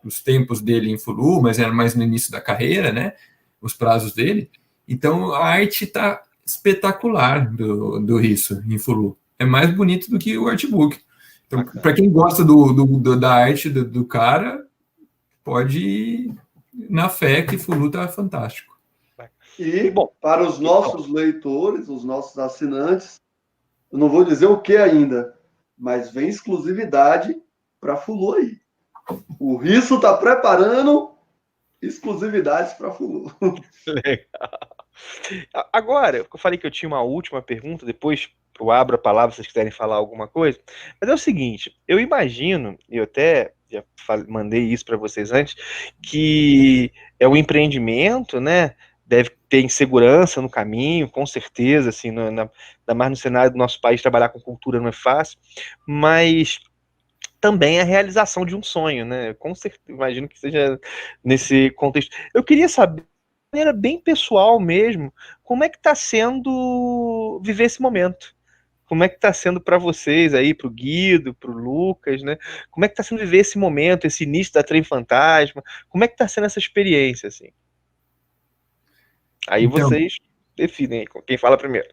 Speaker 3: os tempos dele em Fulu, mas era mais no início da carreira, né? Os prazos dele. Então a arte está espetacular do Risso em Fulu. É mais bonito do que o artbook. Então, para quem gosta da arte do cara, pode ir na fé que Fulu tá fantástico.
Speaker 2: E, bom, para os nossos leitores, os nossos assinantes, eu não vou dizer o que ainda, mas vem exclusividade para Fulu aí. O Risso está preparando exclusividades para Fulu.
Speaker 1: Legal. Agora, eu falei que eu tinha uma última pergunta, depois eu abro a palavra se vocês quiserem falar alguma coisa, mas é o seguinte, eu imagino, e eu até mandei isso para vocês antes, que é o empreendimento, né? Deve ter insegurança no caminho, com certeza, assim, ainda mais no cenário do nosso país, trabalhar com cultura não é fácil, mas também a realização de um sonho, né? Com certeza, imagino que seja nesse contexto. Eu queria saber, de maneira bem pessoal mesmo, como é que está sendo viver esse momento? Como é que está sendo para vocês aí, para o Guido, para o Lucas, né? Como é que está sendo viver esse momento, esse início da Trem Fantasma? Como é que está sendo essa experiência, assim? Aí
Speaker 3: Então,
Speaker 1: vocês definem quem fala primeiro.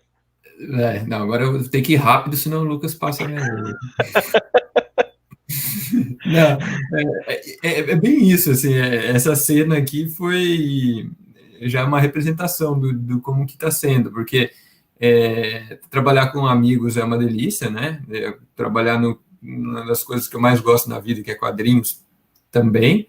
Speaker 3: não, agora eu vou ter que ir rápido, senão o Lucas passa a minha vez. Não, é bem isso, assim, essa cena aqui foi já uma representação do como que está sendo, porque trabalhar com amigos é uma delícia, né? Trabalhar uma das coisas que eu mais gosto na vida, que é quadrinhos, também.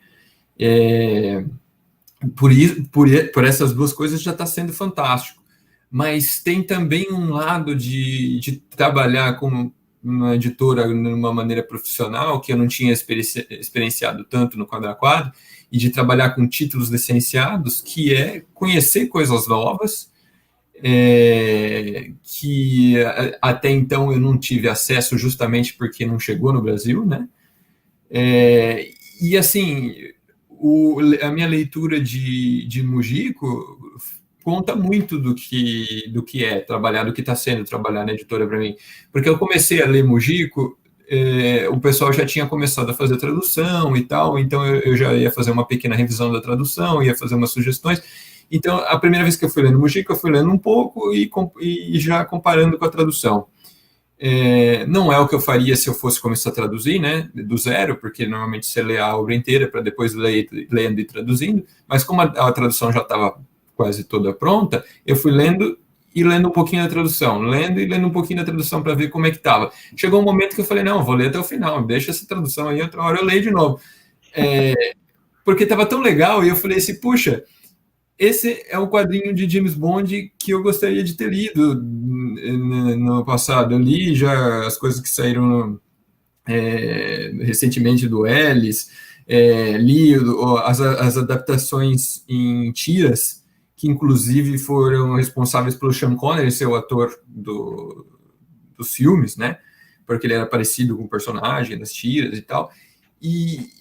Speaker 3: Por essas duas coisas já está sendo fantástico. Mas tem também um lado de trabalhar com uma editora de uma maneira profissional, que eu não tinha experienciado tanto no Quadro a Quadro, e de trabalhar com títulos licenciados, que é conhecer coisas novas, que até então eu não tive acesso justamente porque não chegou no Brasil, né? E assim, a minha leitura de Mujico conta muito do que é trabalhar, do que está sendo trabalhar na editora para mim. Porque eu comecei a ler Mujico, o pessoal já tinha começado a fazer tradução e tal, então eu já ia fazer uma pequena revisão da tradução, ia fazer umas sugestões. Então, a primeira vez que eu fui lendo Mujico, eu fui lendo um pouco e já comparando com a tradução. Não é o que eu faria se eu fosse começar a traduzir, né, do zero, porque normalmente você lê a obra inteira para depois ler lendo e traduzindo, mas como a tradução já estava quase toda pronta, eu fui lendo e lendo um pouquinho da tradução, lendo e lendo um pouquinho da tradução para ver como é que estava. Chegou um momento que eu falei, não, vou ler até o final, deixa essa tradução aí, outra hora eu leio de novo. Porque estava tão legal, e eu falei assim, puxa, esse é o quadrinho de James Bond que eu gostaria de ter lido no passado. Eu li já as coisas que saíram recentemente do Ellis, li as adaptações em tiras, que inclusive foram responsáveis pelo Sean Connery ser o ator dos filmes, né? Porque ele era parecido com o personagem das tiras e tal.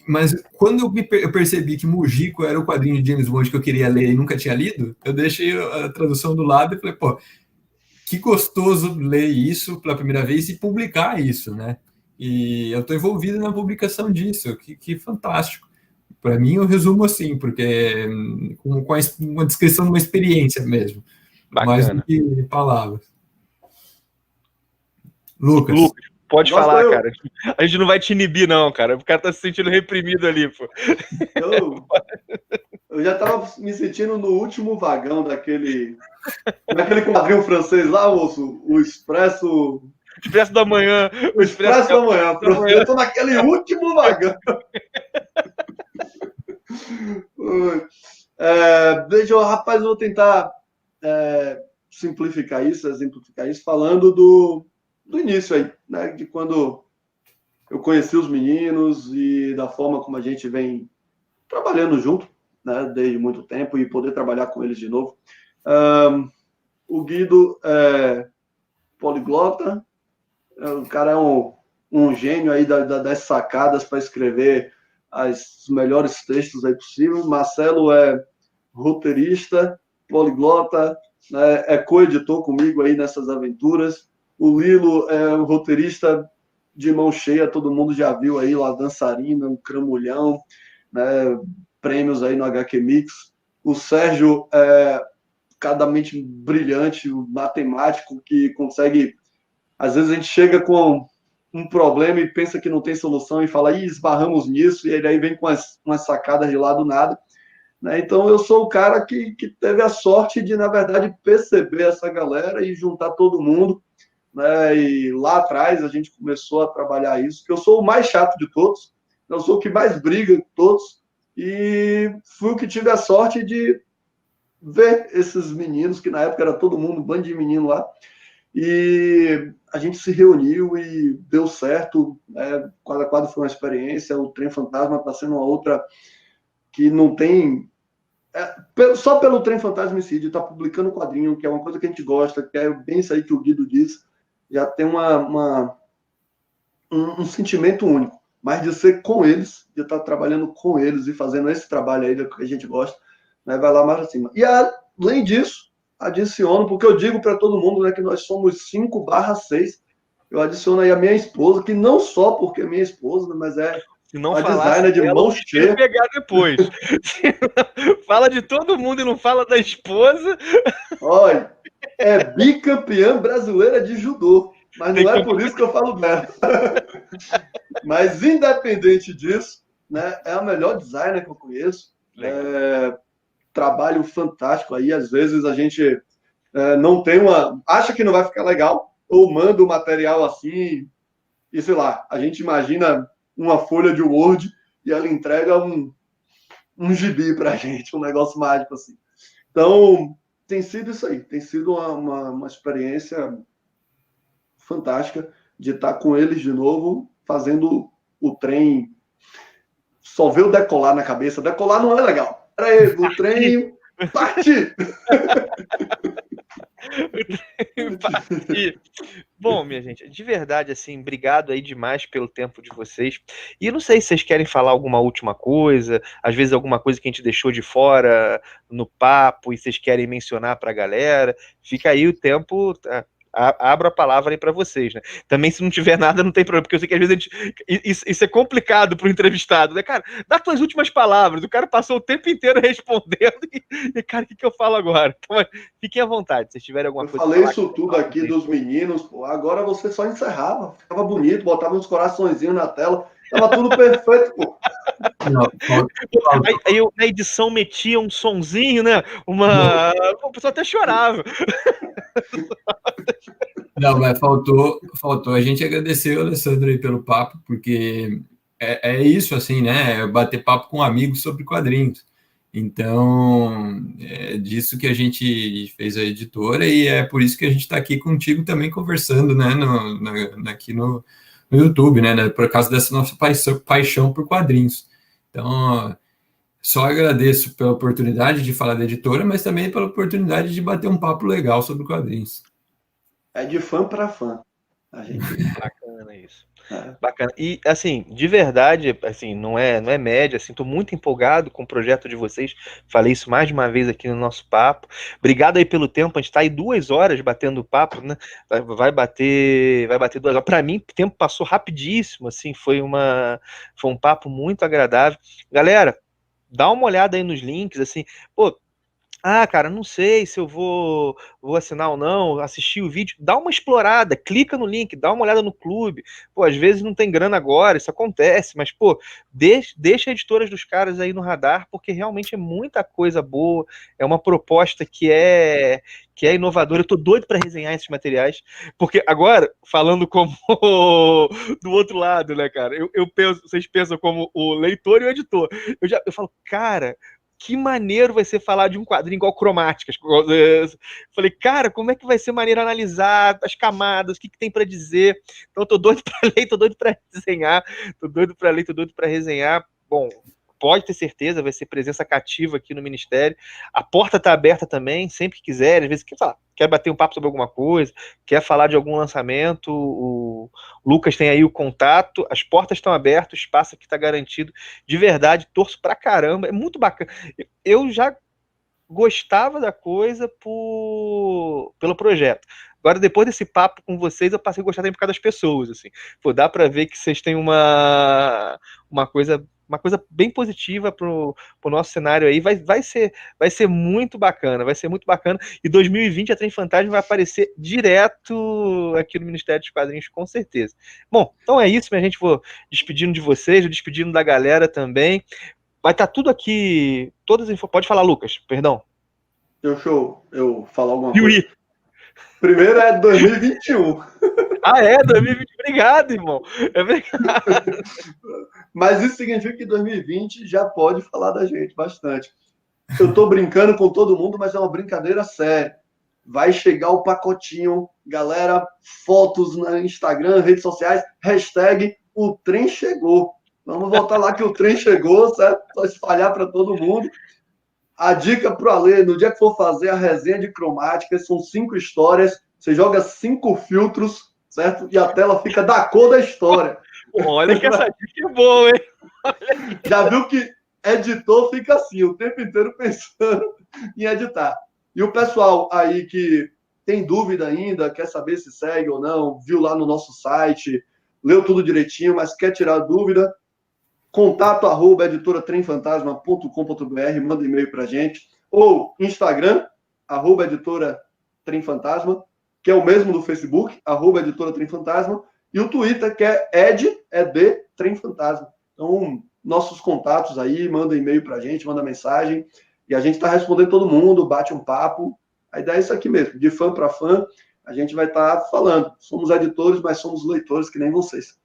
Speaker 3: Mas quando eu percebi que Mujico era o quadrinho de James Bond que eu queria ler e nunca tinha lido, eu deixei a tradução do lado e falei, pô, que gostoso ler isso pela primeira vez e publicar isso, né? E eu estou envolvido na publicação disso, que fantástico. Para mim, eu resumo assim, porque com uma descrição de uma experiência mesmo,
Speaker 1: Bacana.
Speaker 3: Mais do que palavras. Lucas.
Speaker 1: Pode falar, cara. A gente não vai te inibir, não, cara. O cara tá se sentindo reprimido ali, pô.
Speaker 2: Eu já tava me sentindo no último vagão daquele quadrinho francês lá, moço, o Expresso...
Speaker 1: Expresso da Manhã.
Speaker 2: O Expresso da Manhã. Eu tô naquele último vagão. Rapaz, eu vou tentar simplificar isso, exemplificar isso, falando do início aí, né? De quando eu conheci os meninos e da forma como a gente vem trabalhando junto, né? Desde muito tempo, e poder trabalhar com eles de novo. O Guido é poliglota, o cara é um gênio aí das sacadas para escrever os melhores textos aí possível. Marcelo é roteirista, poliglota, né, é co-editor comigo aí nessas aventuras. O Lilo é um roteirista de mão cheia, todo mundo já viu aí lá, dançarina, um cramulhão, né, prêmios aí no HQ Mix. O Sérgio é cadamente brilhante, matemático, que consegue... Às vezes a gente chega com um problema e pensa que não tem solução e fala, esbarramos nisso, e ele aí vem com umas sacadas de lá do nada. Né? Então, eu sou o cara que teve a sorte de, na verdade, perceber essa galera e juntar todo mundo. Né? E lá atrás a gente começou a trabalhar isso, que eu sou o mais chato de todos, eu sou o que mais briga de todos, e fui o que tive a sorte de ver esses meninos, que na época era todo mundo, um bando de menino lá, E a gente se reuniu e deu certo, né? Quadro a quadro foi uma experiência, o Trem Fantasma está sendo uma outra que não tem... só pelo Trem Fantasma em si, de estar publicando quadrinho, que é uma coisa que a gente gosta, que é bem isso aí que o Guido disse, já tem um sentimento único. Mas de ser com eles, de estar trabalhando com eles e fazendo esse trabalho aí que a gente gosta, né, vai lá mais acima. E além disso, adiciono, porque eu digo para todo mundo, né, que nós somos 5/6, eu adiciono aí a minha esposa, que não só porque é minha esposa, mas é
Speaker 1: Se não
Speaker 2: uma
Speaker 1: falasse
Speaker 2: designer de
Speaker 1: dela,
Speaker 2: mão
Speaker 1: o bicho ia
Speaker 2: cheia.
Speaker 1: pegar depois. Fala de todo mundo e não fala da esposa.
Speaker 2: Olha, é bicampeã brasileira de judô, mas não é por isso que eu falo dela. Mas independente disso, né, é a melhor designer que eu conheço. Trabalho fantástico aí. Às vezes a gente não tem acha que não vai ficar legal, ou manda o material assim, e sei lá, a gente imagina uma folha de Word e ela entrega um gibi pra gente, um negócio mágico assim. Então, tem sido isso aí, tem sido uma experiência fantástica de estar com eles de novo, fazendo o trem. Só ver o decolar na cabeça. Decolar não é legal. Peraí, o trem partir!
Speaker 1: Bom, minha gente, de verdade, assim, obrigado aí demais pelo tempo de vocês. E não sei se vocês querem falar alguma última coisa, às vezes alguma coisa que a gente deixou de fora no papo e vocês querem mencionar para a galera. Fica aí o tempo. Abro a palavra aí para vocês, né? Também, se não tiver nada, não tem problema, porque eu sei que às vezes isso é complicado para o entrevistado, né? Cara, dá tuas últimas palavras. O cara passou o tempo inteiro respondendo e cara, o que eu falo agora? Então, fiquem à vontade, se tiverem alguma coisa.
Speaker 2: Eu falei isso tudo aqui dos meninos, pô. Agora você só encerrava, ficava bonito, botava uns coraçõezinhos na tela, tava tudo perfeito, pô.
Speaker 1: Aí eu, na edição, metia um sonzinho, né? O pessoal até chorava.
Speaker 3: Não, mas faltou a gente agradecer o Alessandro aí pelo papo, porque é isso, assim, né? É bater papo com amigos sobre quadrinhos. Então, é disso que a gente fez a editora e é por isso que a gente está aqui contigo também conversando, né? Aqui no YouTube, né? Por causa dessa nossa paixão por quadrinhos. Então, só agradeço pela oportunidade de falar da editora, mas também pela oportunidade de bater um papo legal sobre quadrinhos.
Speaker 2: É de fã para fã. A gente...
Speaker 1: Bacana isso. Bacana. E, assim, de verdade, assim, não é média, assim, tô muito empolgado com o projeto de vocês. Falei isso mais de uma vez aqui no nosso papo. Obrigado aí pelo tempo. A gente tá aí 2 horas batendo papo, né? Vai bater 2 horas. Para mim, o tempo passou rapidíssimo, assim, foi um papo muito agradável. Galera, dá uma olhada aí nos links, assim, pô. Cara, não sei se eu vou assinar ou não, assistir o vídeo, dá uma explorada, clica no link, dá uma olhada no clube. Pô, às vezes não tem grana agora, isso acontece, mas, pô, deixa a editoras dos caras aí no radar, porque realmente é muita coisa boa, é uma proposta que é inovadora. Eu tô doido para resenhar esses materiais, porque agora, falando como do outro lado, né, cara, eu penso, vocês pensam como o leitor e o editor. Eu falo, cara, que maneiro vai ser falar de um quadrinho igual Cromáticas. Falei, cara, como é que vai ser maneiro analisar as camadas, o que tem para dizer. Então, eu tô doido para ler, tô doido para desenhar, tô doido para ler, tô doido para resenhar. Bom, pode ter certeza, vai ser presença cativa aqui no Ministério. A porta está aberta também, sempre que quiser. Às vezes quer bater um papo sobre alguma coisa, quer falar de algum lançamento, o Lucas tem aí o contato, as portas estão abertas, o espaço aqui está garantido. De verdade, torço pra caramba, é muito bacana. Eu já gostava da coisa pelo projeto. Agora, depois desse papo com vocês, eu passei a gostar também por causa das pessoas, assim. Pô, dá para ver que vocês têm uma coisa bem positiva pro nosso cenário aí. Vai ser muito bacana, vai ser muito bacana. E 2020 a Trem Fantasma vai aparecer direto aqui no Ministério dos Quadrinhos, com certeza. Bom, então é isso, minha gente. Vou despedindo de vocês, despedindo da galera também. Vai estar tudo aqui, todas as informações. Pode falar, Lucas, perdão.
Speaker 2: Deixa eu falar alguma coisa. Primeiro é 2021.
Speaker 1: 2020. Obrigado, irmão. Obrigado.
Speaker 2: Mas isso significa que 2020 já pode falar da gente bastante. Eu estou brincando com todo mundo, mas é uma brincadeira séria. vai chegar o pacotinho. Galera, fotos no Instagram, redes sociais, hashtag o trem chegou. Vamos voltar lá que o trem chegou, certo? Só espalhar para todo mundo. A dica para o Alê, no dia que for fazer a resenha de cromática, são 5 histórias, você joga 5 filtros, certo? E a tela fica da cor da história.
Speaker 1: Olha que essa dica é boa, hein?
Speaker 2: Já viu que editor fica assim, o tempo inteiro pensando em editar. E o pessoal aí que tem dúvida ainda, quer saber se segue ou não, viu lá no nosso site, leu tudo direitinho, mas quer tirar dúvida, contato@editoratremfantasma.com.br, manda e-mail pra gente, ou Instagram, @editoratremfantasma, que é o mesmo do Facebook, @editoratremfantasma, e o Twitter, que é ed Trem Fantasma. Então, nossos contatos aí, manda e-mail pra gente, manda mensagem, e a gente está respondendo todo mundo, bate um papo. A ideia é isso aqui mesmo, de fã para fã, a gente vai estar falando. Somos editores, mas somos leitores que nem vocês.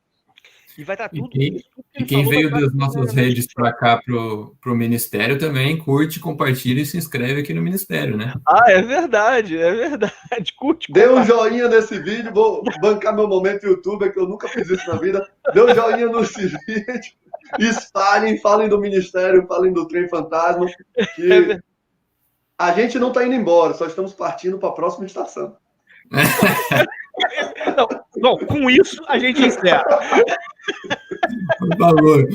Speaker 1: E vai estar tudo.
Speaker 3: E quem veio das nossas redes para cá pro Ministério também curte, compartilha e se inscreve aqui no Ministério, né?
Speaker 1: Ah, é verdade. Curte.
Speaker 2: Dê um joinha nesse vídeo, vou bancar meu momento youtuber, que eu nunca fiz isso na vida. Dê um joinha nesse vídeo, espalhem, falem do Ministério, falem do Trem Fantasma, que a gente não está indo embora, só estamos partindo para a próxima estação.
Speaker 1: Não, com isso a gente encerra.
Speaker 3: Por favor.